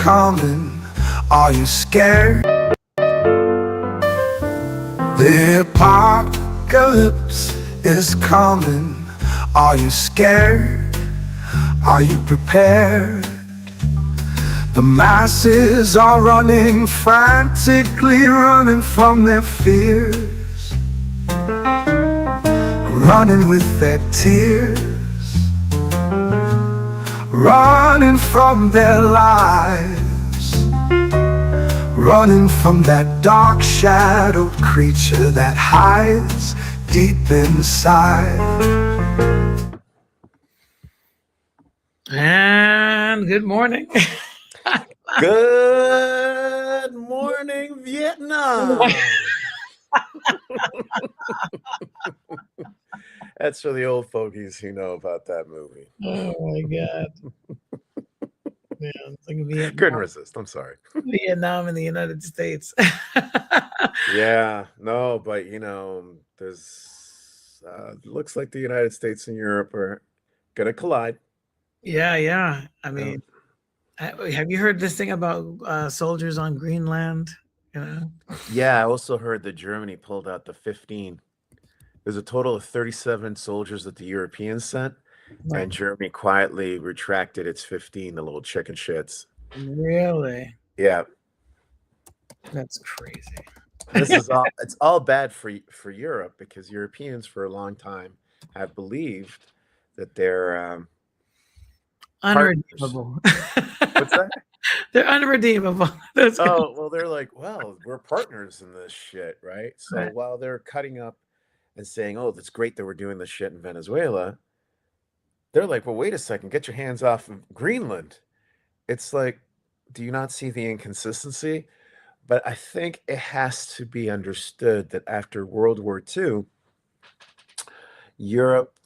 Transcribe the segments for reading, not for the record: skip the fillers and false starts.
coming. Are you scared? The apocalypse is coming. Are you scared? Are you prepared? The masses are running, frantically running from their fears, running with their tears, running from their lives, running from that dark shadowed creature that hides deep inside. And good morning. Good morning, Vietnam. That's for the old fogies who know about that movie. Oh my God. Yeah, it's like Vietnam. Couldn't resist. I'm sorry. Vietnam in the United States. Yeah, no, but there's looks like the United States and Europe are gonna collide. Yeah. I mean, have you heard this thing about soldiers on Greenland? Yeah, I also heard that Germany pulled out the 15. There's a total of 37 soldiers that the Europeans sent, Right. and Germany quietly retracted its 15, the little chicken shits. Really? Yeah. That's crazy. It's all bad for Europe, because Europeans for a long time have believed that they're unredeemable. What's that? They're unredeemable. Well, they're like, well, we're partners in this shit, right? So Right. while they're cutting up and saying, oh, that's great that we're doing this shit in Venezuela, they're like, well, wait a second, get your hands off of Greenland. It's like, do you not see the inconsistency? But I think it has to be understood that after World War II, Europe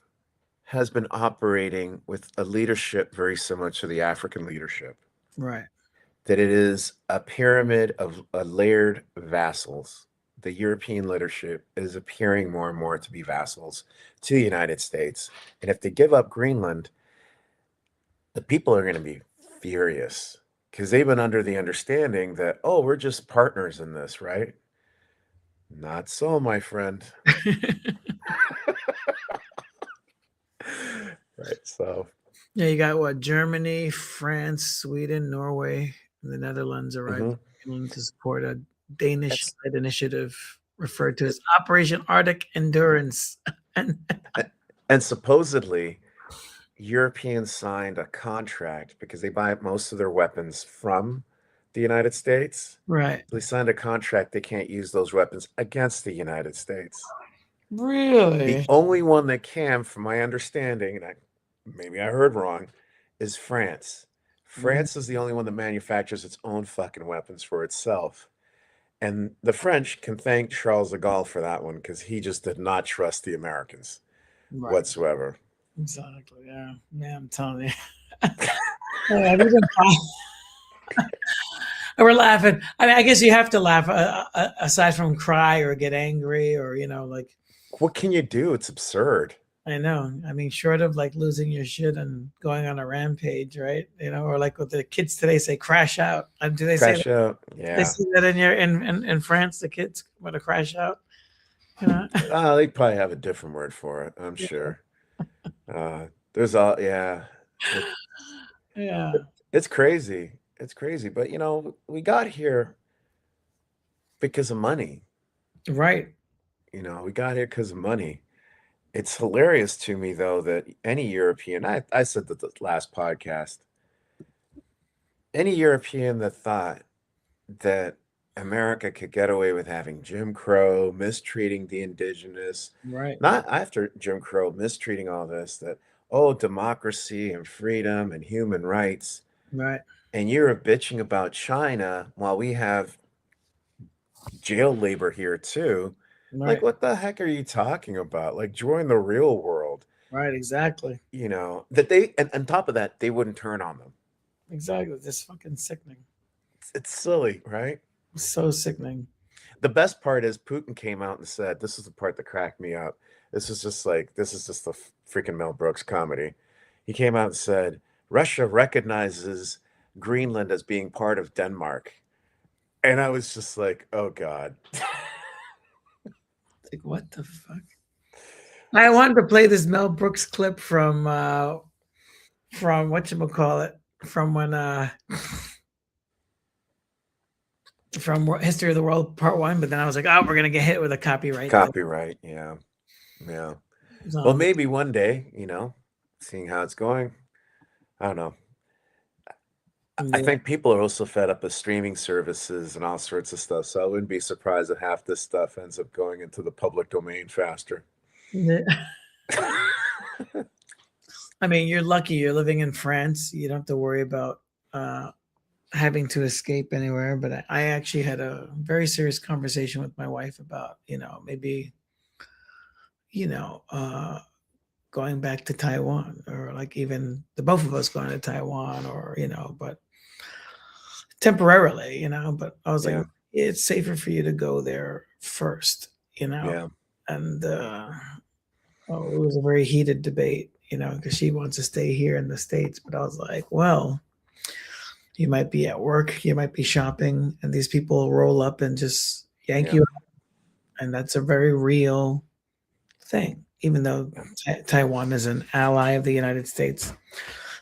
has been operating with a leadership very similar to the African leadership. Right. That it is a pyramid of layered vassals. The European leadership is appearing more and more to be vassals to the United States. And if they give up Greenland, the people are going to be furious, because they've been under the understanding that, oh, we're just partners in this, right? Not so, my friend. Right, so. Yeah, you got what? Germany, France, Sweden, Norway, and the Netherlands arrived to support a Danish-led initiative referred to as Operation Arctic Endurance. And supposedly, Europeans signed a contract because they buy most of their weapons from the United States. Right. They signed a contract they can't use those weapons against the United States. Really? The only one that can, from my understanding, and maybe I heard wrong, is France. France is the only one that manufactures its own fucking weapons for itself. And the French can thank Charles de Gaulle for that one, because he just did not trust the Americans whatsoever. Exactly. Yeah. Man, I'm telling you. We're laughing. I mean, I guess you have to laugh aside from cry or get angry or, like. What can you do? It's absurd. I know. I mean, short of like losing your shit and going on a rampage, right? Or like what the kids today say, crash out. Do they crash say that? Out? Yeah. They see that in France, the kids want to crash out. They probably have a different word for it, I'm sure. There's all, yeah. Yeah. It's crazy. It's crazy. But, we got here because of money. Right. We got here because of money. It's hilarious to me, though, that any European, I said that the last podcast, any European that thought that America could get away with having Jim Crow, mistreating the indigenous, right? Not after Jim Crow, mistreating all this, that, oh, democracy and freedom and human rights. Right. And you're bitching about China while we have jail labor here too. Right. Like, what the heck are you talking about? Like, join the real world. Right, exactly. That they, and on top of that, they wouldn't turn on them. Exactly. It's fucking sickening. It's silly, right? It's so sickening. The best part is Putin came out and said, this is the part that cracked me up. This is just the freaking Mel Brooks comedy. He came out and said, Russia recognizes Greenland as being part of Denmark. And I was just like, oh God. Like, what the fuck? I wanted to play this Mel Brooks clip from whatchamacallit, from when from History of the World Part 1, but then I was like, oh, we're gonna get hit with a copyright thing. Copyright, yeah. Yeah. Well, maybe one day, seeing how it's going. I don't know. I think people are also fed up with streaming services and all sorts of stuff. So I wouldn't be surprised if half this stuff ends up going into the public domain faster. I mean, you're lucky you're living in France. You don't have to worry about having to escape anywhere. But I actually had a very serious conversation with my wife about, maybe, going back to Taiwan, or like even the both of us going to Taiwan, or, but temporarily, but I was like, it's safer for you to go there first, Yeah. and it was a very heated debate, because she wants to stay here in the States, but I was like, well, you might be at work, you might be shopping, and these people roll up and just yank you out, and that's a very real thing. Even though Taiwan is an ally of the United States,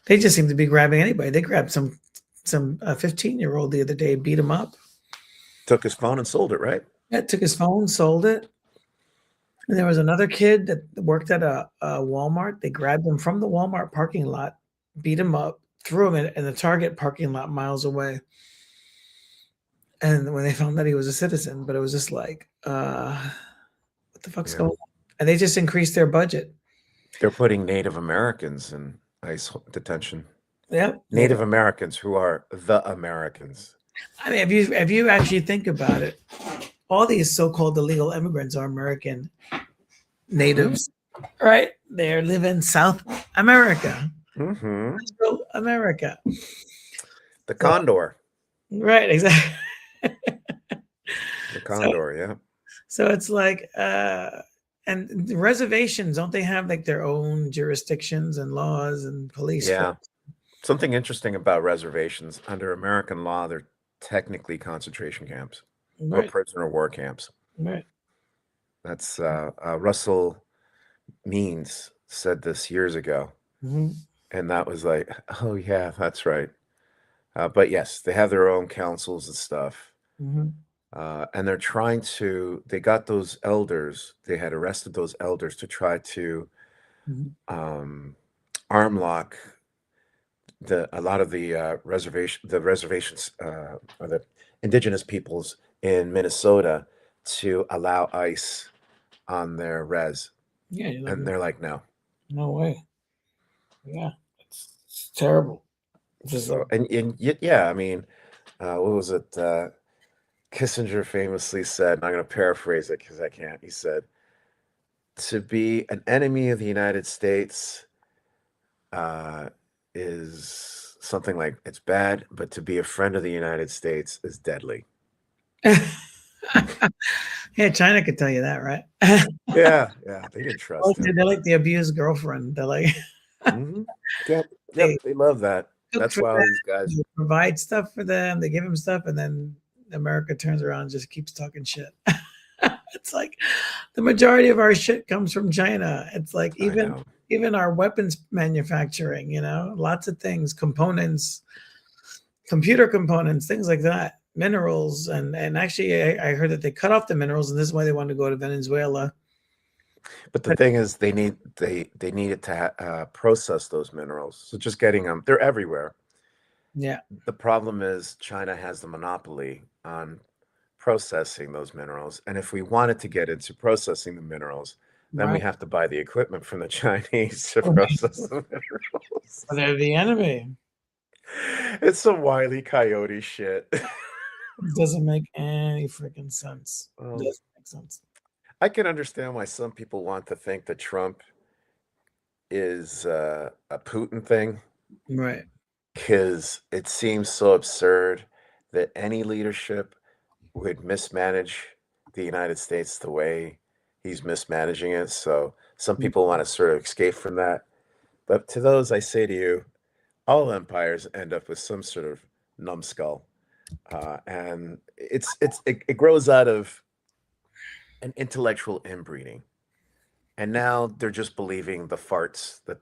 they just seem to be grabbing anybody. They grabbed some 15-year-old the other day, beat him up. Took his phone and sold it, right? Yeah, took his phone, sold it. And there was another kid that worked at a Walmart. They grabbed him from the Walmart parking lot, beat him up, threw him in the Target parking lot miles away. And when they found out he was a citizen, but it was just like, what the fuck's going on? And they just increased their budget. They're putting Native Americans in ICE detention. Yeah, Native Americans who are the Americans. I mean, if you actually think about it, all these so-called illegal immigrants are American natives, right? They live in South America, America. The condor, right? Exactly. The condor, yeah. So it's like, and the reservations, don't they have like their own jurisdictions and laws and police? Yeah. Something interesting about reservations, under American law, they're technically concentration camps or prisoner of war camps. Right. That's Russell Means said this years ago. And that was like, oh yeah, that's right. But yes, they have their own councils and stuff. And they're trying to, they got those elders, they had arrested those elders to try to arm lock a lot of the reservations or the indigenous peoples in Minnesota to allow ICE on their res. Yeah. And they're like, no. No way. Yeah. It's terrible. So, and yeah, I mean, what was it? Kissinger famously said, and I'm going to paraphrase it because I can't. He said, to be an enemy of the United States is something like, it's bad, but to be a friend of the United States is deadly. Yeah, China could tell you that, right? Yeah, they didn't trust him. They're like the abused girlfriend. They're like, Yep, they love that. That's why all these guys provide stuff for them. They give them stuff, and then America turns around and just keeps talking shit. It's like the majority of our shit comes from China. It's like even our weapons manufacturing, lots of things, components, computer components, things like that, minerals. And actually, I heard that they cut off the minerals, and this is why they wanted to go to Venezuela. But the thing is, they needed to process those minerals. So just getting them, they're everywhere. Yeah. The problem is China has the monopoly on processing those minerals. And if we wanted to get into processing the minerals, then we have to buy the equipment from the Chinese to process the minerals. They're the enemy. It's some Wile E. Coyote shit. It doesn't make any freaking sense. It doesn't make sense. I can understand why some people want to think that Trump is a Putin thing. Right. Because it seems so absurd that any leadership would mismanage the United States the way he's mismanaging it. So some people want to sort of escape from that. But to those, I say to you, all empires end up with some sort of numbskull, and it grows out of an intellectual inbreeding, and now they're just believing the farts that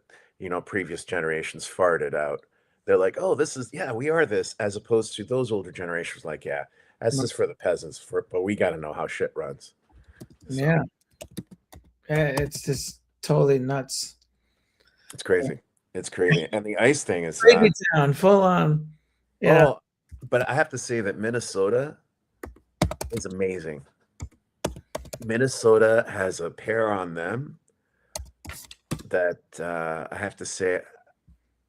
previous generations farted out. They're like, oh, this is we are this, as opposed to those older generations like, yeah, that's just for the peasants, but we got to know how shit runs. So, Yeah. It's just totally nuts. it's crazy. It's crazy. And the ICE thing is Break it down, full on. Yeah. oh, but I have to say that Minnesota is amazing. Minnesota has a pair on them that I have to say,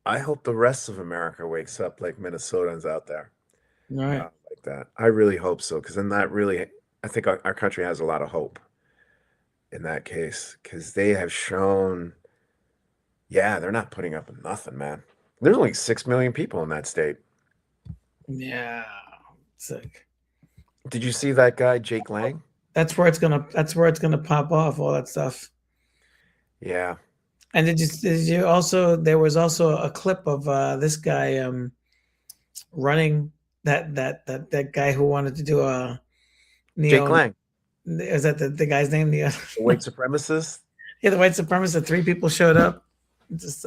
I hope the rest of America wakes up like Minnesotans out there. Right. Like that. I really hope so, because then I think our country has a lot of hope in that case, because they have shown, they're not putting up with nothing, man. There's only 6 million people in that state. Yeah. Sick. Did you see that guy, Jake Lang? That's where it's gonna pop off, all that stuff. Yeah. And did you also, there was also a clip of this guy running, that guy who wanted to do a Jake Lang, is that the guy's name? the white supremacist. Yeah, the white supremacist. 3 people showed up. Just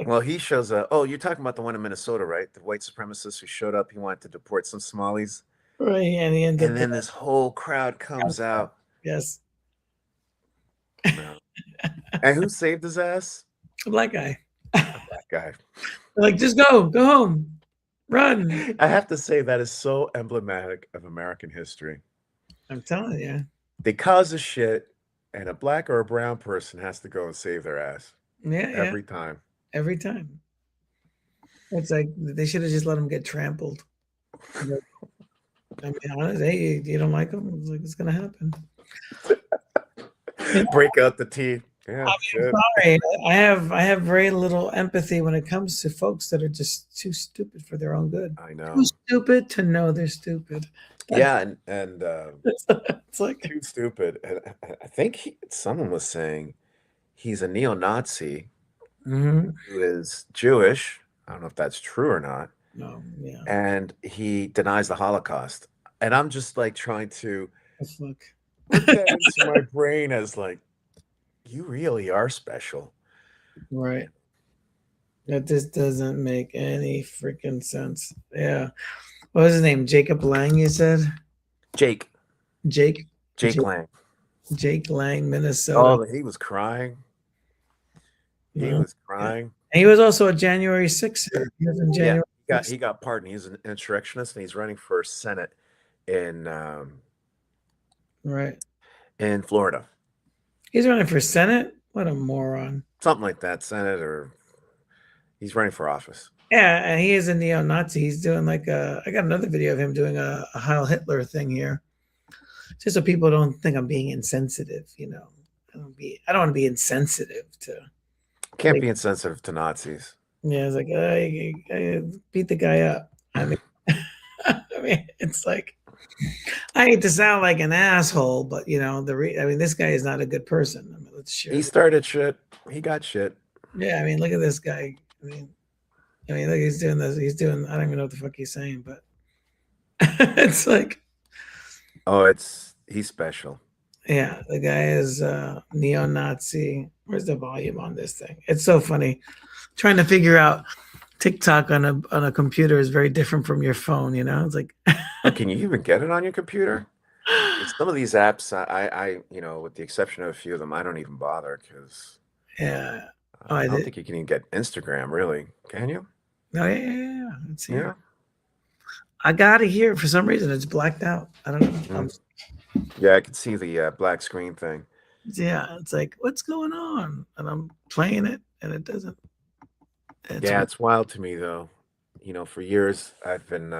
Well, he shows up. Oh, you're talking about the one in Minnesota, right? The white supremacist who showed up. He wanted to deport some Somalis. right, and he ended And then this whole crowd comes out. Yes. No. And who saved his ass? A black guy. That guy. Like, just go home, run. I have to say that is so emblematic of American history. I'm telling you. They cause a shit, and a black or a brown person has to go and save their ass. Yeah, Every time. every time. It's like they should have just let him get trampled. I mean, honestly, hey, you don't like him? It's like it's gonna happen. Break out the teeth. Yeah, Sorry, I have very little empathy when it comes to folks that are just too stupid for their own good. I know. Too stupid to know they're stupid. Yeah, and It's like too stupid. And I think someone was saying he's a neo-Nazi Mhm. who is Jewish. I don't know if that's true or not. No, yeah. And he denies the Holocaust. And I'm just like trying to Fuck. put that into my brain as like, you really are special. Right. That just doesn't make any freaking sense. Yeah. What was his name? Jacob Lang, you said? Jake Jake Lang. Jake Lang, Minnesota. Oh, he was crying. He Yeah. was crying. And he was also a January 6th. He was in January. He got pardoned. He's an insurrectionist, and he's running for Senate in Right. in Florida. He's running for Senate? What a moron. Something like that, Senate, or he's running for office. Yeah, and he is a neo-Nazi. He's doing like I got another video of him doing a Heil Hitler thing here. Just so people don't think I'm being insensitive, I don't want to be insensitive to. Can't be insensitive to Nazis. Yeah, it's like I beat the guy up. I mean, it's like I hate to sound like an asshole, but this guy is not a good person. I mean, let's share. He started shit. He got shit. Yeah, I mean, look at this guy. I mean, look, he's doing this. He's doing. I don't even know what the fuck he's saying, but it's like, oh, he's special. Yeah, the guy is neo-Nazi. Where's the volume on this thing? It's so funny. Trying to figure out TikTok on a computer is very different from your phone. It's like, can you even get it on your computer? Some of these apps, I with the exception of a few of them, I don't even bother because I don't think you can even get Instagram. Really, can you? No, yeah. Let's see. Yeah. I got it here for some reason. It's blacked out. I don't know. Yeah, I can see the black screen thing. Yeah, it's like, what's going on? And I'm playing it, and it doesn't. It's wild to me, though. For years, I've been,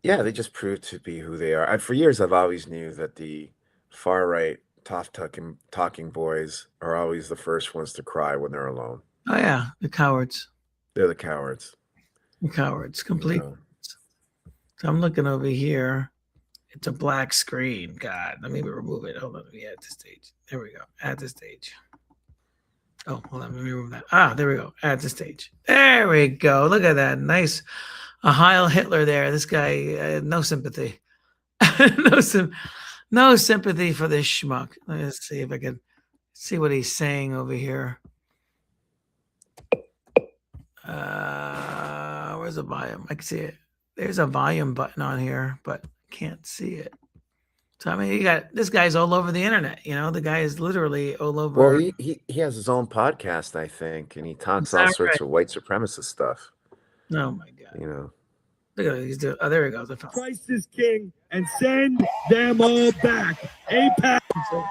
they just proved to be who they are. For years, I've always knew that the far-right, talking boys are always the first ones to cry when they're alone. Oh, yeah, the cowards. They're the cowards. The cowards, complete. So I'm looking over here. It's a black screen. God, let me remove it. Hold on. Let me add this stage. There we go. Add this stage. Oh, hold on. Let me remove that. Ah, there we go. Add to stage. There we go. Look at that. Nice. A Heil Hitler there. This guy, no sympathy. no, no sympathy for this schmuck. Let's see if I can see what he's saying over here. Where's the volume? I can see it. There's a volume button on here, but can't see it. So I mean, you got this guy's all over the internet. You know, the guy is literally all over. Well, he has his own podcast, I think, and he talks all sorts of white supremacist stuff. Oh my god! You know, look at it. He's doing. Oh, there he goes. Christ is king, and send them all back. APAC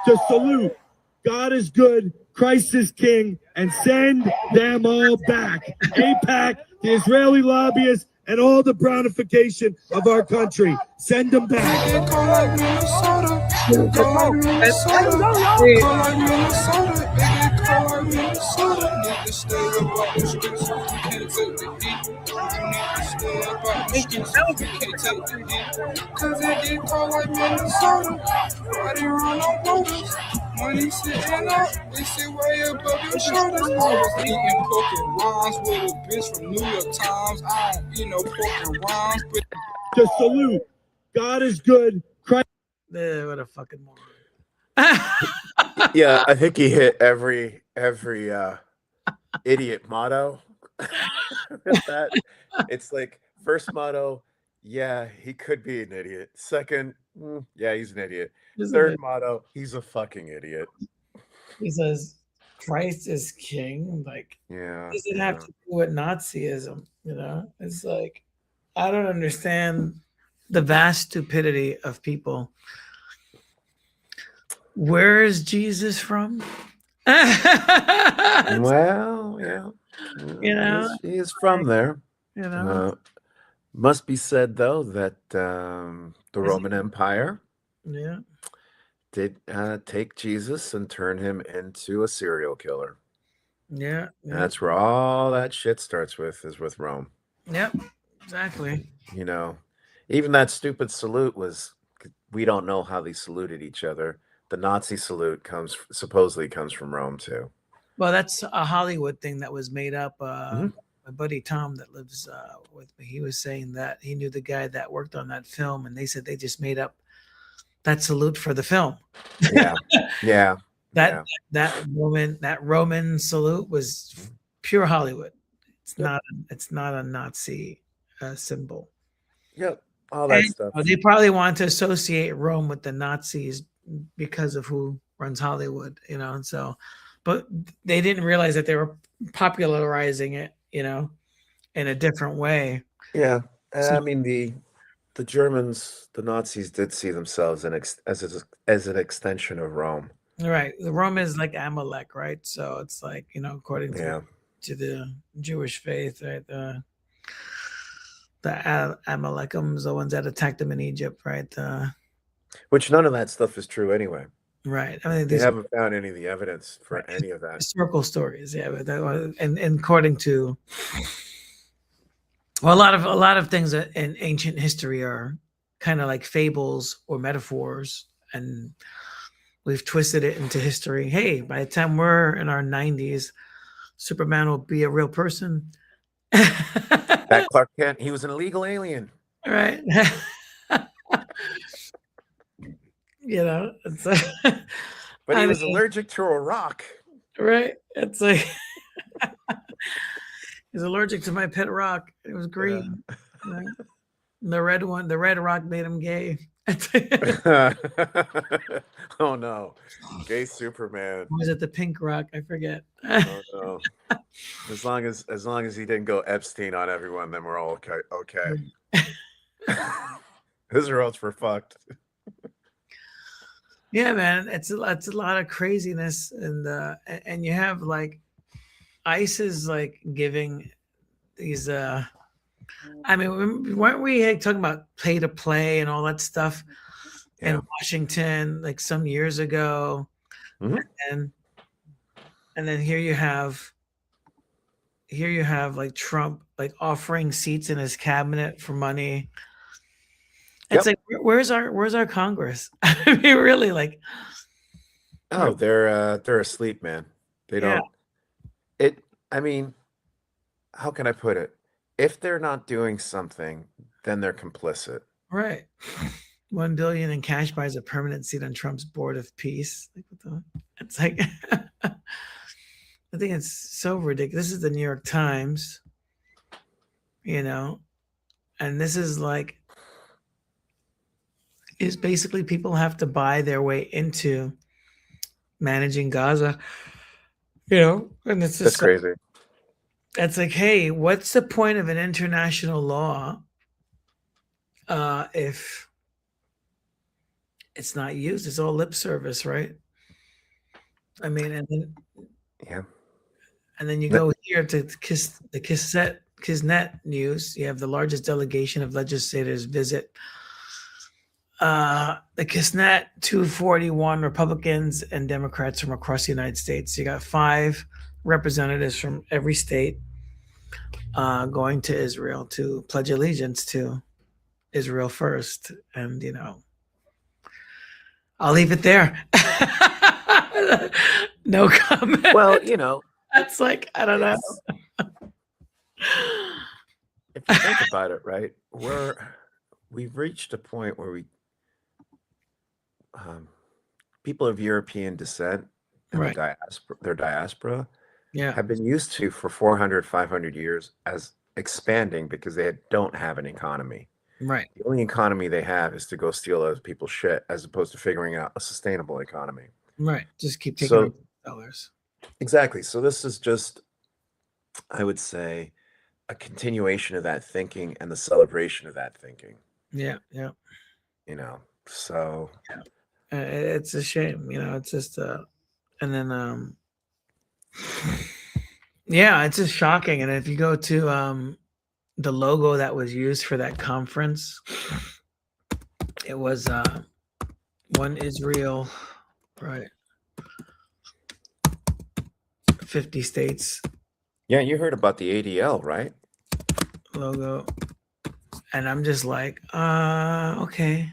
to salute. God is good. Christ is king, and send them all back. APAC, the Israeli lobbyists, and all the brownification of our country. Send them back. Money sitting up, they sit way above your shoulders. I was eating pork and rinds with a bitch from New York Times. I don't eat no pork and rinds, but to salute. God is good. Christ. What a fucking moron. Yeah, I think he hit every idiot motto. With that, it's like first motto, yeah, he could be an idiot. Second, yeah, he's an idiot. Third motto, he's a fucking idiot. He says, Christ is king. Like, yeah, does it have to do with Nazism? You know, it's like, I don't understand the vast stupidity of people. Where is Jesus from? Well, yeah, you know, he is from there. You know, must be said though that the Roman Empire, did take Jesus and turn him into a serial killer. Yeah. That's where all that shit starts with, is with Rome. Yep, exactly. You know, even that stupid salute was, we don't know how they saluted each other. The Nazi salute supposedly comes from Rome too. Well, that's a Hollywood thing that was made up. My buddy Tom that lives with me, he was saying that he knew the guy that worked on that film, and they said they just made up that salute for the film. Yeah. That Roman salute was pure Hollywood. It's not a Nazi symbol. Yep, all that stuff. They probably want to associate Rome with the Nazis because of who runs Hollywood, you know. And so, but they didn't realize that they were popularizing it, you know, in a different way. Yeah, I mean the Germans, the Nazis did see themselves as an extension of Rome. Right. The Rome is like Amalek, right? So it's like, you know, according to the Jewish faith, right? The Amalekums, the ones that attacked them in Egypt, right? Which none of that stuff is true anyway. Right. I mean, they haven't found any of the evidence for any of that. Historical stories, yeah. But and according to, well, a lot of things in ancient history are kind of like fables or metaphors, and we've twisted it into history. Hey, by the time we're in our 90s, Superman will be a real person. That Clark Kent, he was an illegal alien. Right. You know, it's but he was allergic to a rock. Right. It's like he's allergic to my pet rock. It was green. Yeah. Right? The red rock made him gay. Oh no, gay Superman. Or was it the pink rock? I forget. Oh no. As long as he didn't go Epstein on everyone, then we're all okay. His roads were fucked. Yeah, man, it's a lot of craziness, and you have like ICE is like giving these. I mean, weren't we talking about pay to play and all that stuff in Washington like some years ago? And then here you have like Trump like offering seats in his cabinet for money. It's like, where's our Congress? I mean, really, like, they're asleep, man. They don't. I mean, how can I put it? If they're not doing something, then they're complicit. Right. 1 billion in cash buys a permanent seat on Trump's board of peace. Like, what the? It's like, I think it's so ridiculous. This is the New York Times, and this is like, is basically people have to buy their way into managing Gaza, and it's That's just crazy. it's like, hey, what's the point of an international law if it's not used? It's all lip service, right? I mean, Yeah. and then you go here to Kisnet News. You have the largest delegation of legislators visit the Kisnet, 241 Republicans and Democrats from across the United States. You got 5 representatives from every state going to Israel to pledge allegiance to Israel first. And, I'll leave it there. No comment. Well, That's like, I don't know. if you think about it, right, we've reached a point where people of European descent and Right. their diaspora Yeah. have been used to for 400, 500 years as expanding because they don't have an economy. Right. The only economy they have is to go steal other people's shit as opposed to figuring out a sustainable economy. Right. Just keep taking So- dollars. Exactly. So this is just, I would say, a continuation of that thinking and the celebration of that thinking, Yeah. Yeah. So It's a shame, it's just and then yeah, it's just shocking. And if you go to the logo that was used for that conference, it was One Israel, right, 50 states yeah, you heard about the ADL, right? logo, and I'm just like, okay.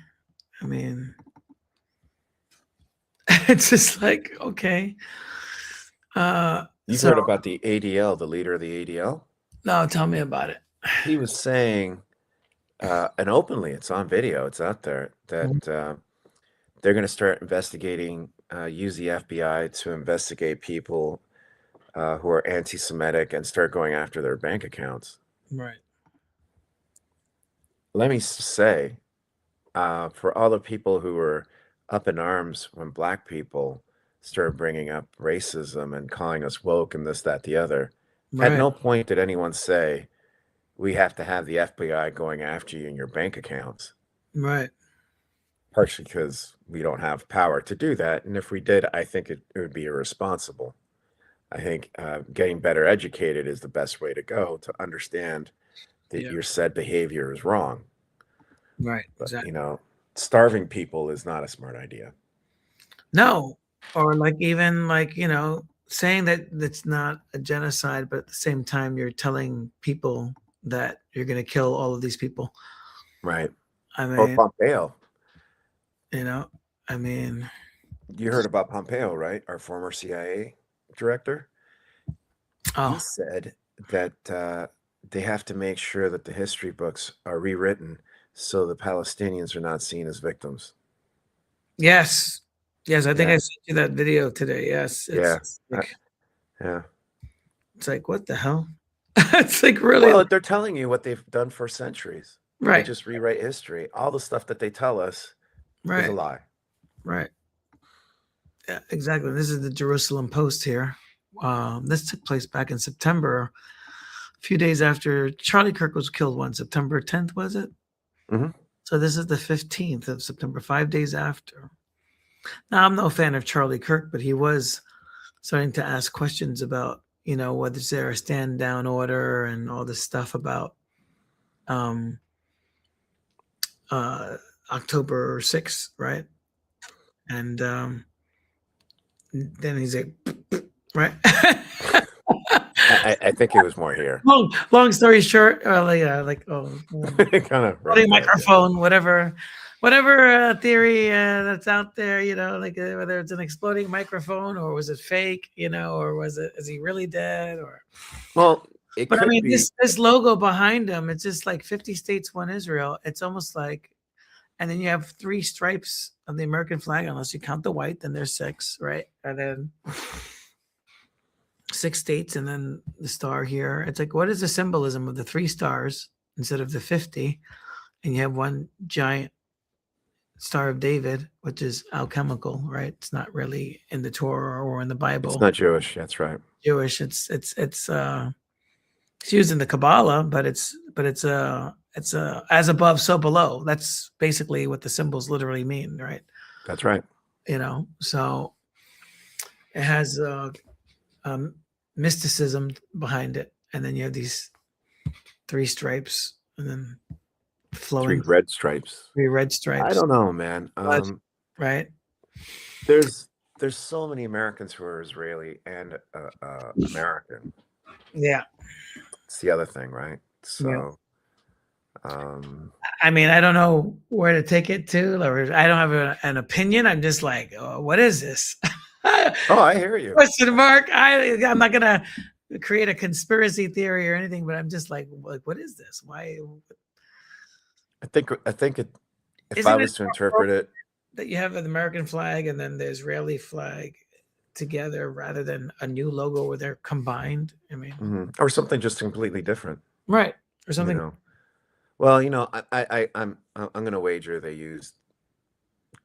I mean, it's just like, okay. You've So- heard about the ADL, the leader of the ADL? No, tell me about it. He was saying, and openly, it's on video, it's out there, that they're going to start investigating, use the FBI to investigate people who are anti-Semitic and start going after their bank accounts. Right. Let me say, for all the people who were up in arms when Black people started bringing up racism and calling us woke and this, that, the other, Right. at no point did anyone say, we have to have the FBI going after you in your bank accounts. Right. Partially because we don't have power to do that. And if we did, I think it would be irresponsible. I think getting better educated is the best way to go to understand that Yeah. your said behavior is wrong. Right. But, Exactly. starving people is not a smart idea. No, or like even like saying that it's not a genocide, but at the same time you're telling people that you're going to kill all of these people. Right. I Or mean, Pompeo. I mean, You heard about Pompeo, right? Our former CIA director. He oh said that they have to make sure that the history books are rewritten so the Palestinians are not seen as victims. yes, I think Yeah. I sent you that video today. Yes, Yeah. it's like, Yeah. it's like, what the hell? It's like, really, Well, they're telling you what they've done for centuries. They right, just rewrite history. All the stuff that they tell us is right, a lie. right. Yeah, exactly. This is the Jerusalem Post here. This took place back in September, a few days after Charlie Kirk was killed. September 10th, was it? Mhm. So this is the 15th of September, 5 days after. Now, I'm no fan of Charlie Kirk, but he was starting to ask questions about, whether there a stand down order and all this stuff about October 6th, right? And then he's like, right? I think it was more here. long story short, kind of Kind of microphone, whatever whatever theory that's out there, like whether it's an exploding microphone or was it fake, or is he really dead or? Well, it But I could mean, be. this logo behind him, it's just like 50 states, one Israel. It's almost like, and then you have 3 stripes of the American flag, unless you count the white, then there's 6, right? And then 6 states, and then the star here. It's like, what is the symbolism of the 3 stars instead of the 50? And you have one giant Star of David, which is alchemical, right? It's not really in the Torah or in the Bible. It's not Jewish. That's right. Jewish. It's used in the Kabbalah, but it's as above, so below. That's basically what the symbols literally mean, right? That's right. So it has mysticism behind it, and then you have these 3 stripes, and then flowing 3 red stripes. 3 red stripes. I don't know, man. Right? There's so many Americans who are Israeli and American. Yeah. It's the other thing, right? So, I mean, I don't know where to take it to, or I don't have an opinion. I'm just like, oh, what is this? oh, I hear you. Question mark. I'm not gonna create a conspiracy theory or anything, but I'm just like, what is this? Why? I think it. If Isn't I was to interpret it, that you have an American flag and then the Israeli flag together rather than a new logo where they're combined. I mean, or something just completely different, right? Or something. Well, I'm going to wager they used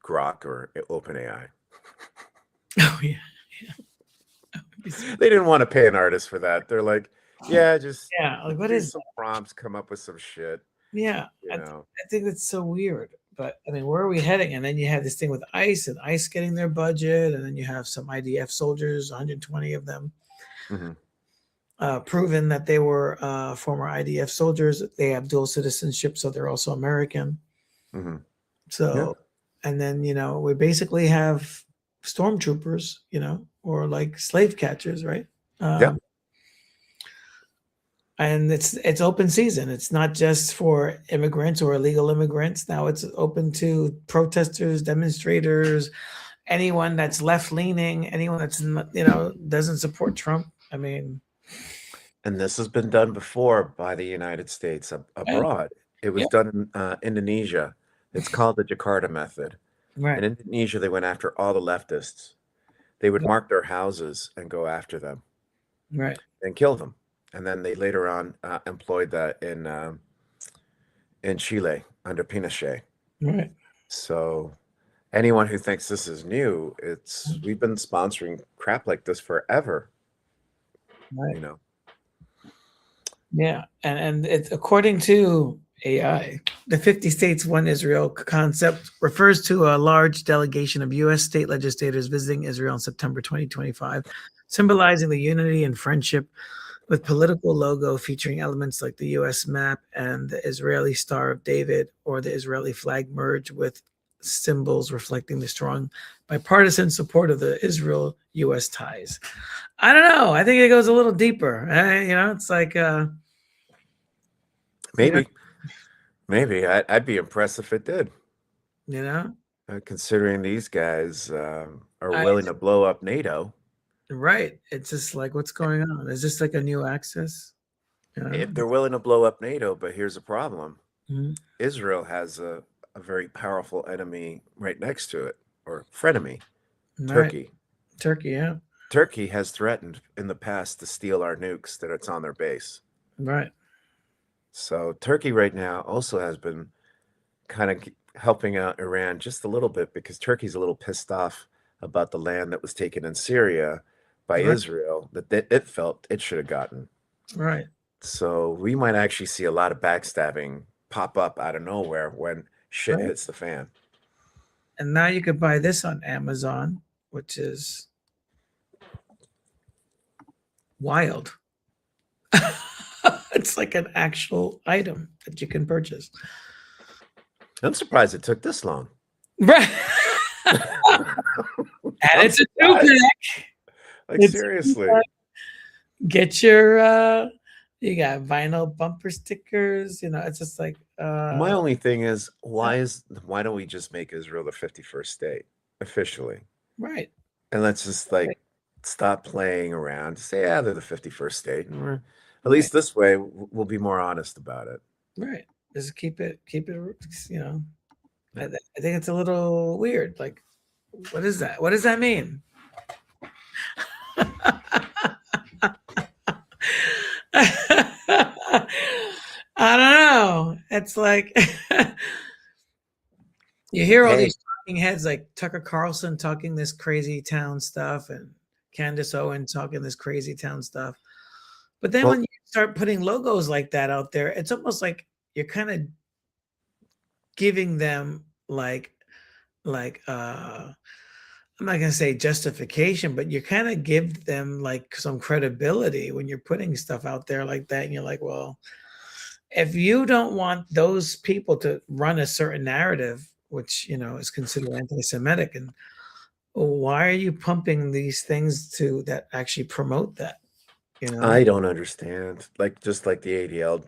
Grok or OpenAI. Oh yeah. They didn't want to pay an artist for that. They're like, like what is some prompts, come up with some shit. Yeah, I think that's so weird. But I mean, where are we heading? And then you have this thing with ICE and ICE getting their budget, and then you have some IDF soldiers, 120 of them, proven that they were former IDF soldiers. They have dual citizenship, so they're also American. So, and then we basically have stormtroopers, or like slave catchers, right? And it's open season. It's not just for immigrants or illegal immigrants. Now it's open to protesters, demonstrators, anyone that's left leaning, anyone that's doesn't support Trump. I mean, and this has been done before by the United States abroad. It was done in Indonesia. It's called the Jakarta method. Right. In Indonesia, they went after all the leftists. They would mark their houses and go after them, right, and kill them. And then they later on employed that in Chile under Pinochet. Right. So anyone who thinks this is new, we've been sponsoring crap like this forever. Right. Yeah, and it's according to AI, the 50 states, one Israel concept refers to a large delegation of U.S. state legislators visiting Israel in September 2025, symbolizing the unity and friendship, with political logo featuring elements like the U.S. map and the Israeli Star of David, or the Israeli flag merged with symbols reflecting the strong bipartisan support of the Israel-U.S. ties. I don't know. I think it goes a little deeper. It's like maybe I'd be impressed if it did. Considering these guys are willing to blow up NATO. Right. It's just like, what's going on? Is this like a new axis? If they're willing to blow up NATO, but here's a problem. Israel has a very powerful enemy right next to it, or frenemy, Turkey. Turkey, yeah. Turkey has threatened in the past to steal our nukes that it's on their base. Right. So Turkey right now also has been kind of helping out Iran just a little bit, because Turkey's a little pissed off about the land that was taken in Syria by Israel that it felt it should have gotten. Right. So we might actually see a lot of backstabbing pop up out of nowhere when shit hits the fan. And now you could buy this on Amazon, which is wild. It's like an actual item that you can purchase. I'm surprised it took this long. Right. And it's a two-pack. Like, seriously. Get your You got vinyl bumper stickers. It's just like My only thing is why don't we just make Israel the 51st state officially? right, And let's just like stop playing around. Say, yeah, they're the 51st state. And we're, at Right. least this way, we'll be more honest about it. right. Just keep it. I think it's a little weird. Like, what is that? What does that mean? I don't know. It's like you hear all these talking heads like Tucker Carlson talking this crazy town stuff and Candace Owen talking this crazy town stuff. But then when you start putting logos like that out there, it's almost like you're kind of giving them like I'm not going to say justification, but you kind of give them like some credibility when you're putting stuff out there like that. And you're like, well, if you don't want those people to run a certain narrative, which, is considered anti-Semitic, and why are you pumping these things that actually promote that? I don't understand. Like, just like the ADL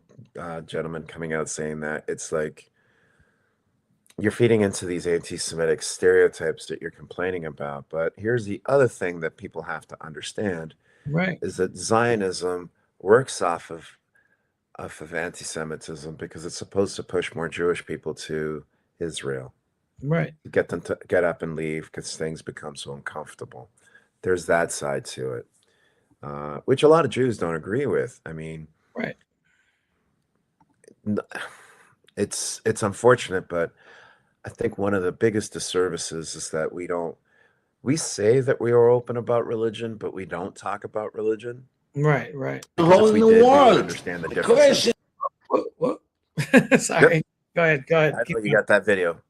gentleman coming out saying that, it's like, you're feeding into these anti-Semitic stereotypes that you're complaining about. But here's the other thing that people have to understand, right? Is that Zionism works off of anti-Semitism because it's supposed to push more Jewish people to Israel, right? Get them to get up and leave because things become so uncomfortable. There's that side to it, which a lot of Jews don't agree with. I mean, right? It's unfortunate, but I think one of the biggest disservices is that we say that we are open about religion, but we don't talk about religion. Right. The whole If we new did, we would world. understand the The difference. question. What? Sorry. Yep. Go ahead. I know you got that video.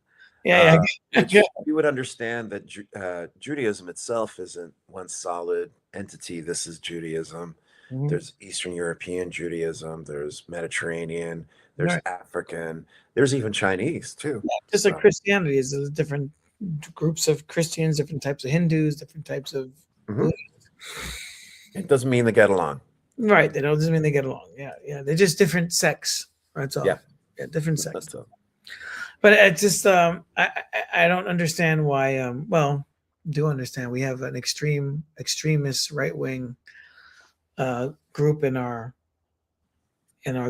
Yeah. We would understand that Judaism itself isn't one solid entity. This is Judaism. Mhm. There's Eastern European Judaism. There's Mediterranean. There's Right. African. There's even Chinese too. Just like Christianity is different groups of Christians, different types of Hindus, different types of Buddhists. It doesn't mean they get along. Right. That doesn't mean they get along. Yeah. They're just different sects. That's all. Yeah. Different sects. That's all. But it's just I don't understand why. Well, do understand we have an extremist right wing group in our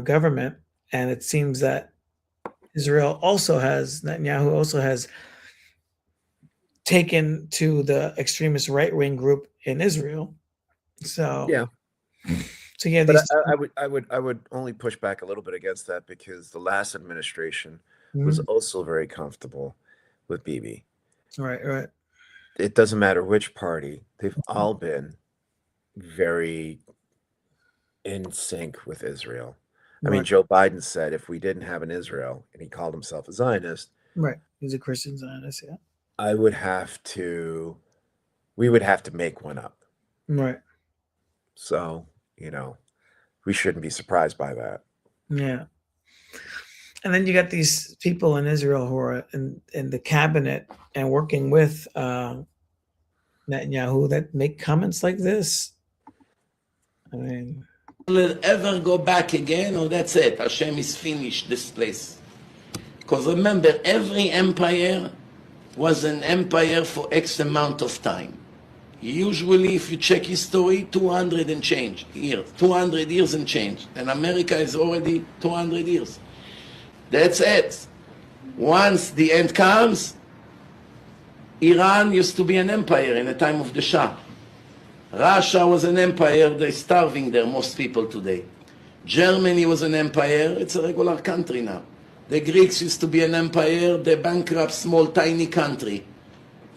government, and it seems that Netanyahu also has taken to the extremist right wing group in Israel. So yeah. So yeah, but I would only push back a little bit against that because the last administration was also very comfortable with Bibi. Right. It doesn't matter which party; they've all been very in sync with Israel. I mean, Joe Biden said if we didn't have an Israel, and he called himself a Zionist, right? He's a Christian Zionist, yeah. We would have to make one up, right? So we shouldn't be surprised by that. Yeah. And then you got these people in Israel who are in the cabinet and working with Netanyahu that make comments like this. I mean, will it ever go back again, or that's it? Hashem is finished this place. Because remember, every empire was an empire for X amount of time. Usually, if you check history, 200 and change years, 200 years and change. And America is already 200 years. That's it. Once the end comes, Iran used to be an empire in the time of the Shah. Russia was an empire, they're starving there, most people today. Germany was an empire, it's a regular country now. The Greeks used to be an empire, they bankrupt small tiny country.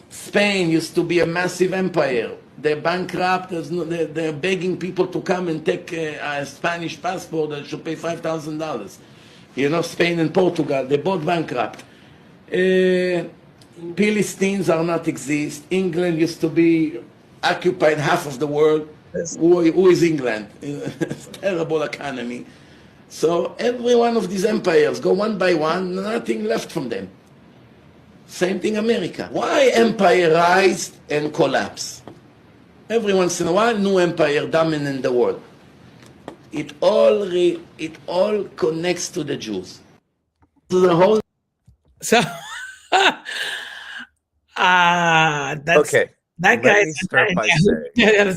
Spain used to be a massive empire. They're bankrupt, they're begging people to come and take a Spanish passport that should pay $5,000. Spain and Portugal, they both bankrupt. Philistines are not exist. England used to be occupied half of the world. Who is England? Terrible economy. So every one of these empires go one by one, nothing left from them. Same thing America. Why empire rise and collapse? Every once in a while, new empire dominant the world. it all connects to the Jews. The whole So, that's Okay, that let guy's me start by saying, yeah.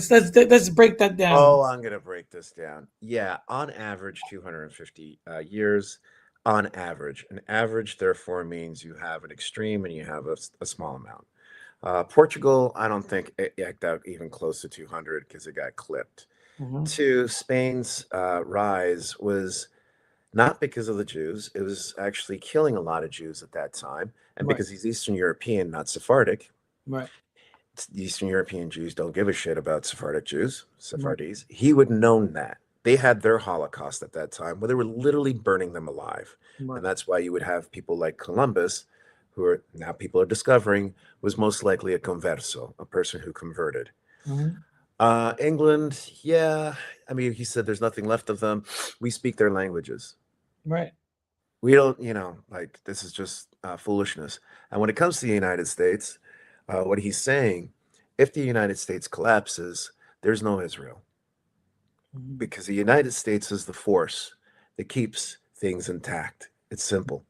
Let's break that down. oh, I'm going to break this down. Yeah, on average, 250 years. On average. An average, therefore, means you have an extreme and you have a small amount. Portugal, I don't think it got even close to 200 because it got clipped. To Spain's rise was not because of the Jews. It was actually killing a lot of Jews at that time. And Right. because he's Eastern European, not Sephardic, Right. Eastern European Jews don't give a shit about Sephardic Jews, Sephardis. He would have known that. They had their Holocaust at that time where they were literally burning them alive. Right. And that's why you would have people like Columbus, who are now people are discovering was most likely a converso, a person who converted. England, yeah. I mean, he said there's nothing left of them. We speak their languages. Right. We don't, like this is just foolishness. And when it comes to the United States, what he's saying, if the United States collapses, there's no Israel. Because the United States is the force that keeps things intact. It's simple.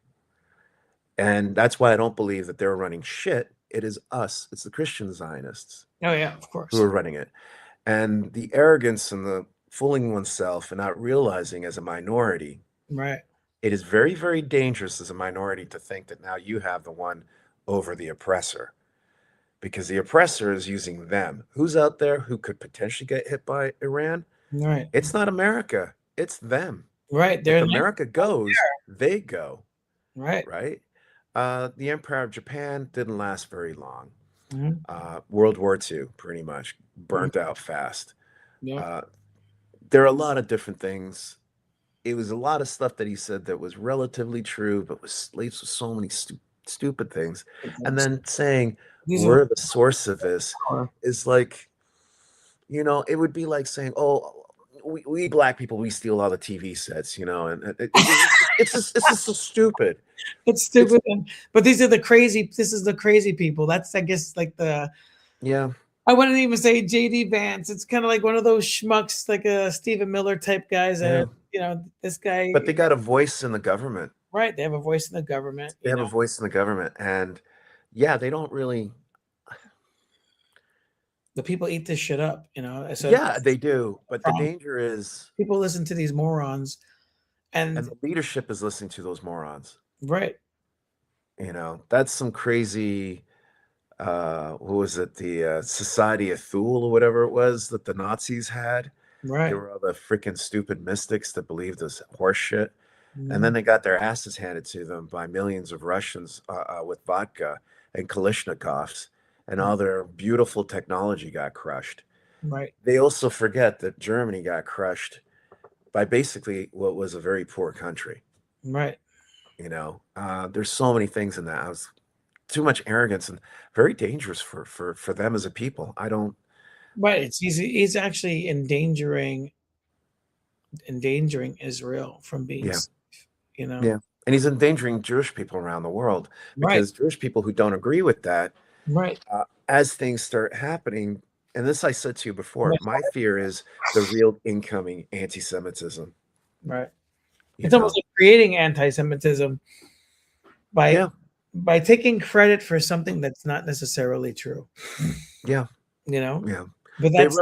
And that's why I don't believe that they're running shit. It is us. It's the Christian Zionists. Oh, yeah, of course. Who are running it. And the arrogance and the fooling oneself and not realizing as a minority. Right. It is very, very dangerous as a minority to think that now you have the one over the oppressor. Because the oppressor is using them. Who's out there who could potentially get hit by Iran? Right. It's not America. It's them. Right. If America goes, they go. Right. Right. The Empire of Japan didn't last very long. World War II, pretty much burnt out fast. Yeah. There are a lot of different things. It was a lot of stuff that he said that was relatively true, but was laced with so many stupid things. And then saying we're the source of this is like, it would be like saying, oh, we black people, we steal all the TV sets, and it's just so stupid. It's stupid. But this is the crazy people. That's, I guess, like yeah. I wouldn't even say JD Vance. It's kind of like one of those schmucks, like a Stephen Miller type guys that, this guy. But they got a voice in the government. Right. They have a voice in the government. They have a voice in the government. And yeah, they don't really. The people eat this shit up, So yeah, they do. But the danger is people listen to these morons, and the leadership is listening to those morons. Right. That's some crazy. What was it? The Society of Thule or whatever it was that the Nazis had. Right. They were all the freaking stupid mystics that believed this horse shit. And then they got their asses handed to them by millions of Russians with vodka and Kalashnikovs. And all their beautiful technology got crushed. Right. They also forget that Germany got crushed by basically what was a very poor country. Right. There's so many things in that. I was too much arrogance and very dangerous for them as a people. I don't. Right. He's actually endangering Israel from being safe, Yeah. And he's endangering Jewish people around the world because Jewish people who don't agree with that. Right. As things start happening, and this I said to you before, my fear is the real incoming anti-Semitism. Right. It's almost like creating anti-Semitism by taking credit for something that's not necessarily true. Yeah. Yeah. But that's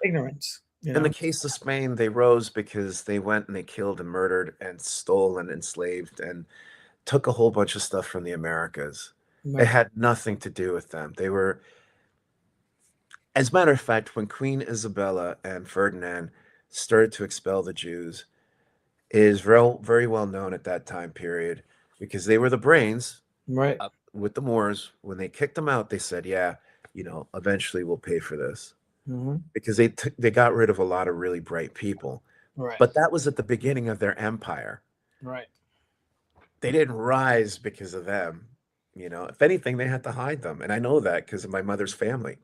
ignorance. In the case of Spain, they rose because they went and they killed and murdered and stole and enslaved and took a whole bunch of stuff from the Americas. It had nothing to do with them. They were, as a matter of fact, when Queen Isabella and Ferdinand started to expel the Jews, it is very well known at that time period because they were the brains with the Moors. When they kicked them out, they said, yeah, eventually we'll pay for this. Because they got rid of a lot of really bright people. Right. But that was at the beginning of their empire. Right. They didn't rise because of them. If anything, they had to hide them. And I know that because of my mother's family.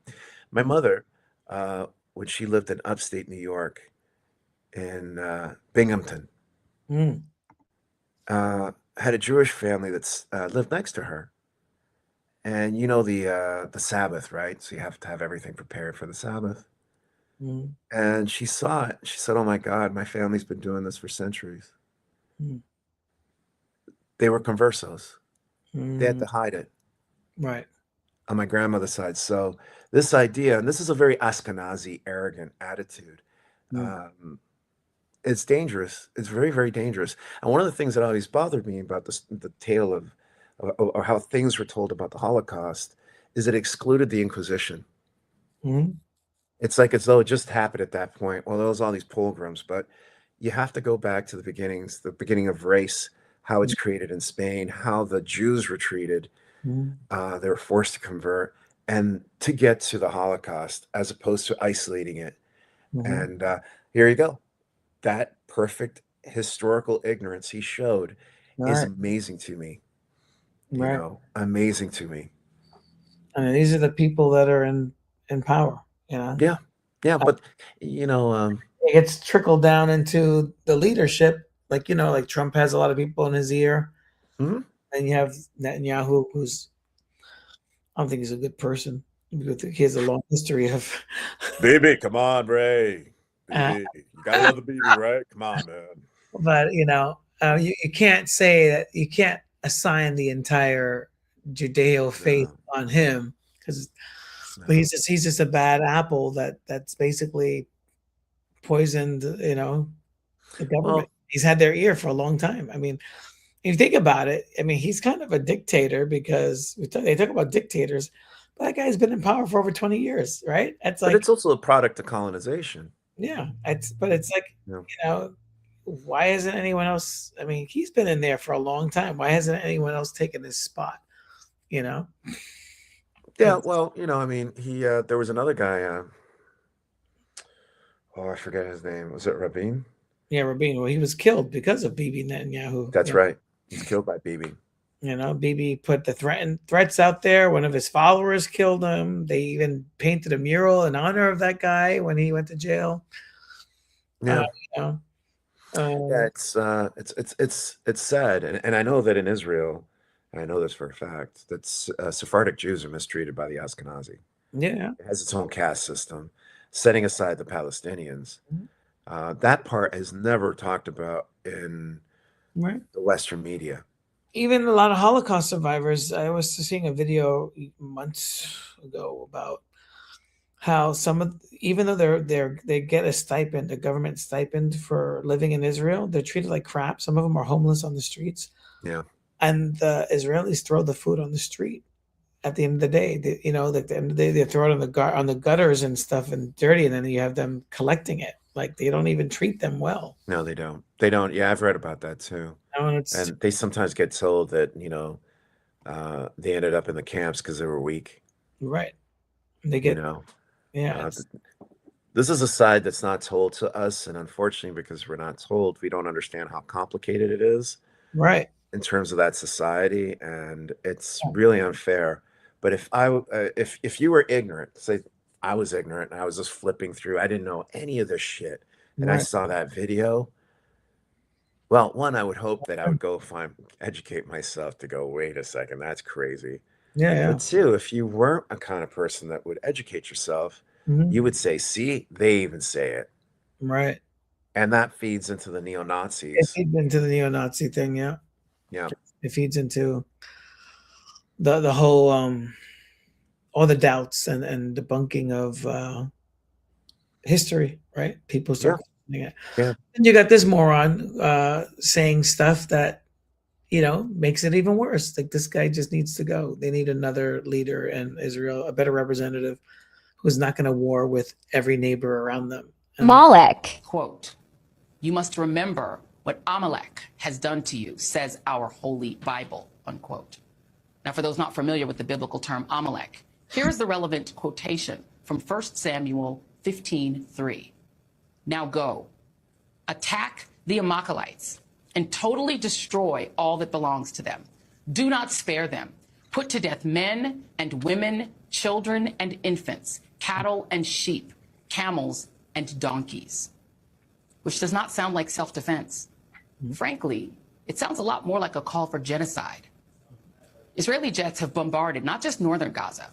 My mother, when she lived in upstate New York in Binghamton, had a Jewish family that's lived next to her. And the Sabbath, right? So you have to have everything prepared for the Sabbath. Mm. And she saw it. She said, "Oh my God, my family's been doing this for centuries." Mm. They were conversos. They had Mm. to hide it Right. on my grandmother's side. So this idea, and this is a very Ashkenazi, arrogant attitude. Mm. It's dangerous. It's very, very dangerous. And one of the things that always bothered me about this, the tale of, or how things were told about the Holocaust, is it excluded the Inquisition. Mm. It's like as though it just happened at that point. Well, there was all these pogroms, but you have to go back to the beginnings, the beginning of race, how it's created in Spain, how the Jews were treated. Mm. They were forced to convert, and to get to the Holocaust, as opposed to isolating it. Mhm. And here you go. That perfect historical ignorance he showed is Right. amazing to me. You Right. know, amazing to me. I mean, these are the people that are in power. You know, Yeah, yeah. But you know, it gets trickled down into the leadership. Like like Trump has a lot of people in his ear, mhm. and you have Netanyahu, who's I don't think he's a good person. He has a long history of. BB, come on, Ray. Uh, BB, you gotta love the BB, right? Come on, man. but you can't say that you can't assign the entire Judeo faith No, on him because no. he's just a bad apple that's basically poisoned the government. Well, He's had their ear for a long time. I mean, if you think about it, I mean, he's kind of a dictator because they talk about dictators, but that guy's been in power for over 20 years, right? It's but like, it's also a product of colonization. yeah, it's like, Yeah. why isn't anyone else? I mean, he's been in there for a long time. Why hasn't anyone else taken his spot? You know? Yeah, It's- well, I mean, he there was another guy, oh, I forget his name. Was it Rabin? yeah, Rabin. Well, he was killed because of Bibi Netanyahu. That's right. He's killed by BB. Bibi put the threats out there. One of his followers killed him. They even painted a mural in honor of that guy when he went to jail. Yeah. You know, Yeah, it's sad. And I know that in Israel, and I know this for a fact, that Sephardic Jews are mistreated by the Ashkenazi. yeah, It has its own caste system, setting aside the Palestinians. Mhm. That part is never talked about in right. the Western media. Even a lot of Holocaust survivors. I was seeing a video months ago about how even though they get a government stipend for living in Israel, they're treated like crap. Some of them are homeless on the streets, Yeah. and the Israelis throw the food on the street. At the end of the day, like the end of the day, they throw it on the gutters and stuff and dirty, and then you have them collecting it. Like they don't even treat them well. No, they don't. They don't. Yeah, I've read about that too. It's And they sometimes get told that, they ended up in the camps because they were weak, right. They you get know. yeah, This is a side that's not told to us, and unfortunately, because we're not told, we don't understand how complicated it is right. in terms of that society, and it's really unfair. But if you were ignorant, say I was ignorant and I was just flipping through, I didn't know any of this shit, and I Right. saw that video. Well, one, I would hope that I would go educate myself to go, wait a second, that's crazy. Yeah, But two, if you weren't a kind of person that would educate yourself, Mhm. you would say, see, they even say it. Right. And that feeds into the It neo-Nazis. feeds into the neo-Nazi thing, yeah. Yeah. It feeds into the whole all the doubts and debunking of history, right? People start questioning it. Yeah. And you got this moron saying stuff that makes it even worse. Like this guy just needs to go. They need another leader in Israel, a better representative who's not going to war with every neighbor around them. Malek. Quote, "You must remember what Amalek has done to you, says our holy Bible," unquote. Now, for those not familiar with the biblical term Amalek, here is the relevant quotation from 1 Samuel 15:3. "Now go, attack the Amalekites and totally destroy all that belongs to them. Do not spare them. Put to death men and women, children and infants, cattle and sheep, camels and donkeys," which does not sound like self-defense. Frankly, it sounds a lot more like a call for genocide. Israeli jets have bombarded not just northern Gaza,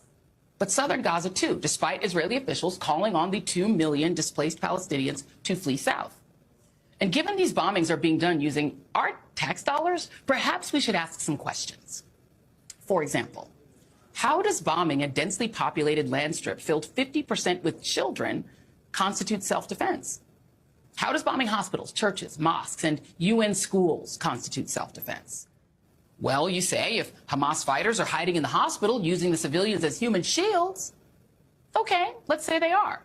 but southern Gaza too, despite Israeli officials calling on the 2 million displaced Palestinians to flee south. And given these bombings are being done using our tax dollars, perhaps we should ask some questions. For example, how does bombing a densely populated land strip filled 50% with children constitute self-defense? How does bombing hospitals, churches, mosques, and UN schools constitute self-defense? Well, you say if Hamas fighters are hiding in the hospital using the civilians as human shields, okay, let's say they are.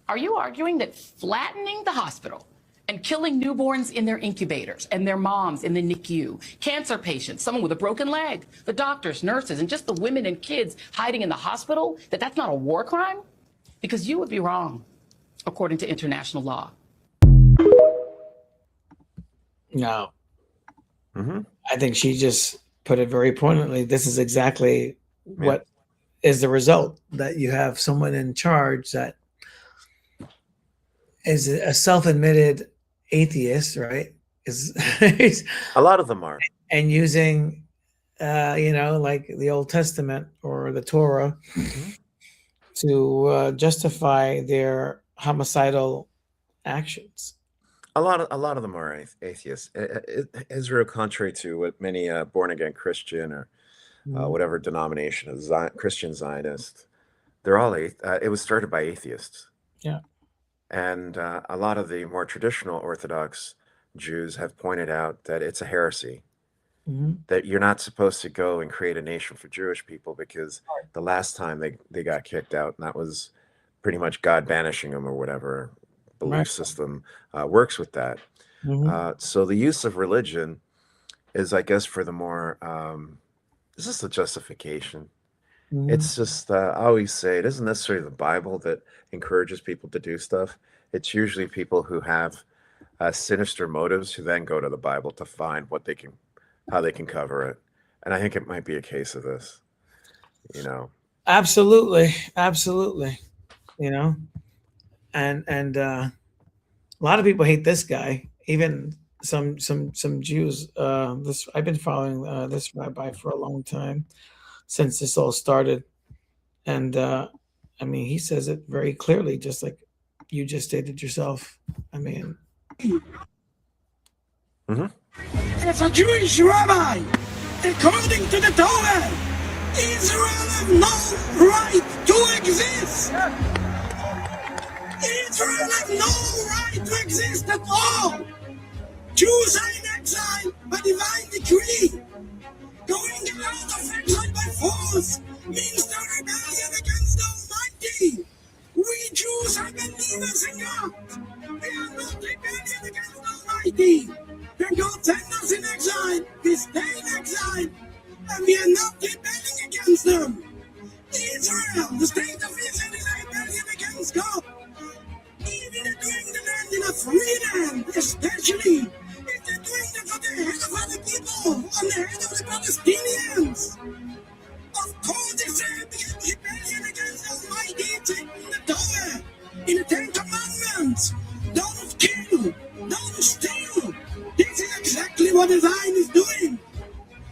Are you arguing that flattening the hospital and killing newborns in their incubators and their moms in the NICU, cancer patients, someone with a broken leg, the doctors, nurses, and just the women and kids hiding in the hospital, that's not a war crime? Because you would be wrong, according to international law. No. I think she just put it very poignantly. This is exactly what is the result, that you have someone in charge that is a self-admitted atheist, right? A lot of them are. And using, like the Old Testament or the Torah to justify their homicidal actions. A lot of them are atheists. Israel, contrary to what many born-again Christian or whatever denomination of Christian Zionist, they're all it was started by atheists. Yeah. And a lot of the more traditional Orthodox Jews have pointed out that it's a heresy, that you're not supposed to go and create a nation for Jewish people, because the last time they got kicked out, and that was pretty much God banishing them or whatever belief system works with that. So the use of religion is, I guess, for the more, it's just a justification. It's just, I always say, it isn't necessarily the Bible that encourages people to do stuff. It's usually people who have sinister motives who then go to the Bible to find how they can cover it. And I think it might be a case of this, Absolutely. And a lot of people hate this guy, even some Jews. I've been following this rabbi for a long time, since this all started. And he says it very clearly, just like you just stated yourself. As a Jewish rabbi, according to the Torah, Israel has no right to exist. Israel has no right to exist at all. Jews are in exile by divine decree. Going out of exile by force means the rebellion against the Almighty. We Jews are believers in God. We are not rebellion against the Almighty. When God sent us in exile, we stay in exile, and we are not rebelling against them. Israel, the state of Israel, is a rebellion against God. Even doing the land in a free land, especially if they're doing it for the head of other people, on the head of the Palestinians. Of course, it's a rebellion against the Almighty, taking the Torah in the Ten Commandments. Don't kill, don't steal. This is exactly what the Zion is doing.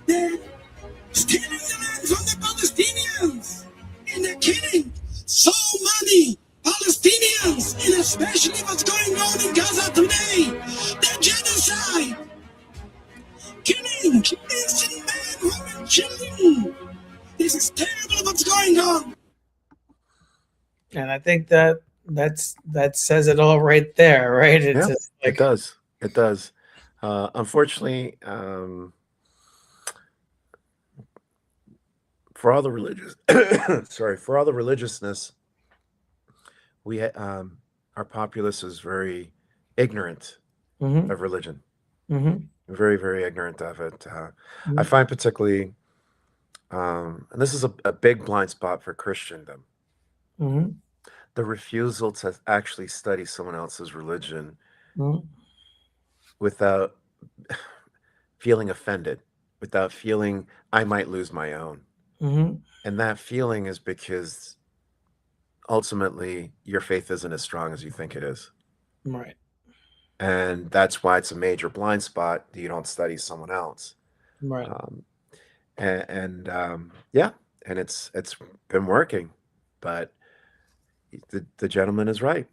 They're stealing the land from the Palestinians, and they're killing so many Palestinians, and especially what's going on in Gaza today, the genocide, killing innocent men, women, children. This is terrible what's going on. And I think that says it all right there, right? It does. It does. Unfortunately, for all the religious, for all the religiousness, we our populace is very ignorant of religion. Very, very ignorant of it. I find particularly, and this is a big blind spot for Christendom, the refusal to actually study someone else's religion without feeling offended, without feeling I might lose my own. And that feeling is because ultimately your faith isn't as strong as you think it is. Right. And that's why it's a major blind spot that you don't study someone else. Right. Yeah, and it's been working. But the gentleman is right.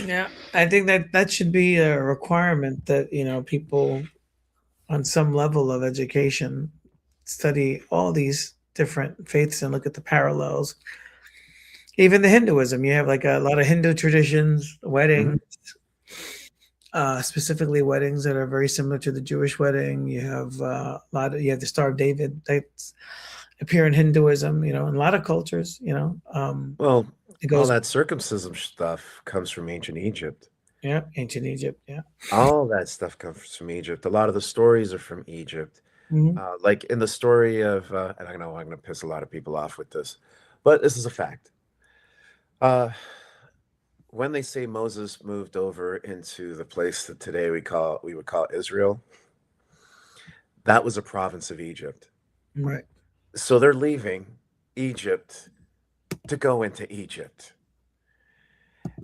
Yeah, I think that should be a requirement that people on some level of education study all these different faiths and look at the parallels. Even the Hinduism, you have like a lot of Hindu traditions, weddings, specifically weddings that are very similar to the Jewish wedding. You have you have the Star of David that appear in Hinduism, in a lot of cultures, Well, it all goes, that circumcision stuff comes from ancient Egypt. yeah, ancient Egypt, yeah. All that stuff comes from Egypt. A lot of the stories are from Egypt. Mhm. Like in the story of, and I know I'm going to piss a lot of people off with this, but this is a fact. When they say Moses moved over into the place that today we would call Israel, that was a province of Egypt. Right. So they're leaving Egypt to go into Egypt.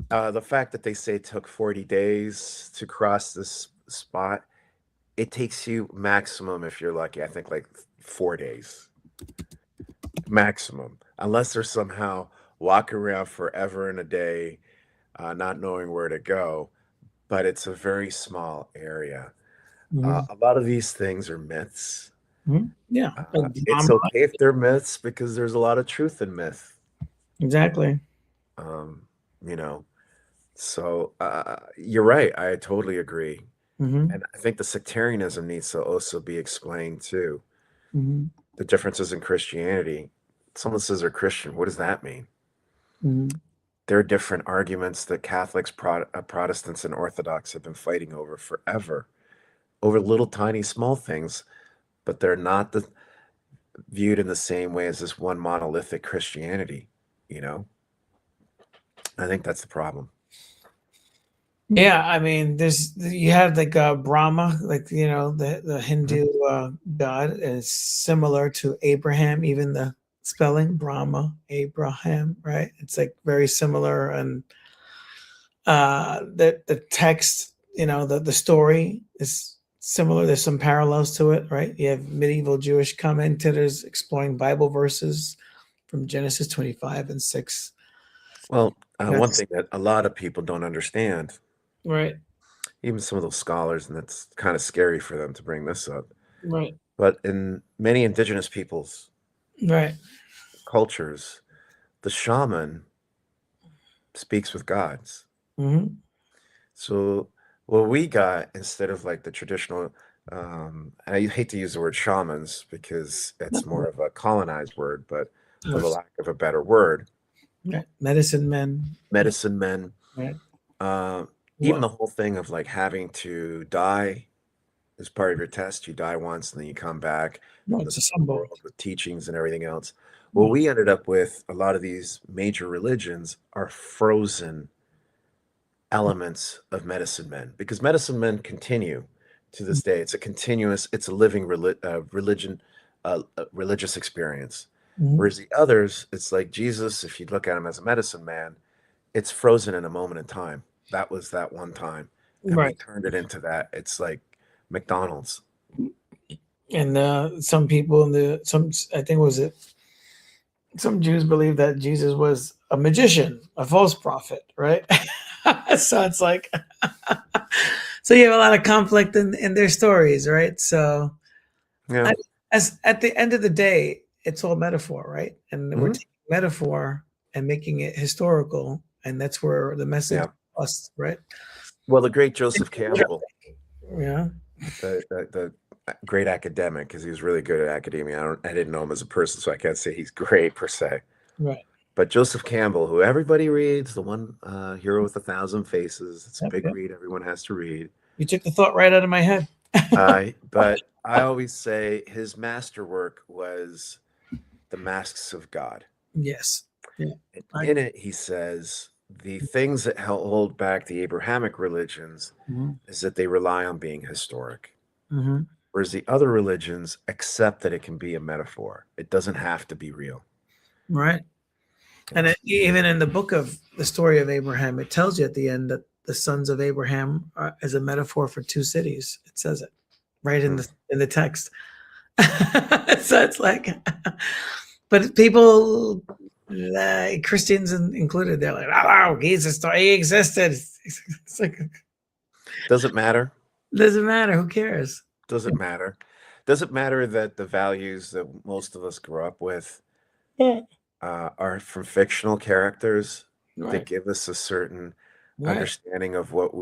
The fact that they say it took 40 days to cross this spot, it takes you maximum, if you're lucky, I think like 4 days. Maximum. Unless they're somehow walking around forever and a day, not knowing where to go. But it's a very small area. Mhm. A lot of these things are myths. Yeah. It's okay if they're myths because there's a lot of truth in myth. Exactly. You know, so you're right. I totally agree. Hmm. And I think the sectarianism needs to also be explained too. Hmm. The differences in Christianity. Someone says they're Christian. What does that mean? Hmm. There are different arguments that Catholics, Protestants, and Orthodox have been fighting over forever, over little tiny small things, but they're not viewed in the same way as this one monolithic Christianity. I think that's the problem. Yeah, I mean, you have like Brahma, like the Hindu god is similar to Abraham, even the spelling Brahma, Abraham, right? It's like very similar, and the text, the story is similar. There's some parallels to it, right? You have medieval Jewish commentators exploring Bible verses from Genesis 25 and 6. Well, one thing that a lot of people don't understand, Right, even some of those scholars, and that's kind of scary for them to bring this up, right, but in many indigenous peoples' right. cultures, the shaman speaks with gods. Hmm. So what we got, instead of like the traditional, I hate to use the word shamans because it's more of a colonized word, but for the lack of a better word, Right. Medicine men. medicine men, Right. even the whole thing of like having to die as part of your test. You die once and then you come back No, in it's the a symbol. world with teachings and everything else. Well, we ended up with a lot of these major religions are frozen elements of medicine men, because medicine men continue to this day. It's a living religion, religious experience. Mhm. Whereas the others, it's like Jesus, if you look at him as a medicine man, it's frozen in a moment in time. That was that one time. And we Right. turned it into that. It's like McDonald's. And some people I think some Jews believe that Jesus was a magician, a false prophet, right? So it's like, so you have a lot of conflict in their stories, right? So Yeah. as at the end of the day, it's all metaphor, right? And we're Mhm. taking metaphor and making it historical, and that's where the message us, right? Well, the great Joseph Campbell, Yeah. the great academic, because he was really good at academia. I didn't know him as a person, so I can't say he's great per se. Right. But Joseph Campbell, who everybody reads, the one Hero with 1,000 Faces. It's a big read. Everyone has to read. You took the thought right out of my head. But I always say his masterwork was The Masks of God. Yes. Yeah. In it, he says the things that hold back the Abrahamic religions is that they rely on being historic. Mm-hmm. Whereas the other religions accept that it can be a metaphor. It doesn't have to be real. Right. And even in the book of the story of Abraham, it tells you at the end that the sons of Abraham are as a metaphor for two cities. It says it right in the text. So it's like, But people, Christians included, they're like, "Oh, he's a story. He existed." It's like, Does it matter? doesn't matter. Who cares? Does it matter? Does it matter that the values that most of us grew up with are from fictional characters that Right. give us a certain Right. understanding of what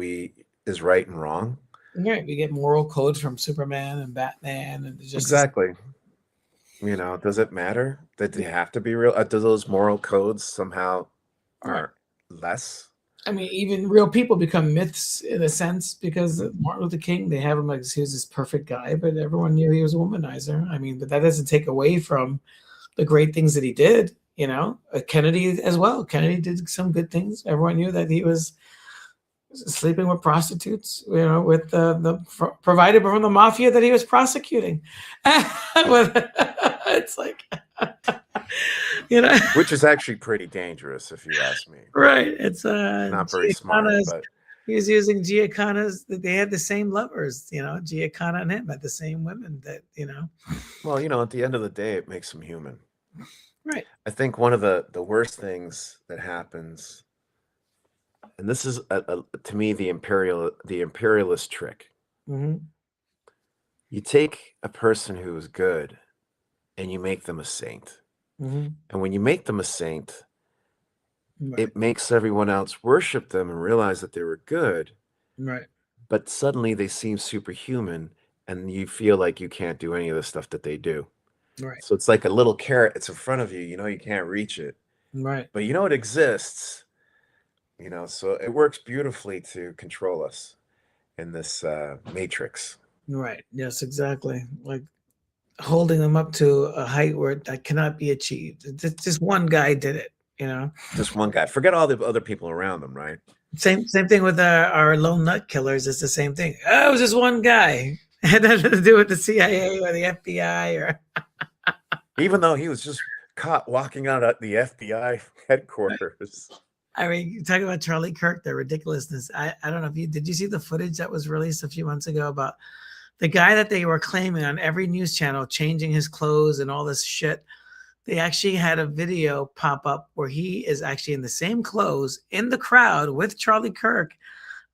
is right and wrong? Right. We get moral codes from Superman and Batman, and just Exactly. You know, does it matter that they have to be real? Do those moral codes somehow are less? I mean, even real people become myths in a sense because Martin Luther King, they have him like he was this perfect guy, but everyone knew he was a womanizer. I mean, but that doesn't take away from the great things that he did. You know, Kennedy as well. Kennedy did some good things. Everyone knew that he was sleeping with prostitutes. You know, with provided from the mafia that he was prosecuting. It's like. You know, which is actually pretty dangerous if you ask me. Right. It's not very smart, but he was using Giacona's. They had the same lovers, you know. Giacona and him had the same women that, you know. Well, you know, at the end of the day, it makes them human. Right. I think one of the worst things that happens, and this is to me the imperialist trick. Mm-hmm. You take a person who is good, and you make them a saint. Mm-hmm. And when you make them a saint, Right. it makes everyone else worship them and realize that they were good. Right. But suddenly they seem superhuman, and you feel like you can't do any of the stuff that they do. Right. So it's like a little carrot. It's in front of you. You know you can't reach it. Right. But you know it exists. You know, so it works beautifully to control us in this matrix. Right. Yes, exactly. Like holding them up to a height where that cannot be achieved. Just one guy did it, you know. Just one guy. Forget all the other people around them, right? Same thing with our lone nut killers. It's the same thing. Oh, it was just one guy. It had nothing to do with the CIA or the FBI or. Even though he was just caught walking out at the FBI headquarters. I mean, you talk about Charlie Kirk, the ridiculousness. I don't know if did you see the footage that was released a few months ago about the guy that they were claiming on every news channel changing his clothes and all this shit. They actually had a video pop up where he is actually in the same clothes in the crowd with Charlie Kirk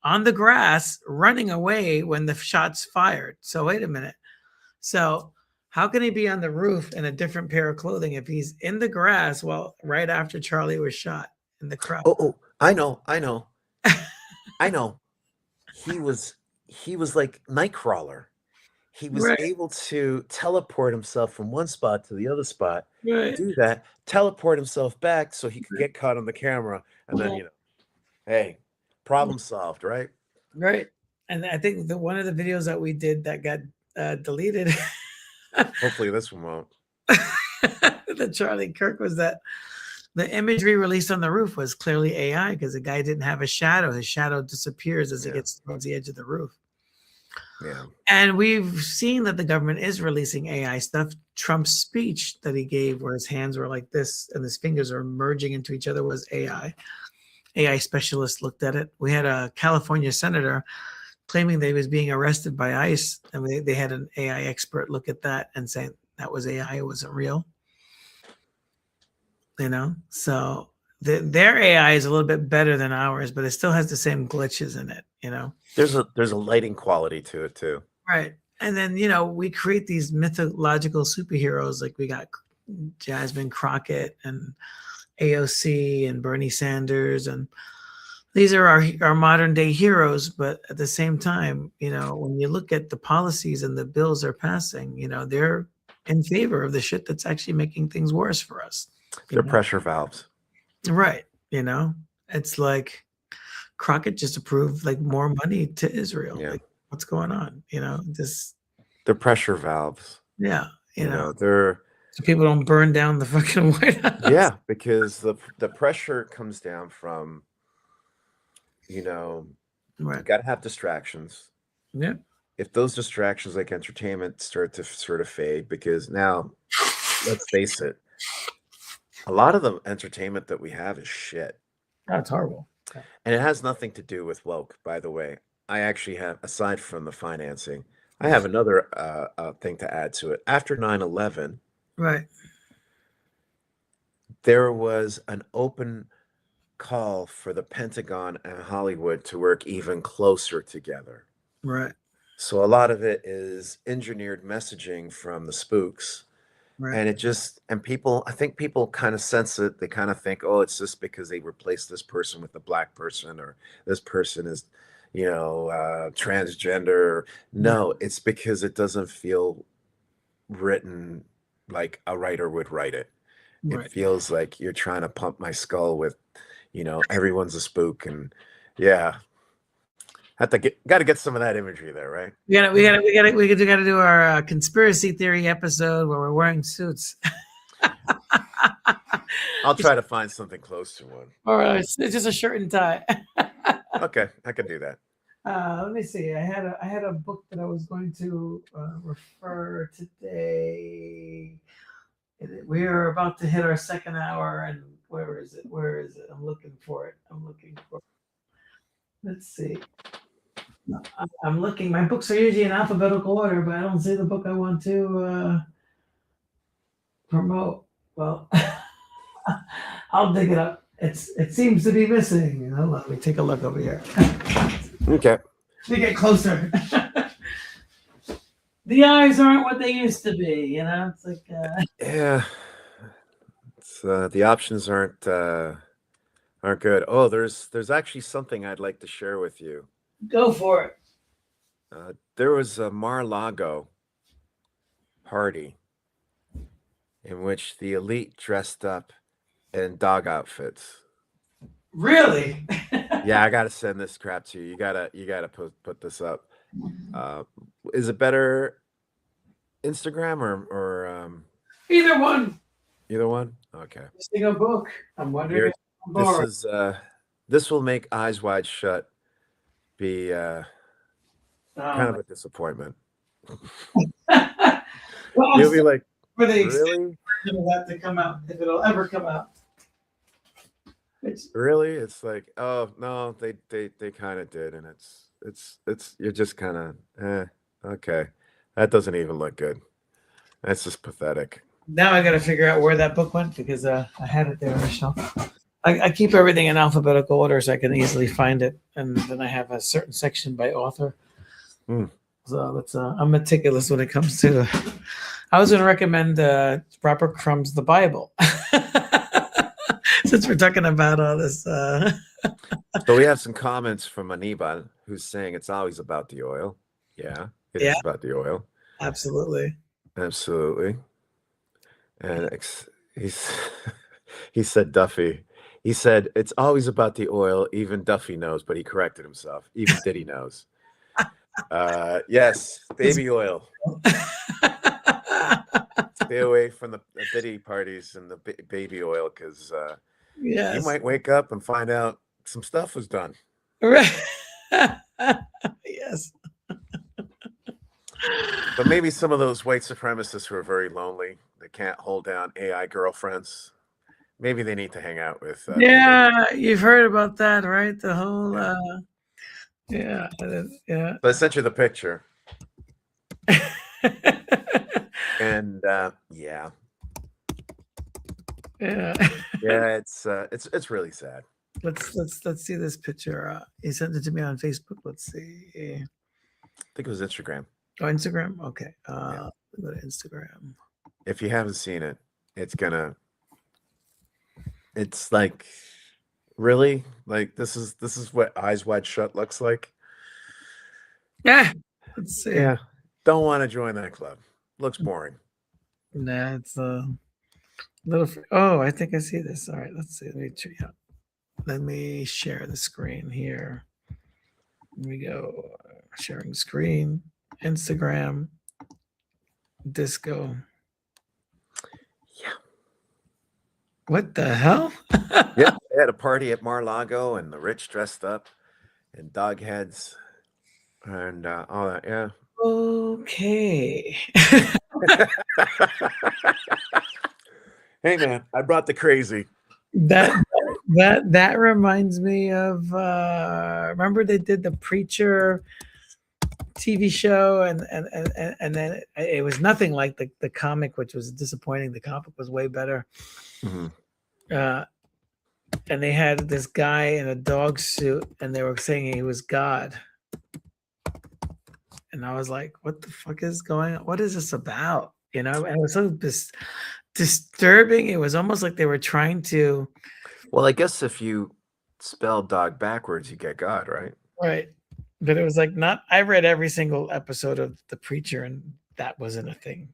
on the grass running away when the shots fired. So wait a minute. So how can he be on the roof in a different pair of clothing if he's in the grass right after Charlie was shot in the crowd? Oh, I know. I know. He was like Nightcrawler. He was able to teleport himself from one spot to the other spot, do that, teleport himself back so he could get caught on the camera, and then, you know, hey, problem solved, right? Right. And I think one of the videos that we did that got deleted. Hopefully this one won't. The Charlie Kirk was that the imagery released on the roof was clearly AI because the guy didn't have a shadow. His shadow disappears as it gets towards the edge of the roof. Yeah. And we've seen that the government is releasing AI stuff. Trump's speech that he gave where his hands were like this and his fingers are merging into each other was AI. AI specialists looked at it. We had a California senator claiming that he was being arrested by ICE. And they had an AI expert look at that and say that was AI, it wasn't real. You know, so their AI is a little bit better than ours, but it still has the same glitches in it, you know. There's a lighting quality to it too. Right. And then, you know, we create these mythological superheroes like we got Jasmine Crockett and AOC and Bernie Sanders, and these are our modern day heroes. But at the same time, you know, when you look at the policies and the bills they're passing, you know, they're in favor of the shit that's actually making things worse for us. They're pressure valves. Right. You know, it's like Crockett just approved like more money to Israel. Yeah. Like, what's going on? You know, they're pressure valves. Yeah. You know, they're so people don't burn down the fucking White House. Yeah, because the pressure comes down from, you know, you got to have distractions. Yeah. If those distractions like entertainment start to sort of fade, because now, let's face it, a lot of the entertainment that we have is shit. That's horrible. And it has nothing to do with woke, by the way. I actually have, aside from the financing, I have another thing to add to it. After 9/11, right, there was an open call for the Pentagon and Hollywood to work even closer together. Right. So a lot of it is engineered messaging from the spooks. Right. And I think people kind of sense it. They kind of think, oh, it's just because they replaced this person with a black person, or this person is, transgender. No, it's because it doesn't feel written like a writer would write it. Right. It feels like you're trying to pump my skull with, everyone's a spook, and yeah, got to get some of that imagery there, right? We gotta do our conspiracy theory episode where we're wearing suits. I'll try to find something close to one. Or it's just a shirt and tie. Okay, I can do that. Let me see. I had a book that I was going to refer today. We are about to hit our second hour, and where is it? I'm looking for it. Let's see. I'm looking. My books are usually in alphabetical order, but I don't see the book I want to promote. Well, I'll dig it up. It seems to be missing. Let me take a look over here. Okay. Let me get closer. The eyes aren't what they used to be. It's like yeah. It's, the options aren't good. Oh, there's actually something I'd like to share with you. Go for it. There was a Mar-a-Lago party in which the elite dressed up in dog outfits. Really? Yeah, I gotta send this crap to you. You gotta put this up. Is it better Instagram or Either one. Either one? Okay. Listing a book. I'm wondering. This will make Eyes Wide Shut be kind of a disappointment. Well, You'll be like, for the really? That to come out, if it'll ever come out. Really? It's like, oh no, they kind of did, and it's you're just kind of okay. That doesn't even look good. That's just pathetic. Now I got to figure out where that book went, because I had it there on the shelf. I keep everything in alphabetical order so I can easily find it, and then I have a certain section by author. So I'm meticulous when it comes to. I was going to recommend Robert Crumb's The Bible, since we're talking about all this. So we have some comments from Anibal, who's saying it's always about the oil. Yeah, it is about the oil. Absolutely. And he said Duffy. He said it's always about the oil. Even Duffy knows, but he corrected himself. Even Diddy knows. Yes, baby oil. Stay away from the Diddy parties and the baby oil, because you might wake up and find out some stuff was done. Right. Yes. But maybe some of those white supremacists who are very lonely, they can't hold down AI girlfriends. Maybe they need to hang out with. You've heard about that, right? The whole. Yeah. So I sent you the picture. And yeah, it's really sad. Let's see this picture. He sent it to me on Facebook. Let's see. I think it was Instagram. Oh, Instagram. Okay. Go to Instagram. If you haven't seen it, it's like, really, like this is what Eyes Wide Shut looks like. Yeah. Let's see. Yeah. Don't want to join that club. Looks boring. Nah, it's a little. Oh, I think I see this. All right, let's see. Let me share the screen here. Here we go. Sharing screen. Instagram. Disco. Yeah. What the hell? Yeah, they had a party at Mar-a-Lago, and the rich dressed up in dog heads and all that. Yeah. Okay. Hey man, I brought the crazy. That reminds me of remember they did the Preacher TV show, and then it was nothing like the comic, which was disappointing. The comic was way better. Mm-hmm. and they had this guy in a dog suit, and they were saying he was God. And I was like, "What the fuck is going on? What is this about?" You know, and it was so disturbing. It was almost like they were trying to. Well, I guess if you spell dog backwards, you get God, right? Right. But it was like not. I read every single episode of The Preacher, and that wasn't a thing.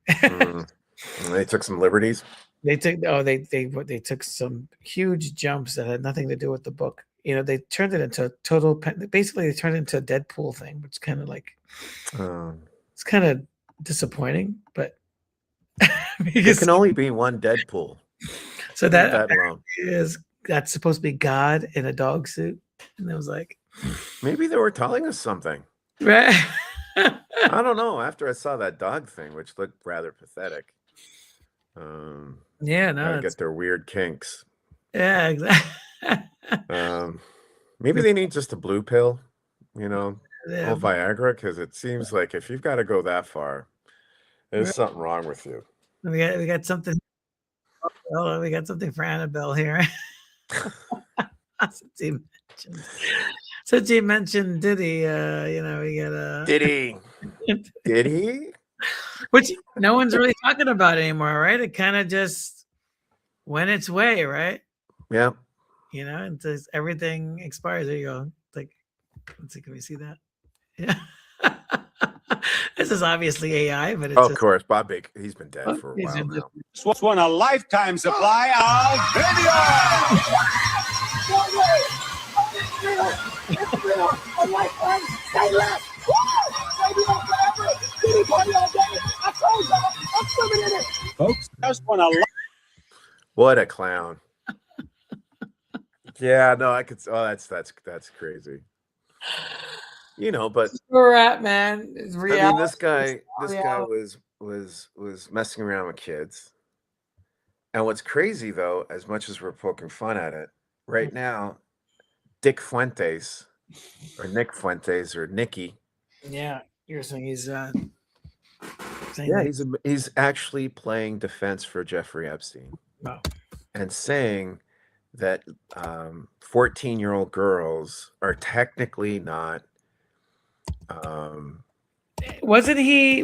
They took some liberties. They took some huge jumps that had nothing to do with the book. You know, they turned it into a total. Basically, they turned it into a Deadpool thing, which kind of like it's kind of disappointing. But there can only be one Deadpool. So that that's supposed to be God in a dog suit, and it was like maybe they were telling us something. Right. I don't know. After I saw that dog thing, which looked rather pathetic. Yeah, no, get their weird kinks. Yeah, exactly. Maybe they need just a blue pill, you know, or Viagra, because it seems like if you've got to go that far, there's something wrong with you. We got something. Oh, we got something for Annabelle here. Since he mentioned Diddy, you know, we got a Diddy. Which no one's really talking about anymore, right? It kind of just went its way, right? Yeah. You know, and everything expires. There you go. Like, let's see, can we see that? Yeah. This is obviously AI, but it's of course, Bob Baker. He's been dead for a while now. This won a lifetime supply of video. It's real. A lifetime. Stay left. Baby on forever. Diddy party all day. I told y'all. I'm swimming in it. Folks, just won a What a clown. Yeah, no, I could. Oh, that's crazy. You know, but where we're at, man. It's I reality. mean, this guy was messing around with kids. And what's crazy though, as much as we're poking fun at it, right now, Nick Fuentes, or Nicky. Yeah, you're saying he's he's actually playing defense for Jeffrey Epstein. Wow. And saying that 14-year-old girls are technically not wasn't he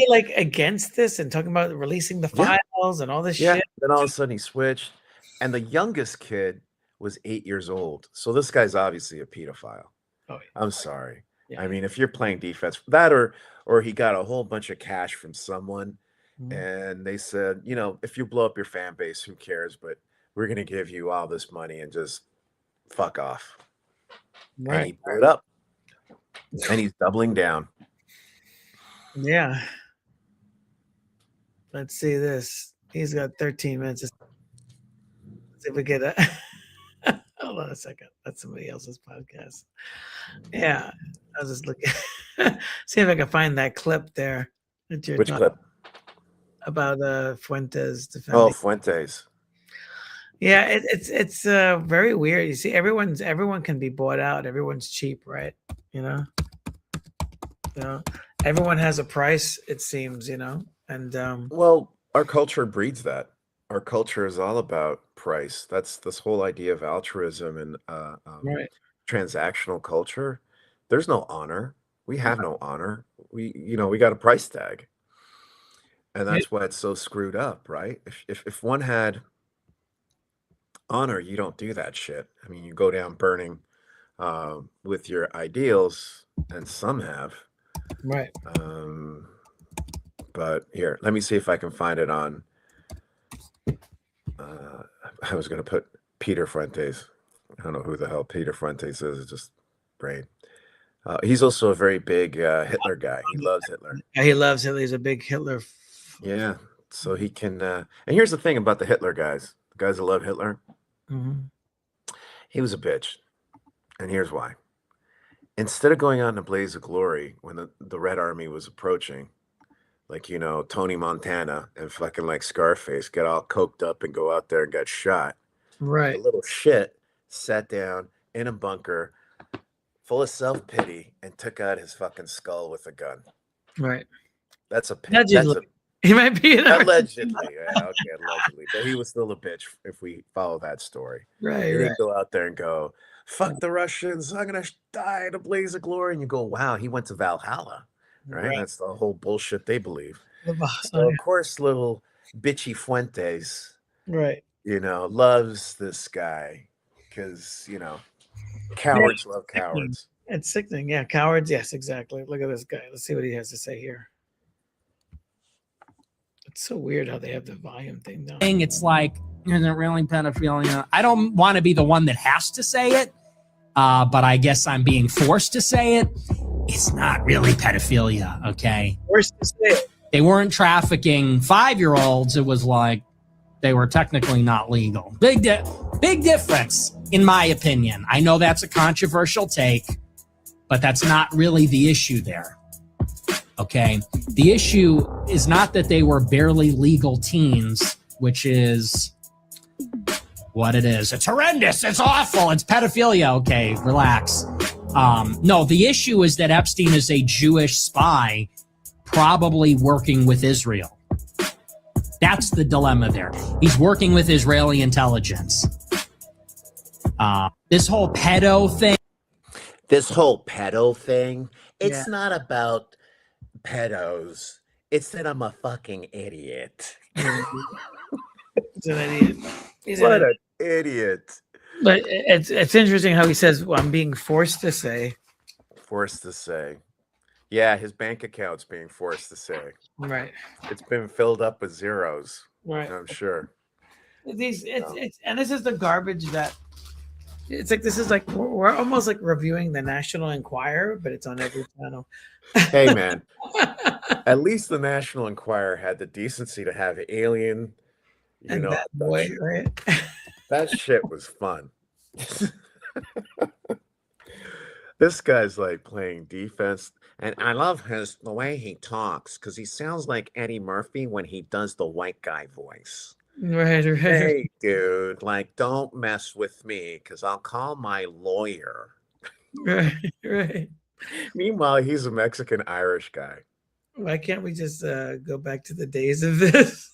like against this and talking about releasing the files and all this shit? Then all of a sudden he switched, and the youngest kid was 8 years old. So this guy's obviously a pedophile. Oh, yeah. I'm sorry. Yeah. I mean, if you're playing defense, that or he got a whole bunch of cash from someone, and they said, you know, if you blow up your fan base, who cares? But we're gonna give you all this money and just fuck off. Right. And he blew it up, and he's doubling down. Yeah. Let's see this. He's got 13 minutes. Let's see if we get a. Hold on a second. That's somebody else's podcast. Yeah, I was just looking. See if I can find that clip there. Which clip? About Fuentes defending. Oh, Fuentes. Yeah, it's very weird. You see, everyone can be bought out. Everyone's cheap, right? You know, everyone has a price. It seems, you know, and well, our culture breeds that. Our culture is all about price. That's this whole idea of altruism and transactional culture. There's no honor. We have no honor. We got a price tag, and that's why it's so screwed up, right? If one had honor, you don't do that shit. I mean, you go down burning with your ideals, and some have, right? But here, let me see if I can find it on. I was going to put Peter Fuentes. I don't know who the hell Peter Fuentes is. It's just brain. He's also a very big Hitler guy. He loves Hitler. Yeah, he loves Hitler. He's a big Hitler. Yeah. So he can. And here's the thing about the Hitler guys. The guys that love Hitler. Mm-hmm. He was a bitch. And here's why. Instead of going on a blaze of glory when the Red Army was approaching, like, you know, Tony Montana and fucking like Scarface get all coked up and go out there and get shot. Right. The little shit sat down in a bunker full of self-pity and took out his fucking skull with a gun. Right. That's a He might be an Allegedly. Yeah, okay, allegedly. But he was still a bitch if we follow that story. Right, He right. didn't go out there and go, fuck the Russians, I'm going to die in a blaze of glory. And you go, wow, he went to Valhalla, right? That's the whole bullshit they believe. So, of course, little bitchy Fuentes, right. you know, loves this guy because, you know, cowards love cowards. It's sickening. Yeah, cowards. Yes, exactly. Look at this guy. Let's see what he has to say here. It's so weird how they have the volume thing down. It's like, isn't it really pedophilia? I don't want to be the one that has to say it, but I guess I'm being forced to say it. It's not really pedophilia, okay? Forced to say it. They weren't trafficking 5-year-olds. It was like they were technically not legal. Big difference, in my opinion. I know that's a controversial take, but that's not really the issue there. Okay. The issue is not that they were barely legal teens, which is what it is. It's horrendous. It's awful. It's pedophilia. Okay, relax. No, the issue is that Epstein is a Jewish spy, probably working with Israel. That's the dilemma there. He's working with Israeli intelligence. This whole pedo thing. It's not about pedos. It's that I'm a fucking idiot. He's an idiot. What an idiot. But it's interesting how he says, well, I'm being forced to say. Forced to say. Yeah, his bank account's being forced to say. Right. It's been filled up with zeros. Right. I'm sure. And this is the garbage that it's like. This is like we're almost like reviewing the National Enquirer, but it's on every channel. Hey man, at least the National Enquirer had the decency to have Alien. You know, Bad Boy, right? That shit was fun. This guy's like playing defense, and I love the way he talks because he sounds like Eddie Murphy when he does the white guy voice. Right. Hey, dude, like, don't mess with me because I'll call my lawyer. Right. Meanwhile, he's a Mexican Irish guy. Why can't we just go back to the days of this?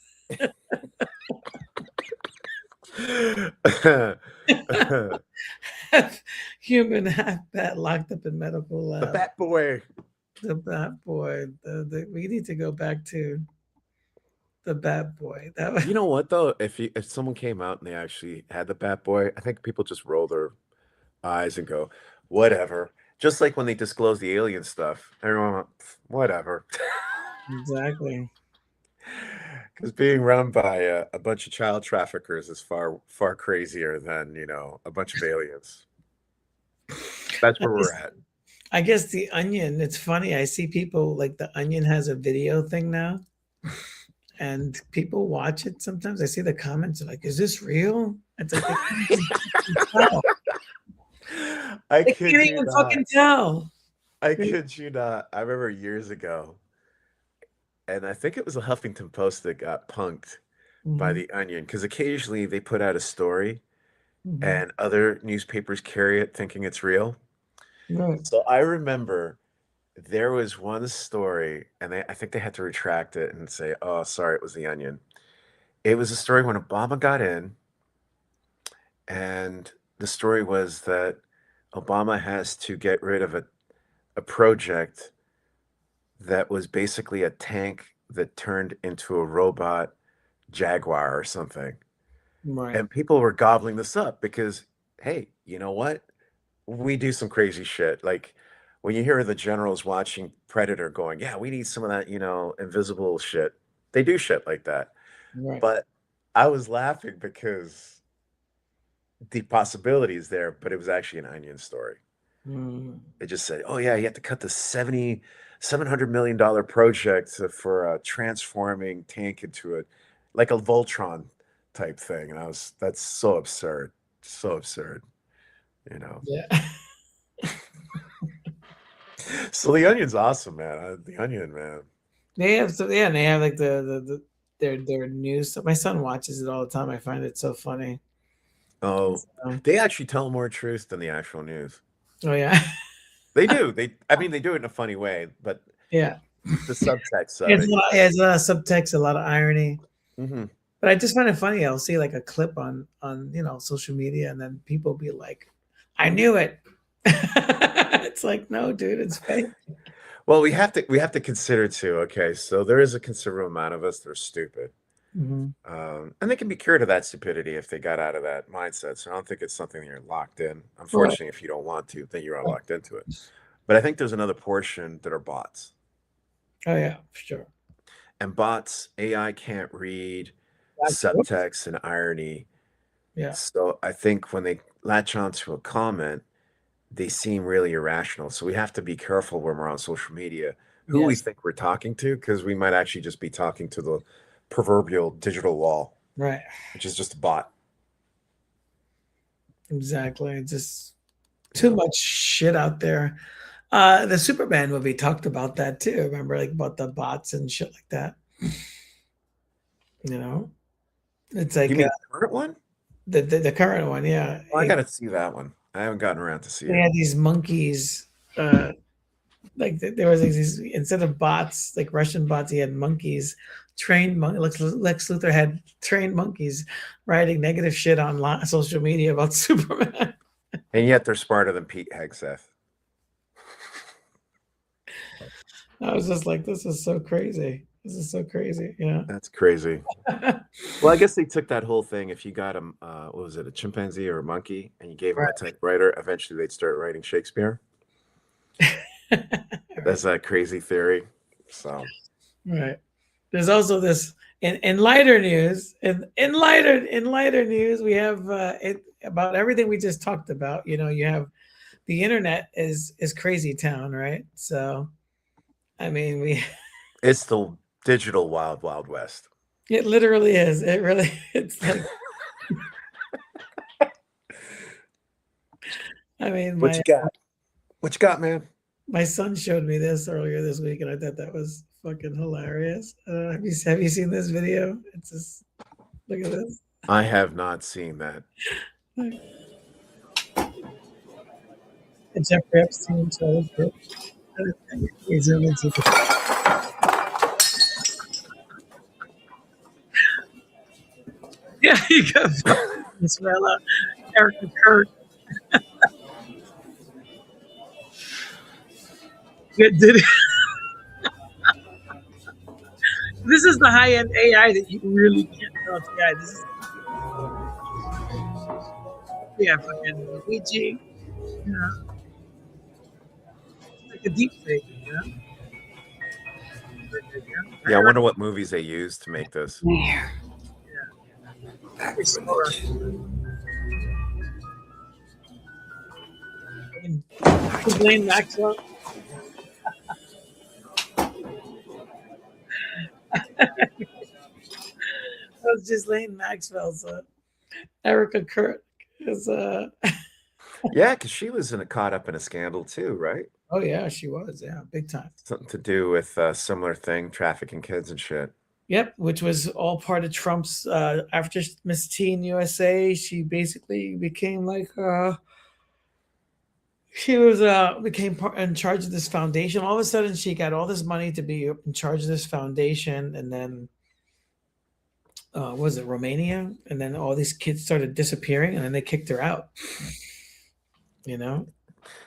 Human half bat locked up in medical lab. The Bat Boy. The Bat Boy. We need to go back to the Bat Boy. That was... You know what though? If someone came out and they actually had the Bat Boy, I think people just roll their eyes and go, whatever. Just like when they disclose the alien stuff, everyone went, whatever. Exactly. Because being run by a bunch of child traffickers is far crazier than, you know, a bunch of aliens. That's where we're at. I guess the Onion, it's funny. I see people like the Onion has a video thing now, and people watch it sometimes. I see the comments like, is this real? It's like, I can't even fucking tell. I kid you not. I remember years ago, and I think it was a Huffington Post that got punked by the Onion because occasionally they put out a story and other newspapers carry it thinking it's real. Right. So I remember there was one story, and I think they had to retract it and say, oh, sorry, it was the Onion. It was a story when Obama got in, and the story was that Obama has to get rid of a project that was basically a tank that turned into a robot Jaguar or something. Right. And people were gobbling this up because, hey, you know what? We do some crazy shit. Like when you hear the generals watching Predator going, yeah, we need some of that, you know, invisible shit. They do shit like that. Right. But I was laughing because the possibility is there, but it was actually an Onion story. It just said, oh yeah, you have to cut the $700 million project for transforming tank into a Voltron type thing. And that's so absurd. So absurd. You know. Yeah. So the Onion's awesome, man. The Onion, man. They have and they have like their news. My son watches it all the time. I find it so funny. Oh, they actually tell more truth than the actual news. Oh yeah. They do. They do it in a funny way, but yeah, The subtext of It's it. a lot of subtext, a lot of irony. Mm-hmm. But I just find it funny. I'll see like a clip on social media, and then people be like, "I knew it." It's like, no, dude, it's fake. Well, we have to consider too. Okay, so there is a considerable amount of us that are stupid, Mhm. and they can be cured of that stupidity if they got out of that mindset. So I don't think it's something that you're locked in. Unfortunately, if you don't want to, then you are locked into it. But I think there's another portion that are bots. Oh yeah, for sure. And bots, AI can't read That's subtext and irony. Yeah. So I think when they latch onto a comment, they seem really irrational. So we have to be careful when we're on social media who we Yes. think we're talking to, because we might actually just be talking to the proverbial digital wall, Right. which is just a bot. Exactly. Just too much shit out there. The Superman movie talked about that too. Remember, like about the bots and shit like that. You know, it's like You mean the current one? the current one. Yeah, Well, I got to see that one. I haven't gotten around to see they it. had these monkeys. Like there was like these, instead of bots, like Russian bots, he had monkeys. Trained Lex Luthor had trained monkeys writing negative shit on social media about Superman. And yet they're smarter than Pete Hegseth. I was just like, this is so crazy. This is so crazy. Yeah. That's crazy. Well, I guess they took that whole thing. If you got them, what was it, a chimpanzee or a monkey, and you gave them a typewriter, eventually they'd start writing Shakespeare. That's that crazy theory. So, right. There's also this in lighter news. In lighter news, we have about everything we just talked about. You know, you have the internet is crazy town, right? So, I mean, it's the digital wild, wild west. It literally is. It really. It's like. I mean, what you got? What you got, man? My son showed me this earlier this week, and I thought that was fucking hilarious. Have you seen this video? It's just look at this. I have not seen that. It's Jeffrey Epstein. So he's into yeah, you got Venezuela, Erica Kurt. Did it. This is the high-end AI that you really can't tell it's AI. This is fucking Luigi, you know, it's like a deep fake, you know. Yeah, I wonder what movies they used to make this. Yeah. Ghislaine Maxwell. That was Ghislaine Maxwell's Erica Kurt is yeah, because she was caught up in a scandal too, right? Oh yeah, she was, big time. Something to do with a similar thing, trafficking kids and shit. Yep, which was all part of Trump's after Miss Teen USA. She basically became like she was became in charge of this foundation. All of a sudden, she got all this money to be in charge of this foundation, and then was it Romania? And then all these kids started disappearing, and then they kicked her out. You know,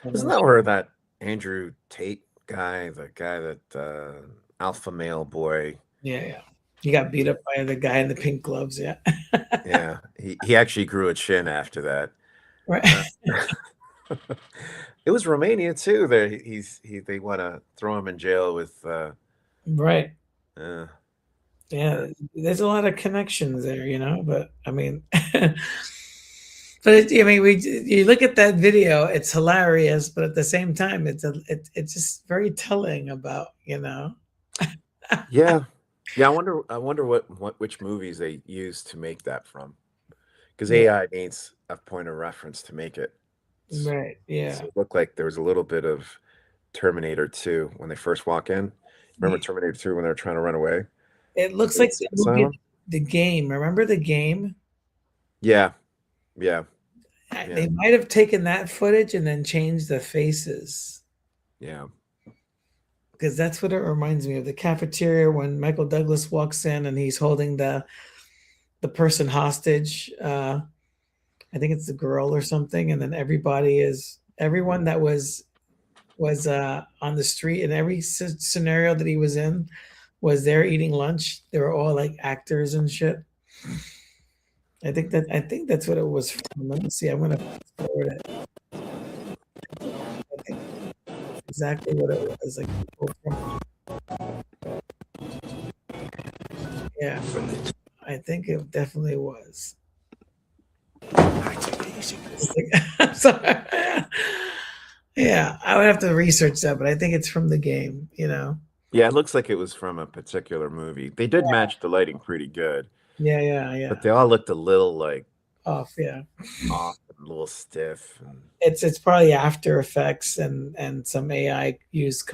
isn't that where that Andrew Tate guy, the guy that alpha male boy? Yeah. He got beat up by the guy in the pink gloves. Yeah. Yeah, he actually grew a chin after that. Right. It was Romania too. They want to throw him in jail with. Right. Yeah, there's a lot of connections there, you know. But I mean, you look at that video, it's hilarious, but at the same time, it's just very telling about, you know. Yeah. I wonder which movies they used to make that from, because AI needs a point of reference to make it. Right. Yeah. So it looked like there was a little bit of Terminator 2 when they first walk in. Remember Terminator 2 when they were trying to run away? It looks like the movie, The Game. Remember The Game? Yeah. They might have taken that footage and then changed the faces. Yeah. because that's what it reminds me of. The cafeteria when Michael Douglas walks in and he's holding the person hostage. I think it's the girl or something, and then everyone that was on the street in every scenario that he was in was there eating lunch. They were all like actors and shit. I think that's what it was from. Let me see. I'm gonna forward it. I think that's exactly what it was. Like people from, yeah, I think it definitely was. I'm sorry. Yeah, I would have to research that, but I think it's from the game. Yeah, it looks like it was from a particular movie. They did match the lighting pretty good, Yeah. but they all looked a little like Off, yeah. off, and a little stiff. And It's probably After Effects and some AI used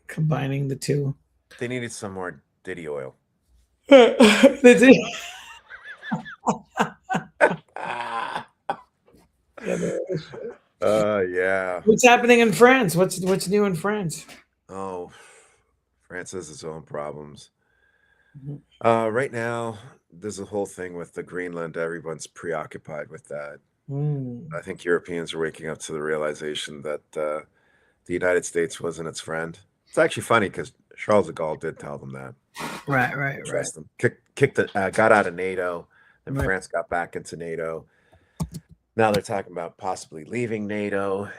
combining the two. they needed some more Diddy oil. They did. Yeah. What's happening in France? What's new in France? Oh, France has its own problems. Mhm. Right now, there's a whole thing with the Greenland. Everyone's preoccupied with that. I think Europeans are waking up to the realization that the United States wasn't its friend. It's actually funny because Charles de Gaulle did tell them that. Right. Trust them. Got out of NATO, and Right. France got back into NATO. Now they're talking about possibly leaving NATO.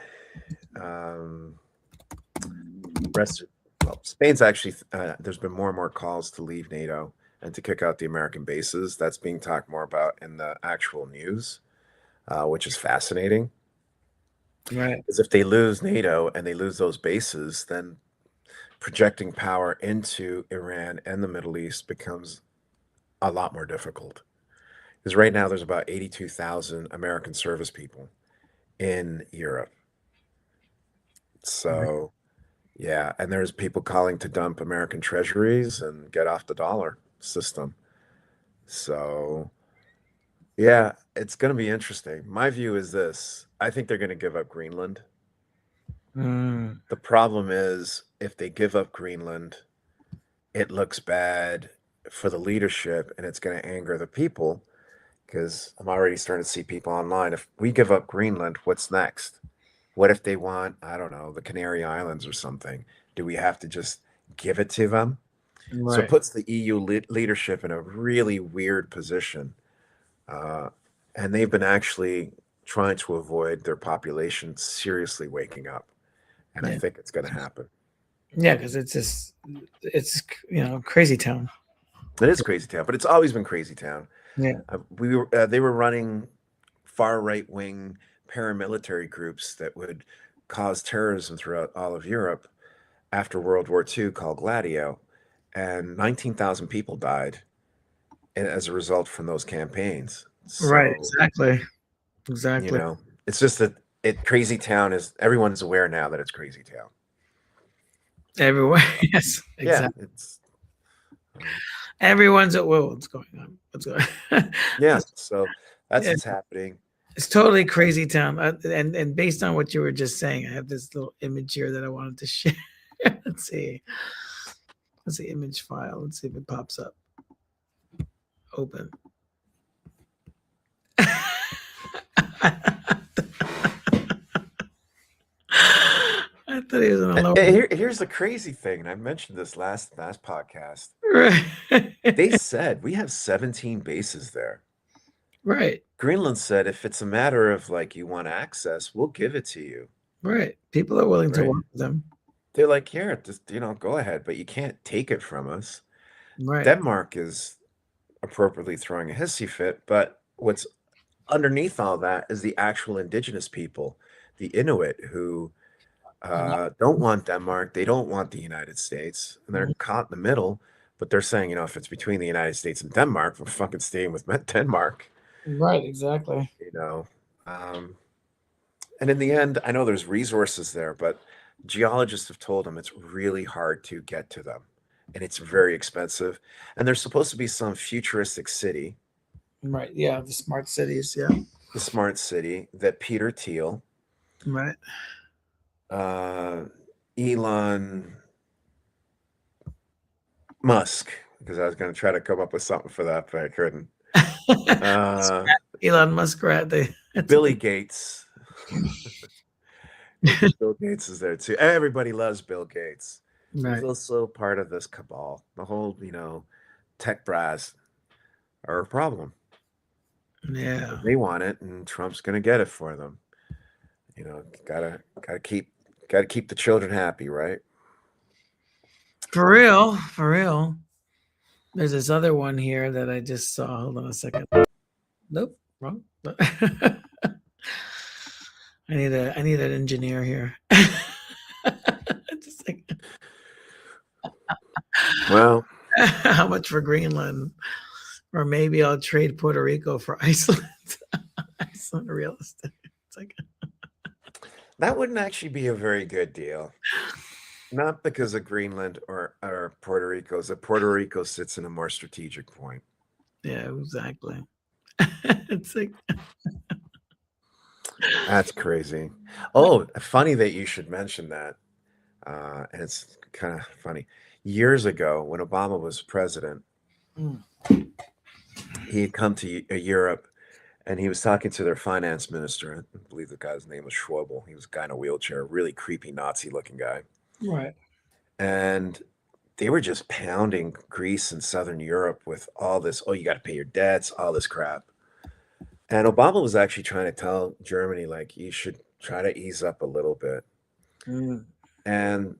Spain's actually, there's been more and more calls to leave NATO and to kick out the American bases. That's being talked more about in the actual news, which is fascinating. Right. Because if they lose NATO and they lose those bases, then projecting power into Iran and the Middle East becomes a lot more difficult. Because right now there's about 82,000 American service people in Europe. So, yeah, and there's people calling to dump American treasuries and get off the dollar system. So, yeah, it's going to be interesting. My view is this. I think they're going to give up Greenland. The problem is if they give up Greenland, it looks bad for the leadership and it's going to anger the people because I'm already starting to see people online. If we give up Greenland, what's next? What if they want, I don't know, the Canary Islands or something? Do we have to just give it to them? So it puts the EU leadership in a really weird position. And they've been actually trying to avoid their population seriously waking up. And I think it's going to happen. Yeah, because it's crazy town. It is crazy town, but it's always been crazy town. Yeah. They were running far right wing paramilitary groups that would cause terrorism throughout all of Europe after World War II called Gladio, and 19,000 people died as a result from those campaigns. So, Right. Exactly. It's just that crazy town is everyone's aware now that it's crazy town. Everyone, yes, exactly. Yeah, it's everyone's at what's going on? What's going on? Yeah, so that's what's happening. It's totally crazy town. And based on what you were just saying, I have this little image here that I wanted to share. Let's see. Let's see, image file. Let's see if it pops up. Open. I thought he was in a lower. Here's the crazy thing, and I mentioned this last podcast. Right. They said we have 17 bases there. Right. Greenland said if it's a matter of like you want access, we'll give it to you. Right. People are willing to work with them. They're like, here, just go ahead, but you can't take it from us. Right. Denmark is appropriately throwing a hissy fit, but what's underneath all that is the actual indigenous people, the Inuit, who don't want Denmark. They don't want the United States, and they're caught in the middle. But they're saying, if it's between the United States and Denmark, we're fucking staying with Denmark. Right, exactly. And in the end, I know there's resources there, but geologists have told them it's really hard to get to them, and it's very expensive. And there's supposed to be some futuristic city. Right, yeah, the smart cities, yeah. The smart city that Peter Thiel, right, Elon Musk, because I was going to try to come up with something for that, but I couldn't. Elon Musk rat. Billy Gates. Bill Gates is there too. Everybody loves Bill Gates. Right. He's also part of this cabal. The whole, tech brass are a problem. Yeah. They want it, and Trump's going to get it for them. Gotta keep the children happy, right? For real. There's this other one here that I just saw. Hold on a second. Nope, wrong. I need an engineer here. Just like, well, how much for Greenland? Or maybe I'll trade Puerto Rico for Iceland. Iceland real estate. It's like that wouldn't actually be a very good deal. Not because of Greenland or Puerto Rico. So Puerto Rico sits in a more strategic point. Yeah, exactly. It's like that's crazy. Oh, funny that you should mention that. And it's kind of funny. Years ago, when Obama was president, he had come to Europe, and he was talking to their finance minister. I believe the guy's name was Schwabel. He was a guy in a wheelchair, a really creepy Nazi-looking guy. right. And they were just pounding Greece and Southern Europe with all this, you got to pay your debts, all this crap. And Obama was actually trying to tell Germany, like, you should try to ease up a little bit. And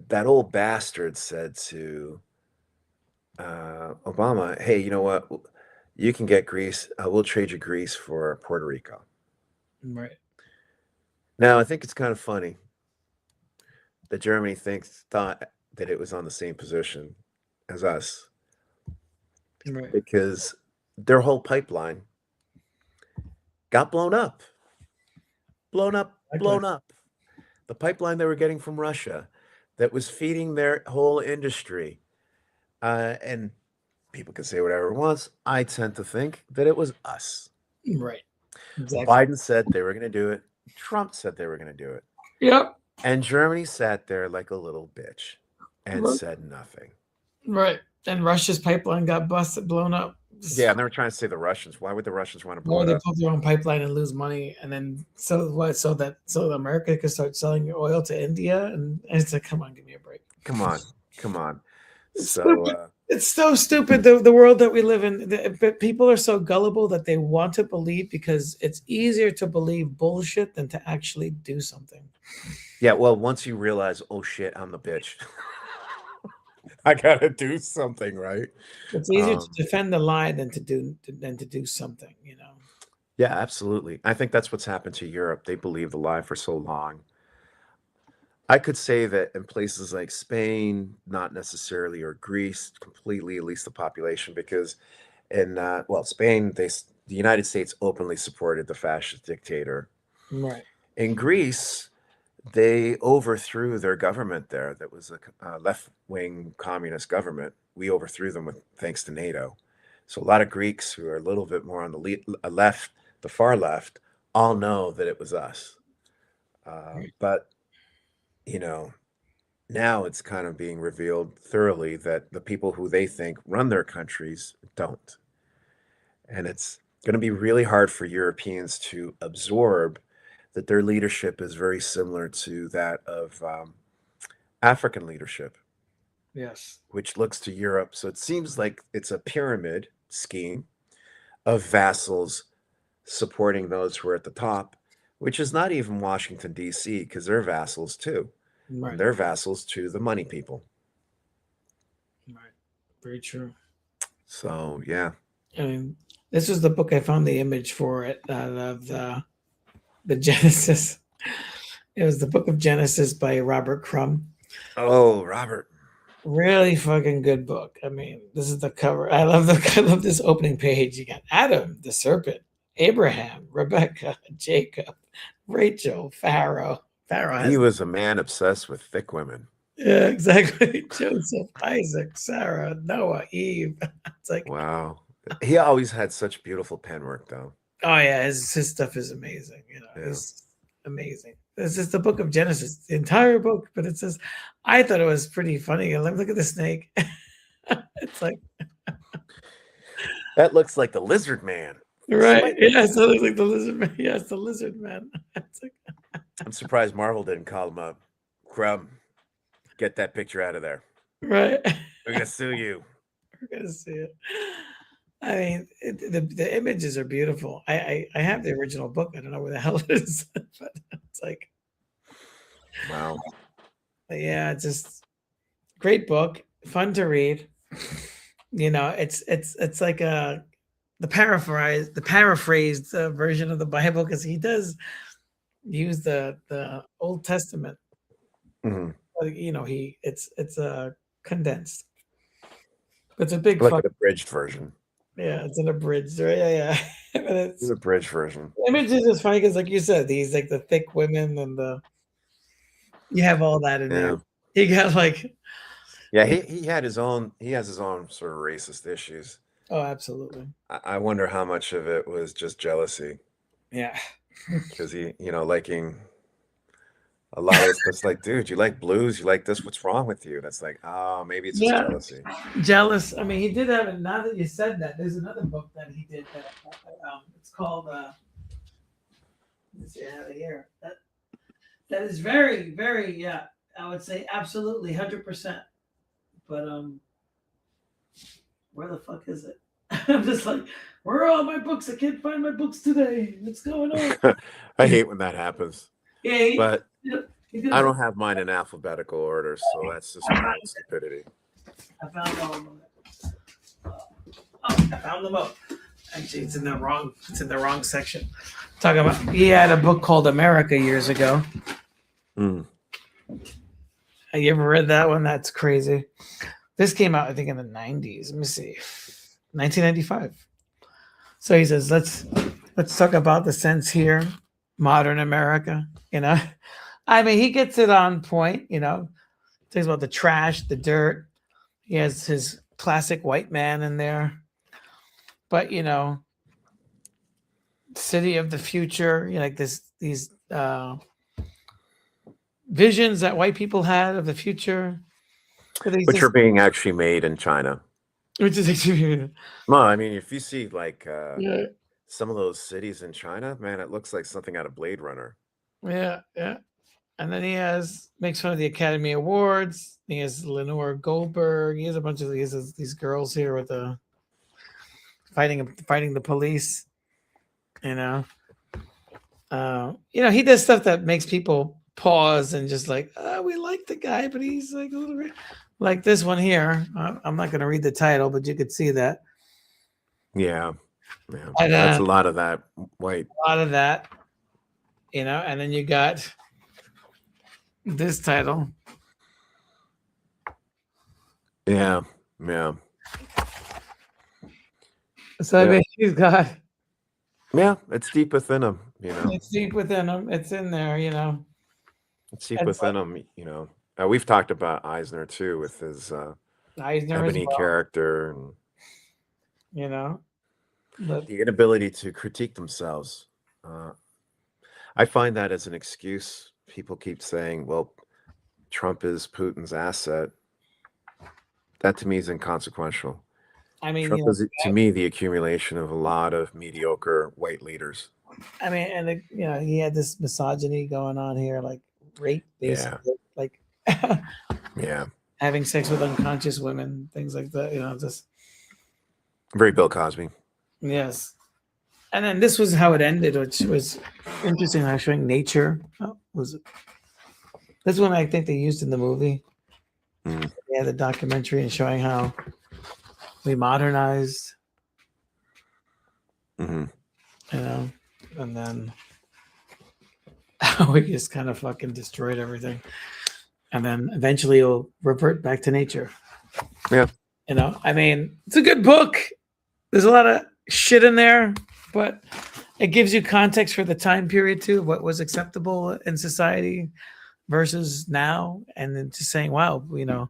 that old bastard said to Obama, hey, you know what? You can get Greece. We'll trade you Greece for Puerto Rico. Right. Now, I think it's kind of funny that Germany thought that it was on the same position as us. Right. Because their whole pipeline got blown up. Blown up. The pipeline they were getting from Russia that was feeding their whole industry. And people can say whatever it was. I tend to think that it was us. Right. Exactly. Biden said they were going to do it. Trump said they were going to do it. Yep. And Germany sat there like a little bitch and said nothing. Right. And Russia's pipeline got blown up. Yeah, and they were trying to say the Russians. Why would the Russians want to blow Or it they up? put their own pipeline and lose money, and then so that America could start selling your oil to India, and it's like, come on, give me a break. Come on. It's So stupid. It's so stupid, the world that we live in. But people are so gullible that they want to believe, because it's easier to believe bullshit than to actually do something. yeah, well, once you realize, oh shit, I'm the bitch. I gotta do something, right? It's easier to defend the lie than to do something, Yeah, absolutely. I think that's what's happened to Europe. They believed the lie for so long. I could say that in places like Spain, not necessarily, or Greece, completely, at least the population, because in Spain, the United States openly supported the fascist dictator. Right. In Greece, they overthrew their government there. That was a left-wing communist government. We overthrew them thanks to NATO. So a lot of Greeks who are a little bit more on the left, the far left, all know that it was us. But now it's kind of being revealed thoroughly that the people who they think run their countries don't. And it's going to be really hard for Europeans to absorb that their leadership is very similar to that of African leadership. Yes. Which looks to Europe. So it seems like it's a pyramid scheme of vassals supporting those who are at the top, which is not even Washington, D.C., because they're vassals too. Right. They're vassals to the money people. Right. Very true. So, yeah. I mean, this was the book I found the image for it of the Genesis. It was the book of Genesis by Robert Crumb. Oh, Robert. Really fucking good book. I mean, this is the cover. I love this opening page. You got Adam, the serpent, Abraham, Rebecca, Jacob, Rachel, Pharaoh. He was a man obsessed with thick women. Yeah, exactly. Joseph, Isaac, Sarah, Noah, Eve. It's like, wow. He always had such beautiful pen work, though. Oh yeah, his stuff is amazing. It's amazing. This is the book of Genesis, the entire book. But it says, I thought it was pretty funny. Look at the snake. It's like, That looks like the lizard man. right? Yes, it looks like the lizard man. Yes, the lizard man. It's like, I'm surprised Marvel didn't call him up. Crumb, get that picture out of there. right. We're gonna sue you. We're gonna see it. I mean, the images are beautiful. I have the original book. I don't know where the hell it is, but it's like, Wow. yeah, it's just great book, fun to read. You know, it's like the paraphrased version of the Bible, because he does use the Old Testament. Mm-hmm. But, you know, it's condensed. It's a big Like an abridged version. yeah, it's an abridged, right? Yeah. But It's an abridged version. the image is just funny because, like you said, these like the thick women and you have all that in there. You got like, yeah, he had his own. He has his own sort of racist issues. oh, absolutely. I wonder how much of it was just jealousy, Yeah. because he, liking a lot of it's like, dude, you like blues, you like this. What's wrong with you? That's like, oh, maybe it's just Yeah. jealousy. Jealous. I mean, he did have it. Now that you said that, there's another book that he did that it's called let's see, I have it here. That is very, very, yeah, I would say absolutely 100%. But where the fuck is it? I'm just like, where are all my books? I can't find my books today. What's going on? I hate when that happens. Yeah, But he did I it. don't have mine in alphabetical order, so that's just my own stupidity. I found all of them. I found them up. Actually, it's in the wrong section. Talking about, he had a book called America years ago. Mm. Have you ever read that one? That's crazy. This came out, I think, in the 90s. Let me see. 1995. So he says, let's talk about the sense here, modern America, you know. I mean, he gets it on point, you know. Talks about the trash, the dirt. He has his classic white man in there. But, you know, city of the future, you know, like these visions that white people had of the future. Which are being actually made in China. Which is actually, Well, I mean, if you see like yeah, some of those cities in China, man, it looks like something out of Blade Runner. yeah. And then he makes fun of the Academy Awards. He has Lenore Goldberg. He has a bunch of these girls here with fighting the police. You know, he does stuff that makes people pause and just like, we like the guy, but he's like a little like this one here. I'm not going to read the title, but you could see that. Yeah. And, that's a lot of that white. A lot of that, you know, and then you got this title. Yeah. So I mean, he's got. Yeah, it's deep within him, you know. It's deep within him. It's in there, you know. It's deep within him, you know. We've talked about Eisner too, with his Eisner ebony character, and you know, but the inability to critique themselves. I find that as an excuse. People keep saying, "Well, Trump is Putin's asset." That to me is inconsequential. I mean, Trump is, to me, the accumulation of a lot of mediocre white leaders. I mean, and you know, he had this misogyny going on here, like rape, basically, like yeah, having sex with unconscious women, things like that. You know, just very Bill Cosby. Yes. And then this was how it ended, which was interesting. How showing nature was it? This one I think they used in the movie. Mm. Yeah, the documentary and showing how we modernized, mm-hmm. you know, and then we just kind of fucking destroyed everything. And then eventually you'll revert back to nature. Yeah. You know, I mean, it's a good book. There's a lot of shit in there, but it gives you context for the time period too, what was acceptable in society versus now. And then just saying, wow, you know,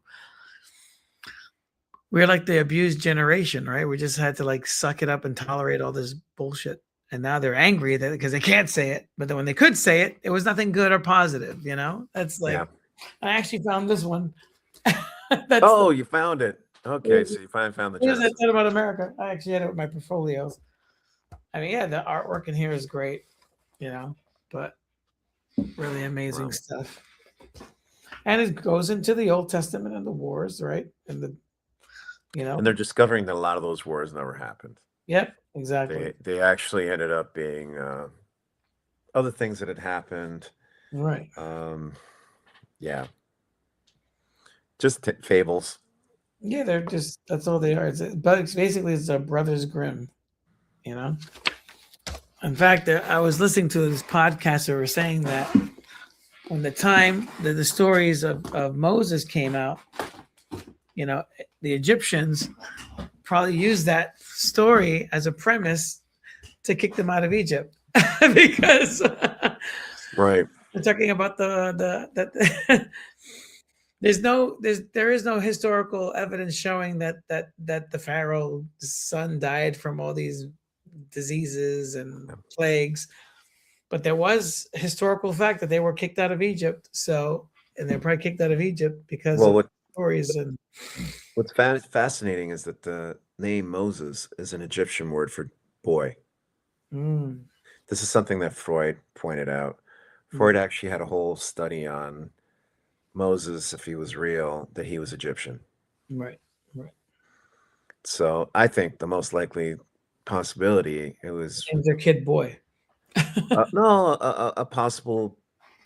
we're like the abused generation, right? We just had to like suck it up and tolerate all this bullshit. And now they're angry that because they can't say it. But then when they could say it, it was nothing good or positive, you know? That's like, I actually found this one. You found it. Okay, so you finally found the Here's that Genesis. said about America. I actually had it with my portfolios. I mean, yeah, the artwork in here is great, but really amazing stuff. And it goes into the Old Testament and the wars, right? And And they're discovering that a lot of those wars never happened. Yep, exactly. They actually ended up being other things that had happened. Right. Yeah. Just fables. Yeah, they're just, that's all they are. But basically, it's a Brothers Grimm, In fact, I was listening to this podcast that were saying that when the time that the stories of Moses came out, the Egyptians probably used that story as a premise to kick them out of Egypt because right. They're talking about there is no historical evidence showing that the Pharaoh's son died from all these diseases and plagues, but there was historical fact that they were kicked out of Egypt. And they're probably kicked out of Egypt because of stories. And what's fascinating is that the name Moses is an Egyptian word for boy. This is something that Freud pointed out. Freud actually had a whole study on Moses, if he was real, that he was Egyptian. Right. So I think the most likely possibility it was their kid boy. a possible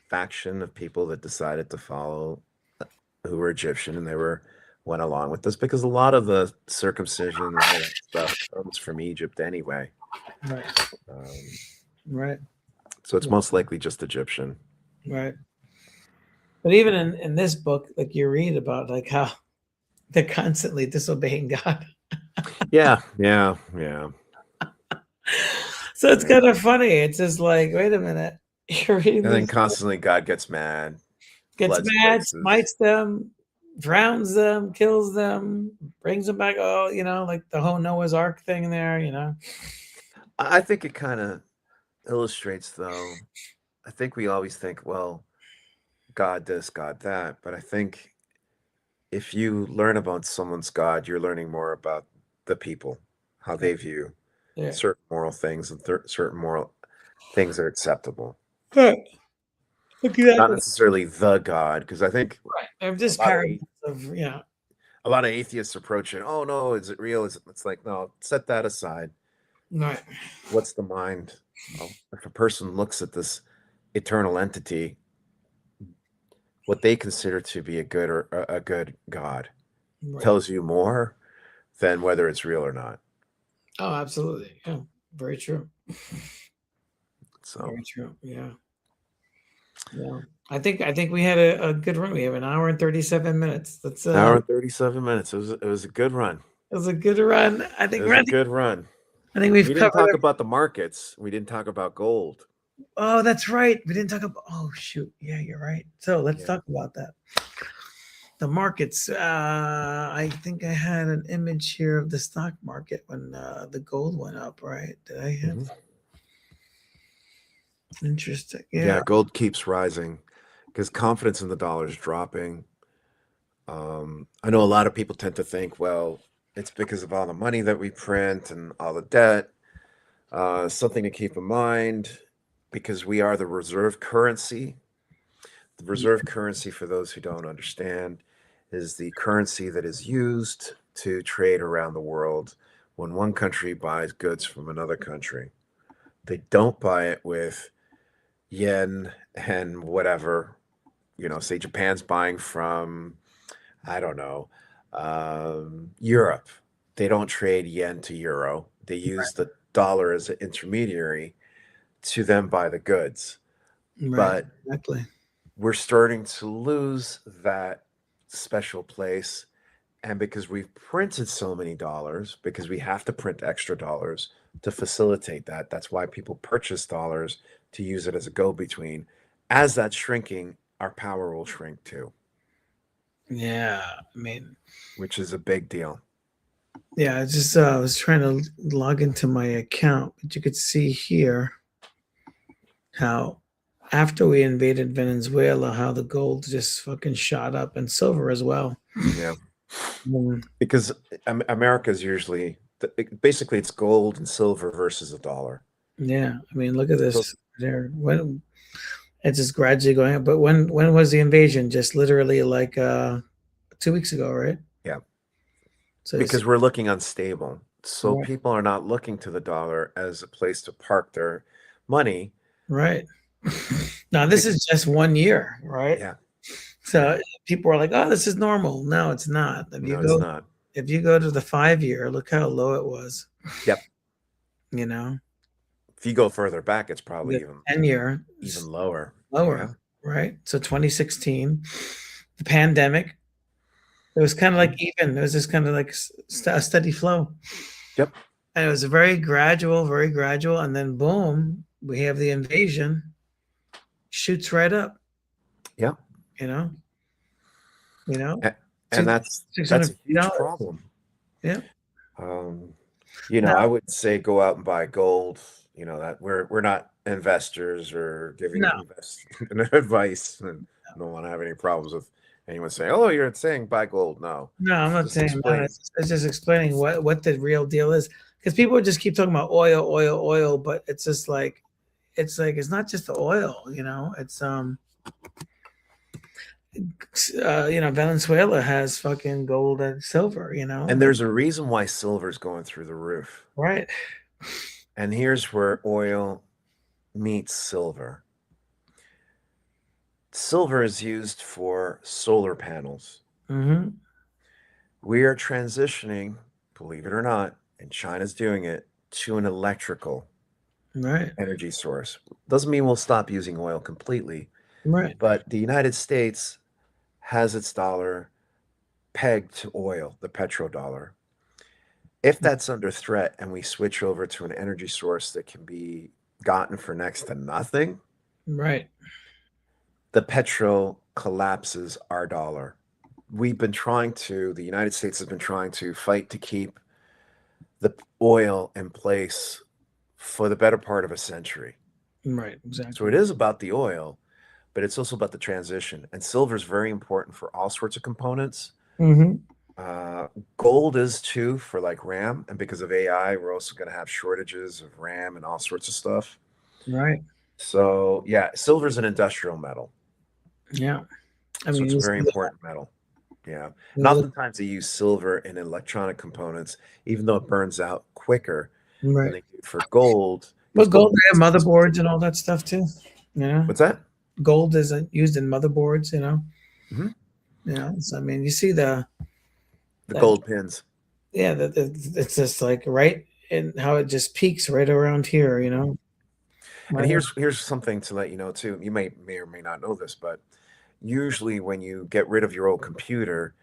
faction of people that decided to follow who were Egyptian, and they went along with this because a lot of the circumcision and all that stuff comes from Egypt anyway. Right. Right. So it's most likely just Egyptian. Right. But even in this book, like you read about like how they're constantly disobeying God. Yeah. So it's kind of funny. It's just like, wait a minute. You're reading and then constantly God gets mad. Smites them, drowns them, kills them, brings them back. Oh, like the whole Noah's Ark thing there, I think it kind of illustrates, though. I think we always think, well, God this, God that. But I think if you learn about someone's God, you're learning more about the people, how they view certain moral things and certain moral things are acceptable. Exactly. Not necessarily the God, because I think they're just parables of a lot of atheists approach it. Oh no, is it real? It's like, no, set that aside. Right. What's the mind? Well, if a person looks at this eternal entity, what they consider to be a good God tells you more than whether it's real or not. Oh, absolutely. Yeah. Very true. So very true. Yeah. I think we had a good run. We have an hour and 37 minutes. That's an hour and 37 minutes. It was a good run. It was a good run. I think it was a good run. I think we didn't talk about the markets. We didn't talk about gold. Oh, that's right. We didn't talk about. Oh shoot. Yeah, you're right. So let's talk about that. The markets. I think I had an image here of the stock market when the gold went up. Right? Did I have? Interesting. Yeah, gold keeps rising because confidence in the dollar is dropping. I know a lot of people tend to think, well, it's because of all the money that we print and all the debt. Something to keep in mind, because we are the reserve currency. The reserve currency, for those who don't understand, is the currency that is used to trade around the world when one country buys goods from another country. They don't buy it with yen and whatever, say Japan's buying from, I don't know, Europe. They don't trade yen to euro. They use the dollar as an intermediary to then buy the goods. Right, but exactly. We're starting to lose that special place. And because we've printed so many dollars, because we have to print extra dollars to facilitate that, that's why people purchase dollars to use it as a go-between. As that's shrinking, our power will shrink too. Yeah, I mean, which is a big deal. Yeah, I just I was trying to log into my account, but you could see here how after we invaded Venezuela, how the gold just fucking shot up, and silver as well. Yeah. Because America is usually basically it's gold and silver versus a dollar. Yeah, I mean, look at this. There, when it's just gradually going up. But when was the invasion? Just literally like 2 weeks ago, right? Yeah. So Because we're looking unstable. So Right. people are not looking to the dollar as a place to park their money. Right. Now this is just 1 year, right? Yeah. So people are like, "Oh, this is normal." No, it's not. No, it's not. If you go to the 5-year, look how low it was. Yep. You know, If you go further back, it's probably the 10-year even lower. lower, right? So 2016, the pandemic. It was kind of like even. It was just kind of like a steady flow. Yep. And it was very gradual, and then boom, we have the invasion. Shoots right up. Yep. You know. And that's a huge problem. Yeah. I would say go out and buy gold. That we're not investors or giving advice, and I don't want to have any problems with anyone saying, "Oh, you're saying buy gold." No, I'm not saying that. It's just explaining what the real deal is, because people just keep talking about oil, but it's just like it's not just the oil. It's Venezuela has fucking gold and silver. And there's a reason why silver's going through the roof. Right. And here's where oil meets silver. Silver is used for solar panels. Mm-hmm. We are transitioning, believe it or not, and China's doing it, to an electrical energy source. Doesn't mean we'll stop using oil completely. Right. But the United States has its dollar pegged to oil, the petrodollar. If that's under threat and we switch over to an energy source that can be gotten for next to nothing, right, the petro collapses our dollar. The United States has been trying to fight to keep the oil in place for the better part of a century. Right, exactly. So it is about the oil, but it's also about the transition. And silver is very important for all sorts of components. Mm-hmm. Gold is too, for like RAM, and because of AI, we're also going to have shortages of RAM and all sorts of stuff. Right. So yeah, silver is an industrial metal. Yeah, so it's a very important metal. Yeah, and oftentimes they use silver in electronic components, even though it burns out quicker. Right. Than they do for gold. But gold, they have motherboards and all that stuff too. What's that? Gold is used in motherboards. Mm-hmm. So I mean, you see the gold pins. Yeah, it's just like right, and how it just peaks right around here. And here's something to let you know too. You may or may not know this, but usually when you get rid of your old computer,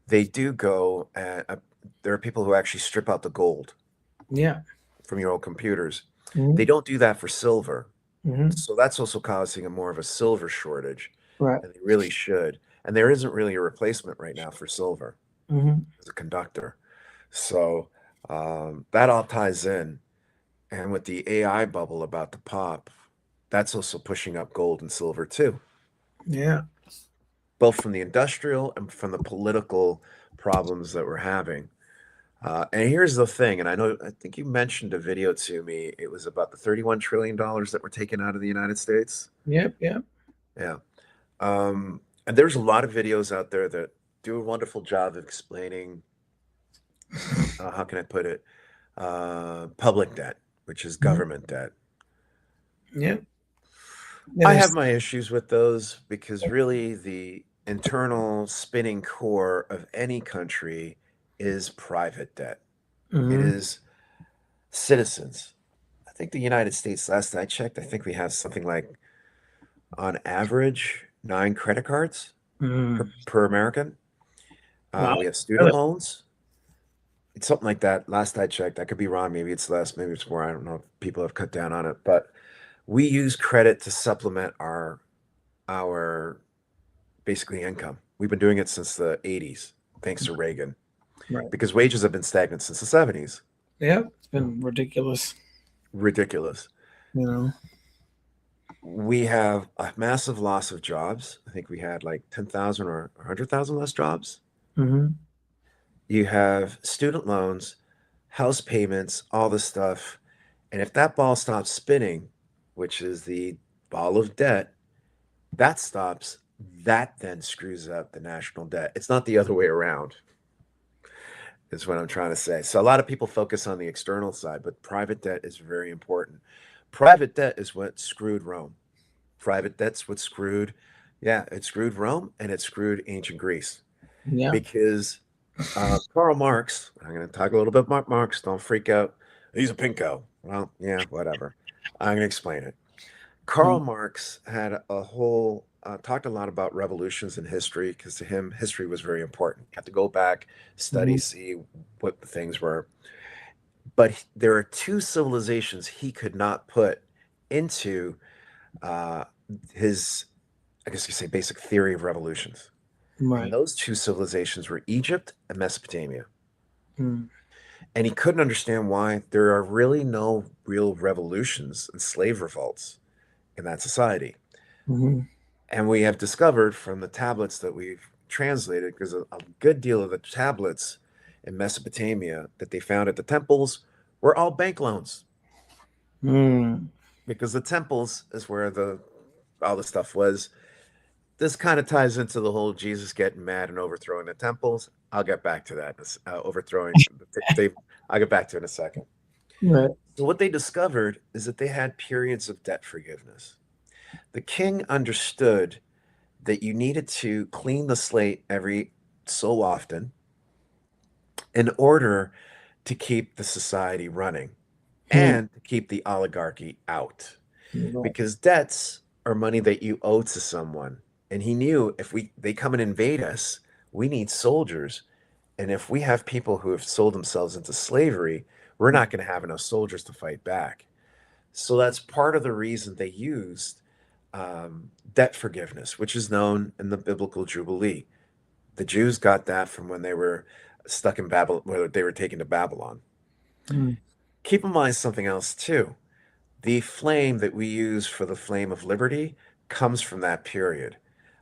they do go. There are people who actually strip out the gold. Yeah. From your old computers. Mm-hmm. They don't do that for silver. Mm-hmm. So that's also causing more of a silver shortage. Right. And they really should. And there isn't really a replacement right now for silver as a conductor. So that all ties in. And with the AI bubble about to pop, that's also pushing up gold and silver too. Yeah. Both from the industrial and from the political problems that we're having. And here's the thing, and I think you mentioned a video to me. It was about the $31 trillion that were taken out of the United States. Yep. Yeah. And there's a lot of videos out there that do a wonderful job of explaining, how can I put it, public debt, which is government debt. Yeah. I have my issues with those because really the internal spinning core of any country is private debt. Mm-hmm. It is citizens. I think the United States, last I checked, I think we have something like, on average, 9 credit cards per American. Wow. We have student loans. It's something like that. Last I checked, I could be wrong. Maybe it's less, maybe it's more. I don't know if people have cut down on it, but we use credit to supplement our basically income. We've been doing it since the 80s, thanks to Reagan. Right. Because wages have been stagnant since the 70s. Yeah, it's been ridiculous. We have a massive loss of jobs. I think we had like 10,000 or 100,000 less jobs. Mm-hmm. you have student loans, house payments, all this stuff. And if that ball stops spinning, which is the ball of debt, that stops, that then screws up the national debt. It's not the other way around, is what I'm trying to say. So a lot of people focus on the external side, but private debt is very important. Private debt is what screwed Rome. Private debt's what screwed, it screwed Rome and it screwed ancient Greece. Yeah. Because Karl Marx, I'm going to talk a little bit about Marx, don't freak out. He's a pinko. Well, yeah, whatever. I'm going to explain it. Karl Marx had a whole, talked a lot about revolutions in history because to him, history was very important. You have to go back, study, see what the things were. But there are two civilizations he could not put into his, I guess you say, basic theory of revolutions. Right. And those two civilizations were Egypt and Mesopotamia. Mm. And he couldn't understand why there are really no real revolutions and slave revolts in that society. Mm-hmm. And we have discovered from the tablets that we've translated, because a good deal of the tablets in Mesopotamia that they found at the temples were all bank loans. Mm. Because the temples is where all the stuff was. This kind of ties into the whole Jesus getting mad and overthrowing the temples. I'll get back to that. Overthrowing, I'll get back to it in a second. Right. So what they discovered is that they had periods of debt forgiveness. The king understood that you needed to clean the slate every so often in order to keep the society running and to keep the oligarchy out. Because debts are money that you owe to someone. And he knew if they come and invade us, we need soldiers. And if we have people who have sold themselves into slavery, we're not going to have enough soldiers to fight back. So that's part of the reason they used debt forgiveness, which is known in the biblical Jubilee. The Jews got that from when they were stuck in Babylon, where they were taken to Babylon. Keep in mind something else too. The flame that we use for the flame of liberty comes from that period.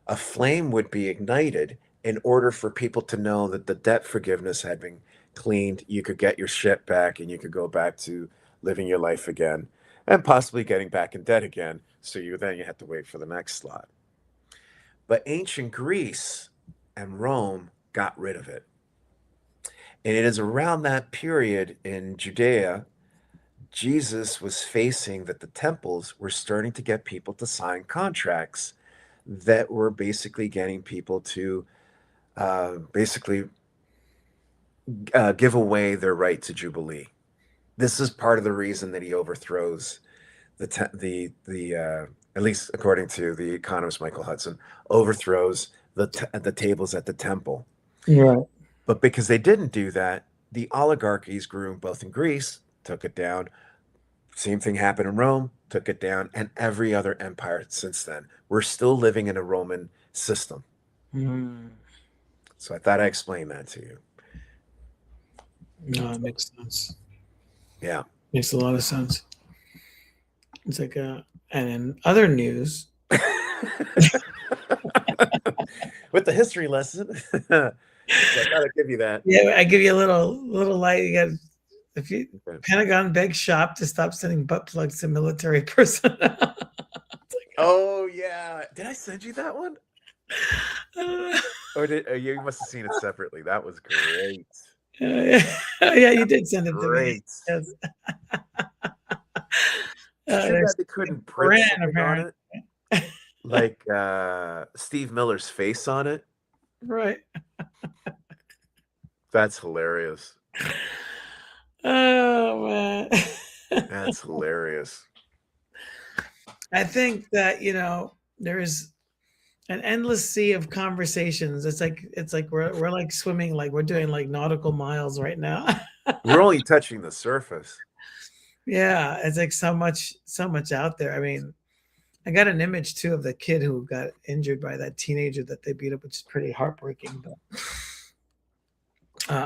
A flame would be ignited in order for people to know that the debt forgiveness had been cleaned. You could get your shit back and you could go back to living your life again and possibly getting back in debt again. So you have to wait for the next slot. But ancient Greece and Rome got rid of it. And it is around that period in Judea, Jesus was facing that the temples were starting to get people to sign contracts that were basically getting people to give away their right to Jubilee. This is part of the reason that he overthrows at least according to the economist Michael Hudson, overthrows the tables at the temple. Right. But because they didn't do that, the oligarchies grew both in Greece, took it down. Same thing happened in Rome, took it down, and every other empire since then. We're still living in a Roman system. So I thought I explained that to you. No, it makes sense. Yeah. Makes a lot of sense. It's like and in other news. With the history lesson. So I gotta give you that. Yeah, I give you a little light. You got Pentagon begs shop to stop sending butt plugs to military personnel. Oh yeah, did I send you that one? Or you must have seen it separately? That was great. Yeah, you did send it to me. Yes. They couldn't print something on it, like Steve Miller's face on it. Right. That's hilarious. Oh man. That's hilarious. I think that there is an endless sea of conversations. It's like we're like swimming, like we're doing like nautical miles right now. We're only touching the surface. Yeah, it's like so much out there. I mean, I got an image too of the kid who got injured by that teenager that they beat up, which is pretty heartbreaking. But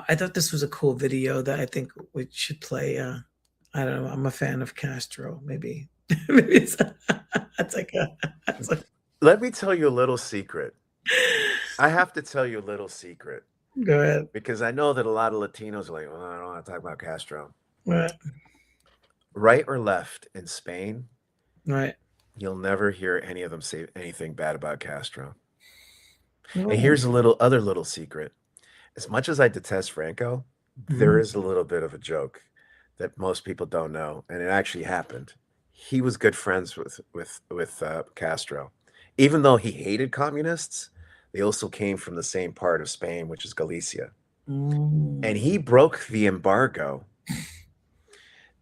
I thought this was a cool video that I think we should play. I don't know. I'm a fan of Castro. Maybe it's like. Let me tell you a little secret. I have to tell you a little secret. Go ahead. Because I know that a lot of Latinos are like, well, I don't want to talk about Castro. Right. Right or left in Spain, Right. you'll never hear any of them say anything bad about Castro. Right. And here's a other little secret. As much as I detest Franco, there is a little bit of a joke that most people don't know, and it actually happened. He was good friends with Castro. Even though he hated communists, they also came from the same part of Spain, which is Galicia. And he broke the embargo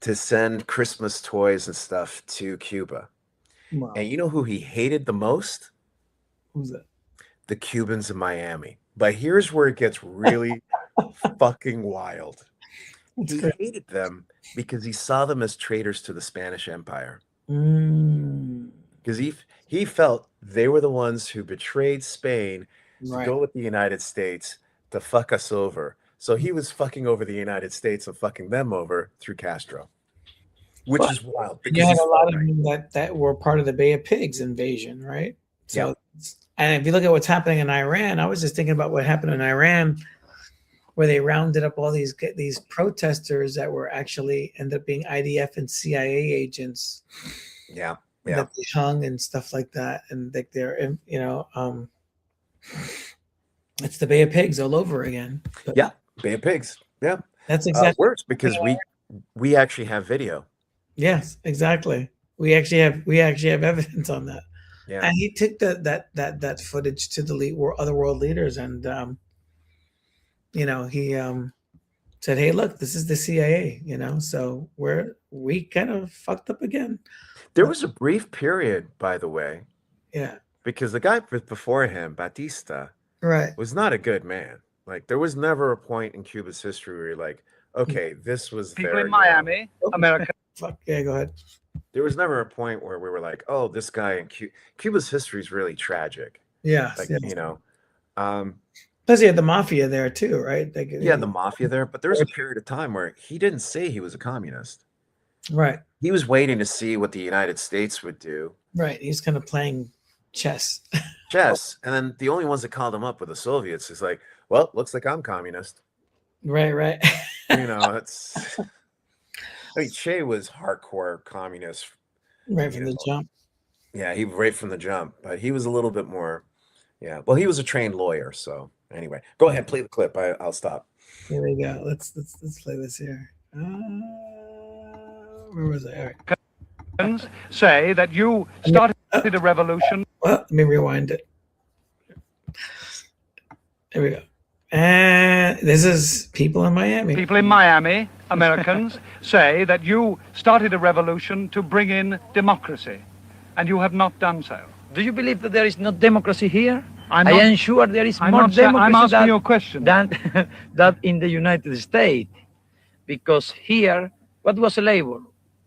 to send Christmas toys and stuff to Cuba. Wow. And you know who he hated the most? Who's that? The Cubans in Miami. But here's where it gets really fucking wild. He hated them because he saw them as traitors to the Spanish Empire. Because he felt they were the ones who betrayed Spain to go with the United States to fuck us over. So he was fucking over the United States and fucking them over through Castro, which is wild. You had a lot of them that were part of the Bay of Pigs invasion, right? So, and if you look at what's happening in Iran, I was just thinking about what happened in Iran, where they rounded up all these protesters that were actually ended up being IDF and CIA agents. Yeah. That they hung and stuff like that, and like they're, it's the Bay of Pigs all over again. But Bay of Pigs. Yeah, that's exactly worse because we actually have video. Yes, exactly. We actually have evidence on that. Yeah, and he took that footage to the other world leaders, and he said, "Hey, look, this is the CIA." So we kind of fucked up again. There was a brief period, by the way. Yeah. Because the guy before him, Batista, was not a good man. Like, there was never a point in Cuba's history where you're like, okay, this was people in Miami, America. Fuck yeah, go ahead. There was never a point where we were like, oh, this guy in Cuba's history is really tragic. Yeah. Like, Plus, you had the mafia there too, right? The mafia there, but there was a period of time where he didn't say he was a communist. Right. He was waiting to see what the United States would do. Right. He's kind of playing chess. And then the only ones that called him up were the Soviets. It's like, well, looks like I'm communist. Right. It's. I mean, Che was hardcore communist. Right from the jump. Yeah, he right from the jump. But he was a little bit more. Yeah. Well, he was a trained lawyer. So anyway, go ahead, play the clip. I'll stop. Here we go. Let's play this here. Where was I? All right. Say that you started a revolution. Well, let me rewind it. There we go. And this is people in Miami. People in Miami, Americans, say that you started a revolution to bring in democracy, and you have not done so. Do you believe that there is no democracy here? I am sure there is more democracy I'm asking you a question. than in the United States. Because here, what was a labor?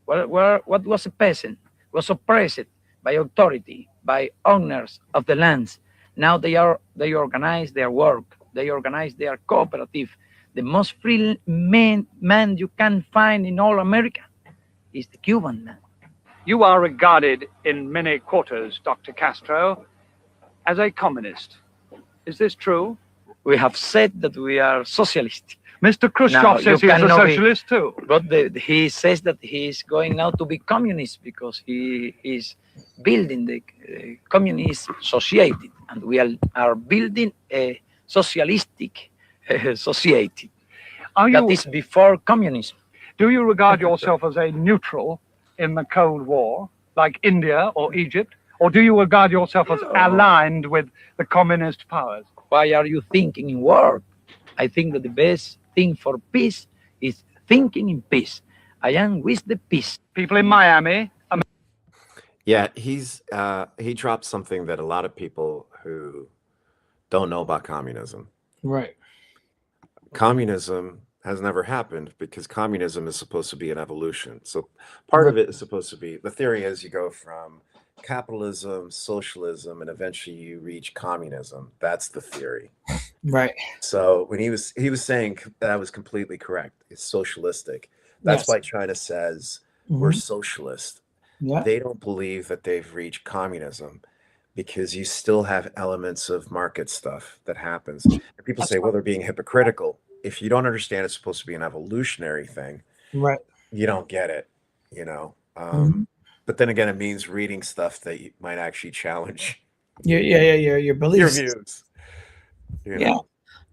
What was a peasant? Was oppressed by authority, by owners of the lands. Now they organize their work. They organize their cooperative. The most free man you can find in all America is the Cuban man. You are regarded in many quarters, Dr. Castro, as a communist. Is this true? We have said that we are socialist. Mr. Khrushchev says he is a socialist too. But he says that he is going now to be communist because he is building the communist society, and we are building a socialistic society. That is before communism. Do you regard yourself as a neutral in the Cold War, like India or Egypt? Or do you regard yourself as aligned with the communist powers? Why are you thinking in war? I think that the best thing for peace is thinking in peace. I am with the peace. People in Miami. Yeah, he dropped something that a lot of people who don't know about communism. Right. Communism has never happened because communism is supposed to be an evolution. So part of it is supposed to be, the theory is you go from capitalism, socialism, and eventually you reach communism. That's the theory. Right. So when he was saying that was completely correct. It's socialistic. That's why China says we're socialist. Yeah. They don't believe that they've reached communism because you still have elements of market stuff that happens. And people say, well, they're being hypocritical. If you don't understand it's supposed to be an evolutionary thing, Right. you don't get it, you know. Mhm. But then again, it means reading stuff that you might actually challenge Your beliefs. your views. You Yeah. know?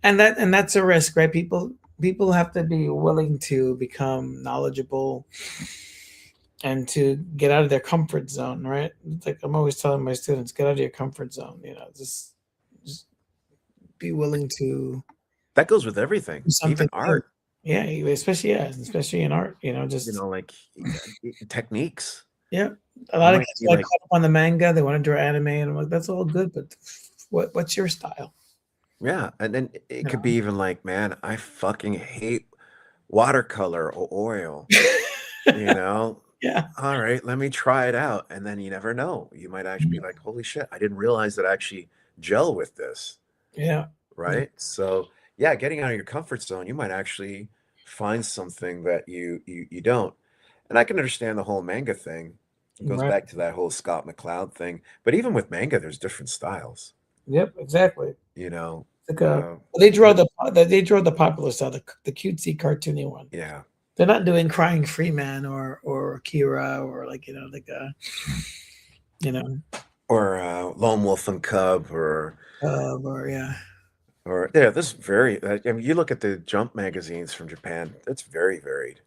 And that's a risk, right? People have to be willing to become knowledgeable and to get out of their comfort zone, right? It's like I'm always telling my students, get out of your comfort zone, you know, just be willing to That goes with everything, do something even art. Yeah, especially in art, you know, just You know, like techniques. yeah. A lot You of might kids be like like- caught up on the manga, they want to draw anime, and I'm like, that's all good, but what's your style? Yeah, and then it could be even like, man, I fucking hate watercolor or oil. You know? Yeah. All right, let me try it out. And then you never know. You might actually be like, holy shit, I didn't realize that I actually gel with this. Yeah. Right? So yeah, getting out of your comfort zone, you might actually find something that you don't. And I can understand the whole manga thing. It goes Right. back to that whole Scott McCloud thing. But even with manga, there's different styles. Yep, exactly. You know, Like they draw the popular style, the cutesy cartoony one. yeah. They're not doing Crying Freeman or Akira or like you know Or Lone Wolf and Cub or yeah. Or yeah, this very. I mean, you look at the Jump magazines from Japan. It's very varied.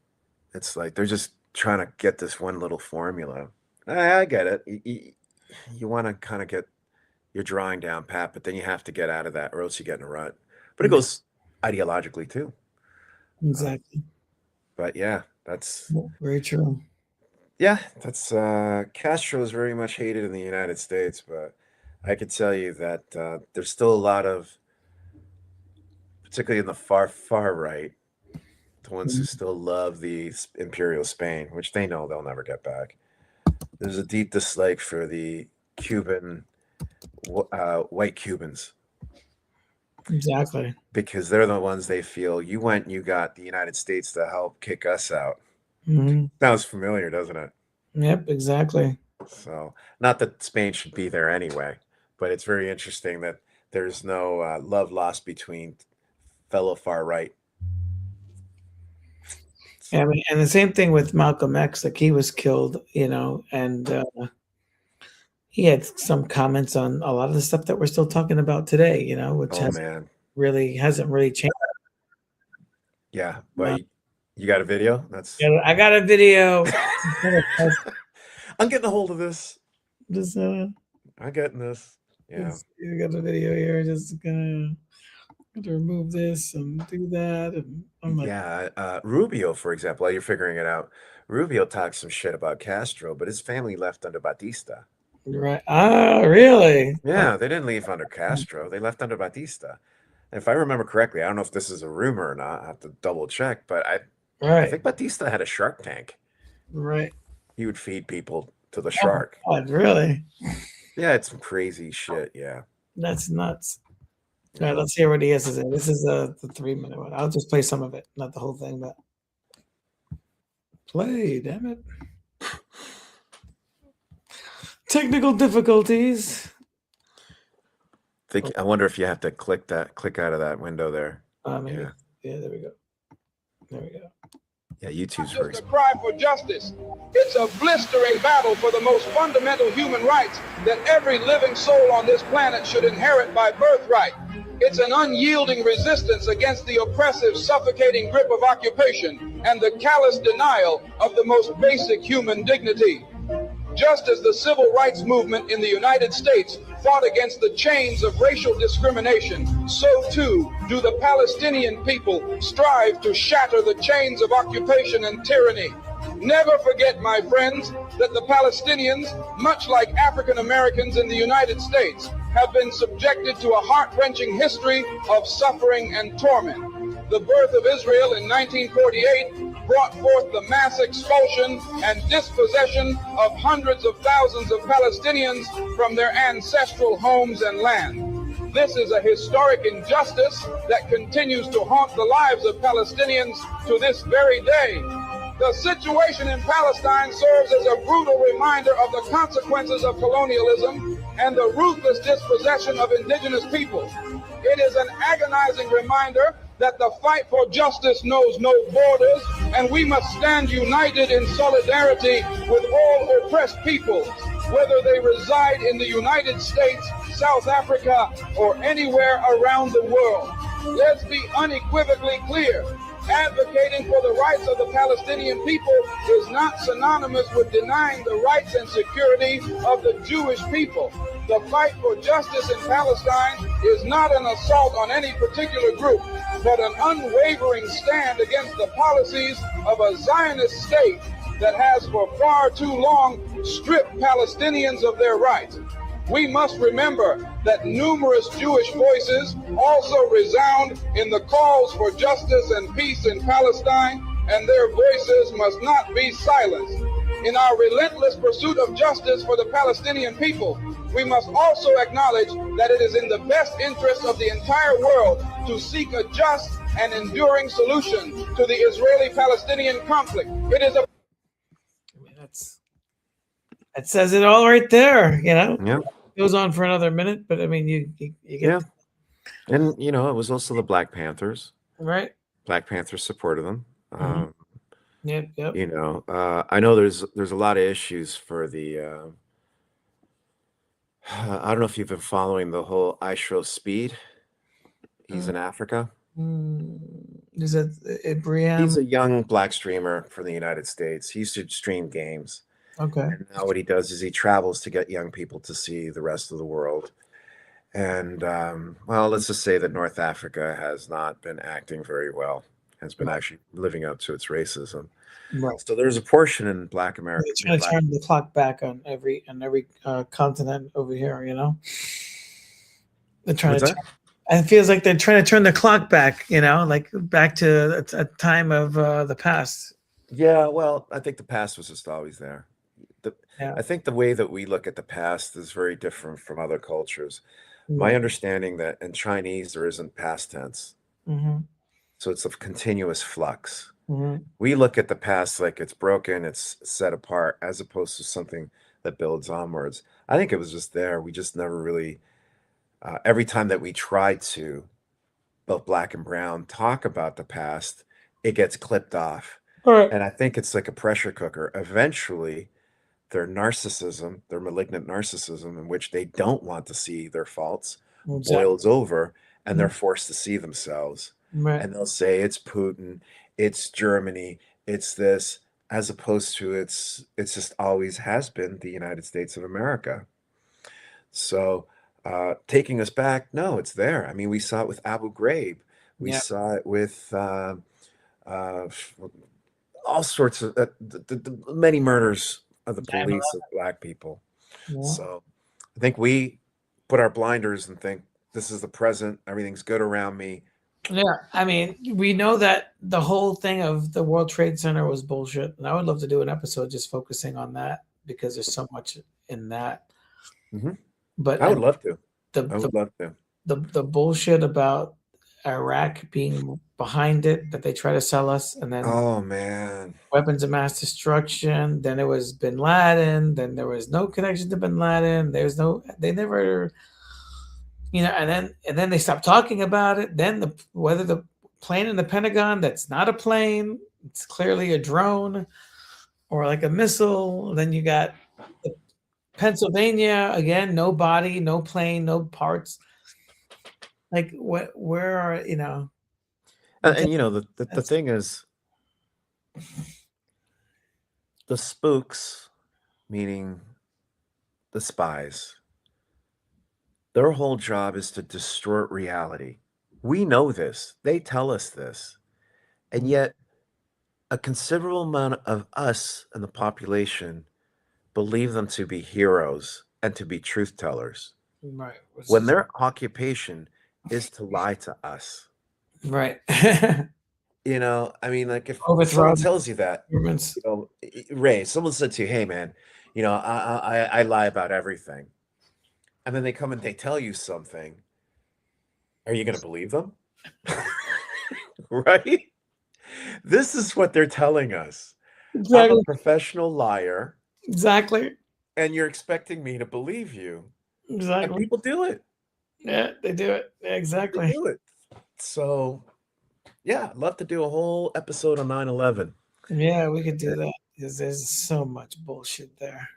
It's like they're just trying to get this one little formula. I get it. You want to kind of get your drawing down pat, but then you have to get out of that, or else you get in a rut. But it goes ideologically too. Exactly. But yeah, that's Very true. yeah, that's Castro is very much hated in the United States, but I could tell you that there's still a lot of, particularly in the far right, the ones who still love the Imperial Spain, which they know they'll never get back. There's a deep dislike for the Cuban, white Cubans. Exactly. Because they're the ones they feel, you went and you got the United States to help kick us out. Mhm. Sounds familiar, doesn't it? Yep, exactly. So, not that Spain should be there anyway, but it's very interesting that there's no love lost between fellow far right. I mean, and the same thing with Malcolm X, like he was killed, you know, and he had some comments on a lot of the stuff that we're still talking about today, you know, which hasn't really changed. Yeah, but you got a video? That's I got a video. I'm getting a hold of this. Just I'm getting this. Yeah. You got a video here. Just gonna remove this and do that. And I'm like, yeah, Rubio, for example, you're figuring it out. Rubio talks some shit about Castro, but his family left under Batista. Right. Ah, really? Yeah, they didn't leave under Castro. They left under Batista. And if I remember correctly, I don't know if this is a rumor or not. I have to double check, but I think Batista had a shark tank. Right. He would feed people to the shark. Oh, God, really? Yeah, it's some crazy shit. Yeah. That's nuts. All right, let's hear what he has to say. This is the 3-minute one. I'll just play some of it, not the whole thing, but play, damn it. Technical difficulties. I wonder if you have to click out of that window there. Maybe. Yeah, there we go. There we go. Yeah, YouTube's It's very a cry for justice. It's a blistering battle for the most fundamental human rights that every living soul on this planet should inherit by birthright. It's an unyielding resistance against the oppressive, suffocating grip of occupation and the callous denial of the most basic human dignity. Just as the civil rights movement in the United States fought against the chains of racial discrimination, so too do the Palestinian people strive to shatter the chains of occupation and tyranny. Never forget, my friends, that the Palestinians, much like African Americans in the United States, have been subjected to a heart-wrenching history of suffering and torment. The birth of Israel in 1948 brought forth the mass expulsion and dispossession of hundreds of thousands of Palestinians from their ancestral homes and land. This is a historic injustice that continues to haunt the lives of Palestinians to this very day. The situation in Palestine serves as a brutal reminder of the consequences of colonialism and the ruthless dispossession of indigenous people. It is an agonizing reminder that the fight for justice knows no borders, and we must stand united in solidarity with all oppressed peoples, whether they reside in the United States, South Africa, or anywhere around the world. Let's be unequivocally clear. Advocating for the rights of the Palestinian people is not synonymous with denying the rights and security of the Jewish people. The fight for justice in Palestine is not an assault on any particular group, but an unwavering stand against the policies of a Zionist state that has for far too long stripped Palestinians of their rights. We must remember that numerous Jewish voices also resound in the calls for justice and peace in Palestine, and their voices must not be silenced. In our relentless pursuit of justice for the Palestinian people, we must also acknowledge that it is in the best interest of the entire world to seek a just and enduring solution to the Israeli-Palestinian conflict. It is a That says it all right there, you know. Yeah. It goes on for another minute, but I mean, you get Yeah. And, you know, it was also the Black Panthers. right. Black Panthers supported them. Mhm. Yep. You know, I know there's a lot of issues for the, I don't know if you've been following the whole ICE Speed. He's in Africa. Is it He's Briam? a young black streamer from the United States. He used to stream games. Okay. And now what he does is he travels to get young people to see the rest of the world. And, well, let's just say that North Africa has not been acting very well, has been actually living up to its racism. Right. So there's a portion in Black America. They're trying to turn the clock back on every continent over here, you know. They're trying What's to. that? It feels like they're trying to turn the clock back, you know, like back to a time of the past. Yeah, well, I think the past was just always there. Yeah. I think the way that we look at the past is very different from other cultures. My understanding that in Chinese there isn't past tense, Mm-hmm. so it's a continuous flux. Mm-hmm. We look at the past like it's broken, it's set apart, as opposed to something that builds onwards. I think it was just there. We just never really, every time that we try to, both Black and Brown, talk about the past, it gets clipped off. All right. And I think it's like a pressure cooker. Eventually, their narcissism, their malignant narcissism, in which they don't want to see their faults, boils over, and they're forced to see themselves. Right. And they'll say it's Putin, it's Germany, it's this, as opposed to it's just always has been the United States of America. So taking us back, no, it's there. I mean, we saw it with Abu Ghraib. We saw it with all sorts of the many murders of the police of Black people. Yeah. So I think we put our blinders and think this is the present, everything's good around me. Yeah, I mean, we know that the whole thing of the World Trade Center was bullshit, and I would love to do an episode just focusing on that because there's so much in that. Mhm. But I would love to. The, I would love to. the bullshit about Iraq being behind it that they try to sell us, and then Oh man, weapons of mass destruction. Then it was Bin Laden. Then there was no connection to Bin Laden. They never, you know. And then they stopped talking about it. Then whether the plane in the Pentagon that's not a plane, it's clearly a drone or like a missile. Then you got Pennsylvania again, no body, no plane, no parts. Like where are, you know? and you know the thing is, the spooks, meaning the spies, their whole job is to distort reality. We know this. They tell us this, and yet a considerable amount of us and the population believe them to be heroes and to be truth tellers, Right. when their occupation is to lie to us. Right. You know, I mean, like if Overthrow someone tells you that, governments. you know, Ray, someone said to you, "Hey, man, you know, I lie about everything," and then they come and they tell you something. Are you going to believe them? Right? This is what they're telling us. I'm Exactly. a professional liar, Exactly. and you're expecting me to believe you. And Exactly. people do it. Yeah, they do it. They Exactly. do it. So, yeah, I'd love to do a whole episode on 9/11. Yeah, we could do that because there's so much bullshit there.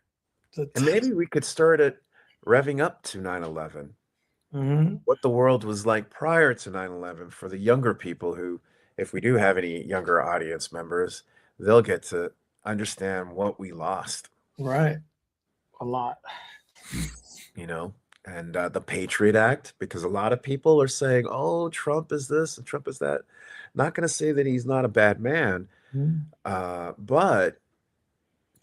And maybe we could start it revving up to 9/11. Mm-hmm. What the world was like prior to 9/11 for the younger people who, if we do have any younger audience members, they'll get to understand what we lost. Right. A lot. You know, and the Patriot Act, because a lot of people are saying, oh, Trump is this and Trump is that. Not going to say that he's not a bad man, but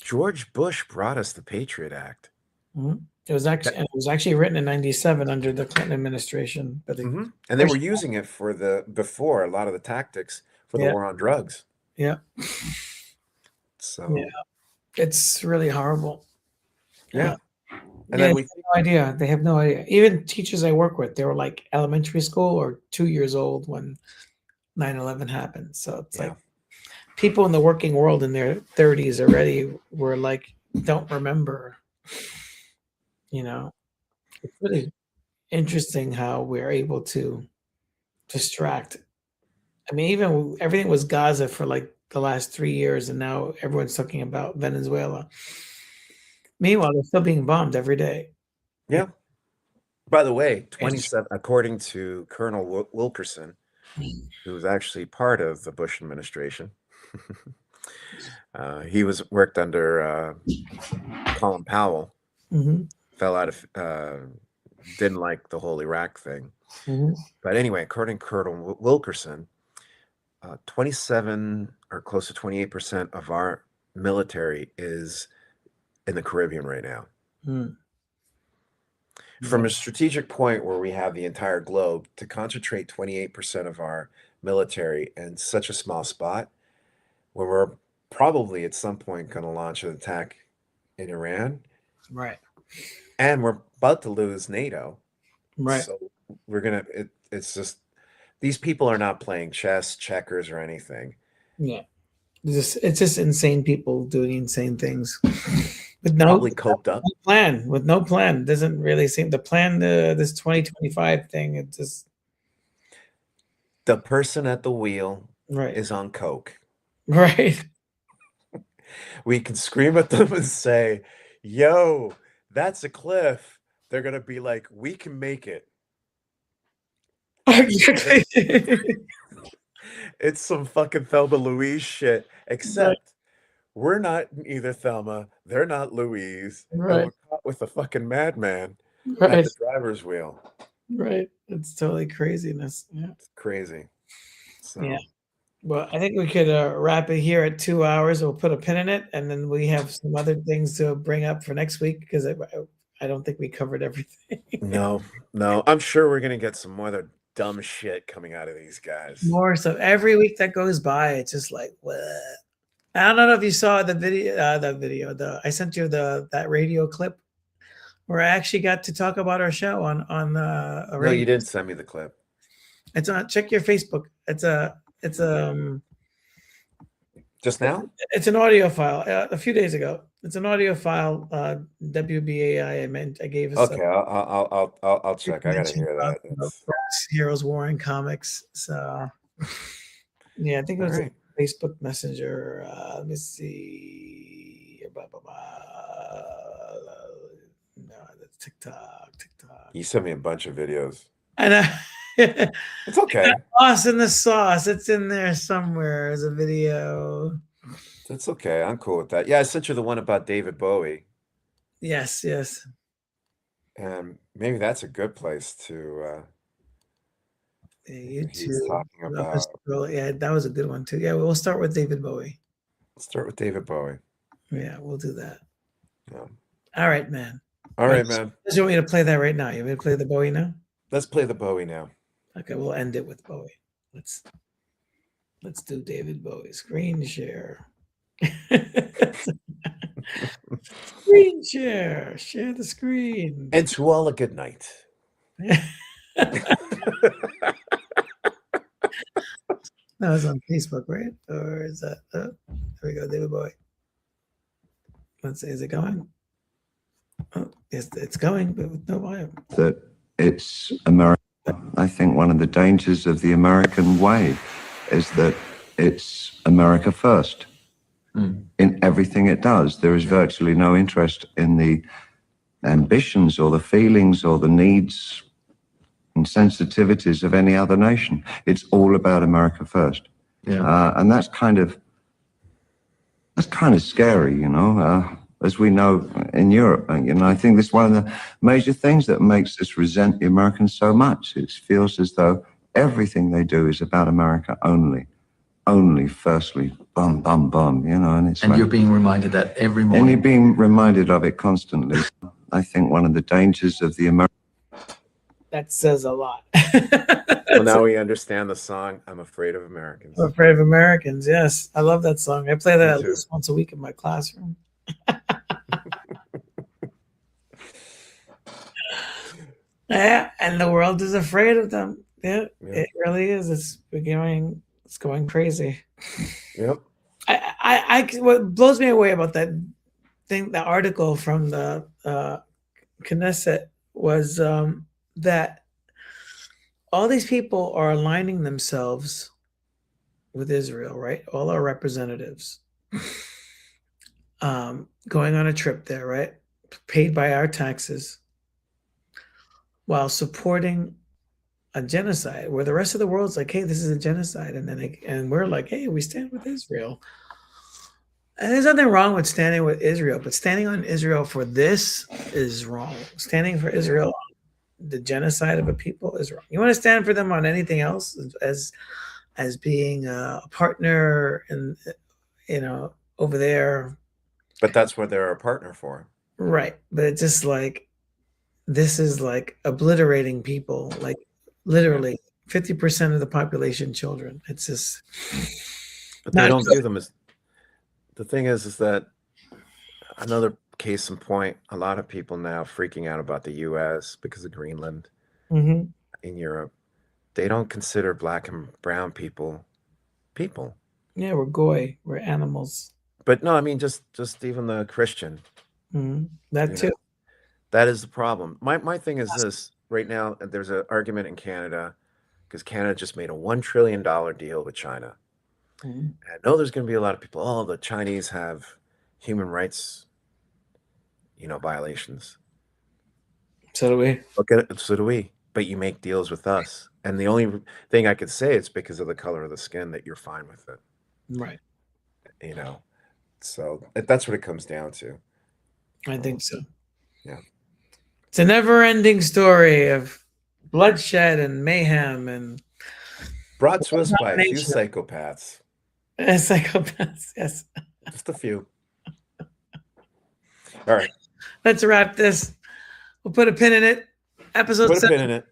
George Bush brought us the Patriot Act. Mm-hmm. It was actually written in '97 under the Clinton administration, but and they were using it for before a lot of the tactics for the war on drugs. Yeah. So yeah, it's really horrible. Yeah. And yeah, then they have no idea. They have no idea. Even teachers I work with, they were like elementary school or 2 years old when 9/11 happened. So it's like people in the working world in their 30s already were like, don't remember. You know, it's really interesting how we're able to distract. I mean, even everything was Gaza for like the last 3 years, and now everyone's talking about Venezuela. Meanwhile, they're still being bombed every day. Yeah. By the way, 27, according to Colonel Wilkerson, who was actually part of the Bush administration, he worked under Colin Powell. Fell out of, didn't like the whole Iraq thing. But anyway, according to Colonel Wilkerson, 27 or close to 28% of our military is in the Caribbean right now. From a strategic point where we have the entire globe, to concentrate 28% of our military in such a small spot, where we're probably at some point going to launch an attack in Iran. Right. And we're about to lose NATO. Right. So we're going to, it's just, these people are not playing chess, checkers, or anything. Yeah. It's just insane people doing insane things. With probably coped up. Plan. With no plan. Doesn't really seem the plan, this 2025 thing. It just. The person at the wheel right. is on coke. Right. We can scream at them and say, yo, that's a cliff. They're going to be like, we can make it. It's some fucking Thelma Louise shit, except we're not either Thelma, they're not Louise, and we're caught with a fucking madman at the driver's wheel. Right. It's totally craziness. Yeah. It's crazy. So. Yeah. Well, I think we could wrap it here at 2 hours. We'll put a pin in it, and then we have some other things to bring up for next week because I don't think we covered everything. No. I'm sure we're going to get some other dumb shit coming out of these guys. More so every week that goes by, it's just like, what? I don't know if you saw the video. I sent you that radio clip where I actually got to talk about our show on a radio. No, you didn't send me the clip. It's on. Check your Facebook. It's just now. It's an audio file. A few days ago. It's an audio file. WBAI. I gave us. Okay, I'll check. I gotta hear that. BronxHeroes War in Comics. So, yeah, I think it was a Facebook Messenger. Let me see. No, that's TikTok. You sent me a bunch of videos. I know. It's okay. Lost in the sauce. It's in there somewhere as a video. That's okay. I'm cool with that. Yeah, I sent you the one about David Bowie. Yes. And maybe that's a good place to. He's talking about. Yeah, that was a good one too. Yeah, we'll start with David Bowie. Let's start with David Bowie. Yeah, we'll do that. Yeah. All right, man. All right, man. You want me to play that right now? You want me to play the Bowie now? Let's play the Bowie now. Okay, we'll end it with Bowie. Let's do David Bowie. Screen share. Screen share. Share the screen. And to all a good night. That was on Facebook, right? Or is that? There we go, David Bowie. Let's see. Is it going? It's going, but with no violence. That it's America. I think one of the dangers of the American way is that it's America first in everything it does. There is virtually no interest in the ambitions or the feelings or the needs and sensitivities of any other nation. It's all about America first. And that's kind of scary, you know, as we know in Europe. You know, I think this is one of the major things that makes us resent the Americans so much. It feels as though everything they do is about America only, firstly, bum, bum, bum, you know. And you're being reminded that every morning. And you're being reminded of it constantly. I think one of the dangers of the American... That says a lot. Well, now we understand the song, I'm Afraid of Americans. I'm Afraid of Americans, yes. I love that song. I play that at least once a week in my classroom. Yeah, and the world is afraid of them. Yeah, it really is. It's going crazy. Yep. What blows me away about that thing, the article from the Knesset was that all these people are aligning themselves with Israel, right? All our representatives going on a trip there, right? Paid by our taxes, while supporting a genocide where the rest of the world's like, hey, this is a genocide. And we're like, hey, we stand with Israel. And there's nothing wrong with standing with Israel, but standing on Israel for this is wrong. Standing for Israel, the genocide of a people, is wrong. You want to stand for them on anything else as being a partner and, you know, over there. But that's what they're a partner for. Right. But it's just like, this is like obliterating people, like literally 50% of the population children. It's just. But they don't view them as. The thing is that another case in point, a lot of people now freaking out about the U.S. because of Greenland in Europe. They don't consider black and brown people. Yeah, we're goy. We're animals. But no, I mean, just even the Christian. That too. Know, that is the problem. My thing is this. Right now, there's an argument in Canada because Canada just made a $1 trillion deal with China. And I know there's going to be a lot of people, oh, the Chinese have human rights, you know, violations. So do we. Okay, so do we. But you make deals with us. And the only thing I could say is because of the color of the skin that you're fine with it. Right. You know, so that's what it comes down to. I think so. Yeah. It's a never-ending story of bloodshed and mayhem and brought to us by a few psychopaths. Psychopaths, yes. Just a few. All right. Let's wrap this. We'll put a pin in it. Episode 7. Put a pin in it.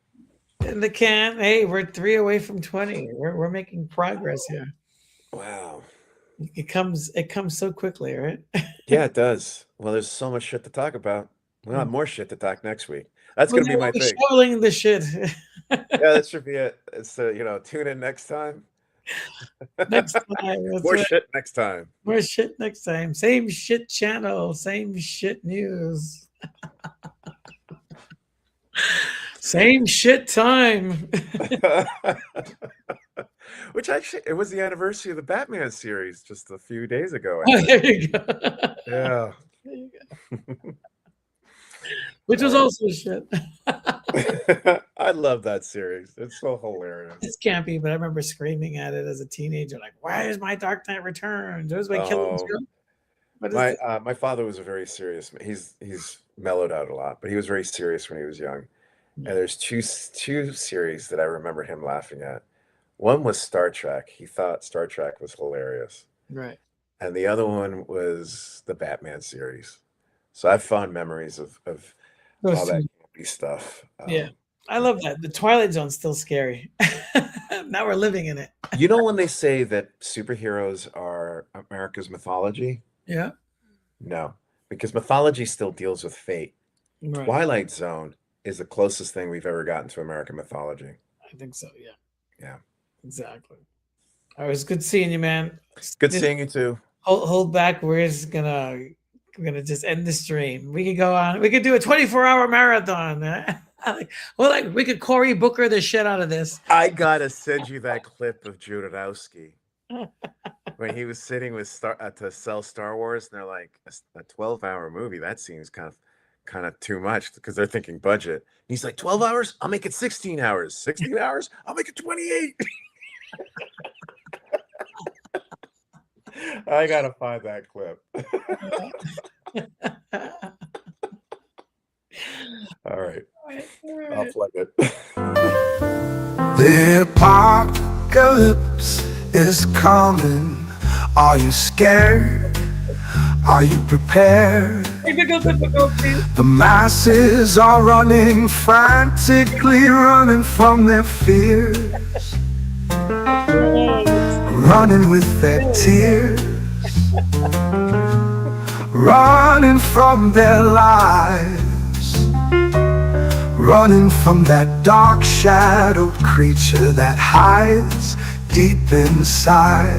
In the can. Hey, we're 3 away from 20. We're making progress here. Wow. It comes so quickly, right? Yeah, it does. Well, there's so much shit to talk about. We'll have more shit to talk next week. That's going to be my thing. Shoveling the shit. Yeah, that should be it. It's you know, tune in next time. Next time. More shit next time. More shit next time. Same shit channel. Same shit news. Same shit time. Which actually, it was the anniversary of the Batman series just a few days ago. Oh, there you go. Yeah. There you go. Which was also shit. I love that series. It's so hilarious. It's campy, but I remember screaming at it as a teenager, like, "Why is my Dark Knight Returns? Where's my killing joke?" My father was a very serious. He's mellowed out a lot, but he was very serious when he was young. And there's two series that I remember him laughing at. One was Star Trek. He thought Star Trek was hilarious. Right. And the other one was the Batman series. So I have fond memories of all that campy stuff. Yeah. I love that. The Twilight Zone's still scary. Now we're living in it. You know when they say that superheroes are America's mythology? Yeah. No, because mythology still deals with fate. Right. Twilight Zone is the closest thing we've ever gotten to American mythology. I think so, yeah. Yeah. Exactly. All right, it was good seeing you, man. Good seeing you too. Hold back. We're just gonna I'm gonna just end the stream. We could go on. We could do a 24-hour marathon. Well, we could Cory Booker the shit out of this. I gotta send you that clip of Jodorowsky when he was sitting with to sell Star Wars, and they're like, a 12-hour movie. That seems kind of too much because they're thinking budget. He's like, 12 hours? I'll make it 16 hours. 16 hours? I'll make it 28. I gotta find that clip. All right. I'll plug it. The apocalypse is coming. Are you scared? Are you prepared? The masses are running, frantically running from their fears, running with their tears, running from their lives, running from that dark shadowed creature that hides deep inside.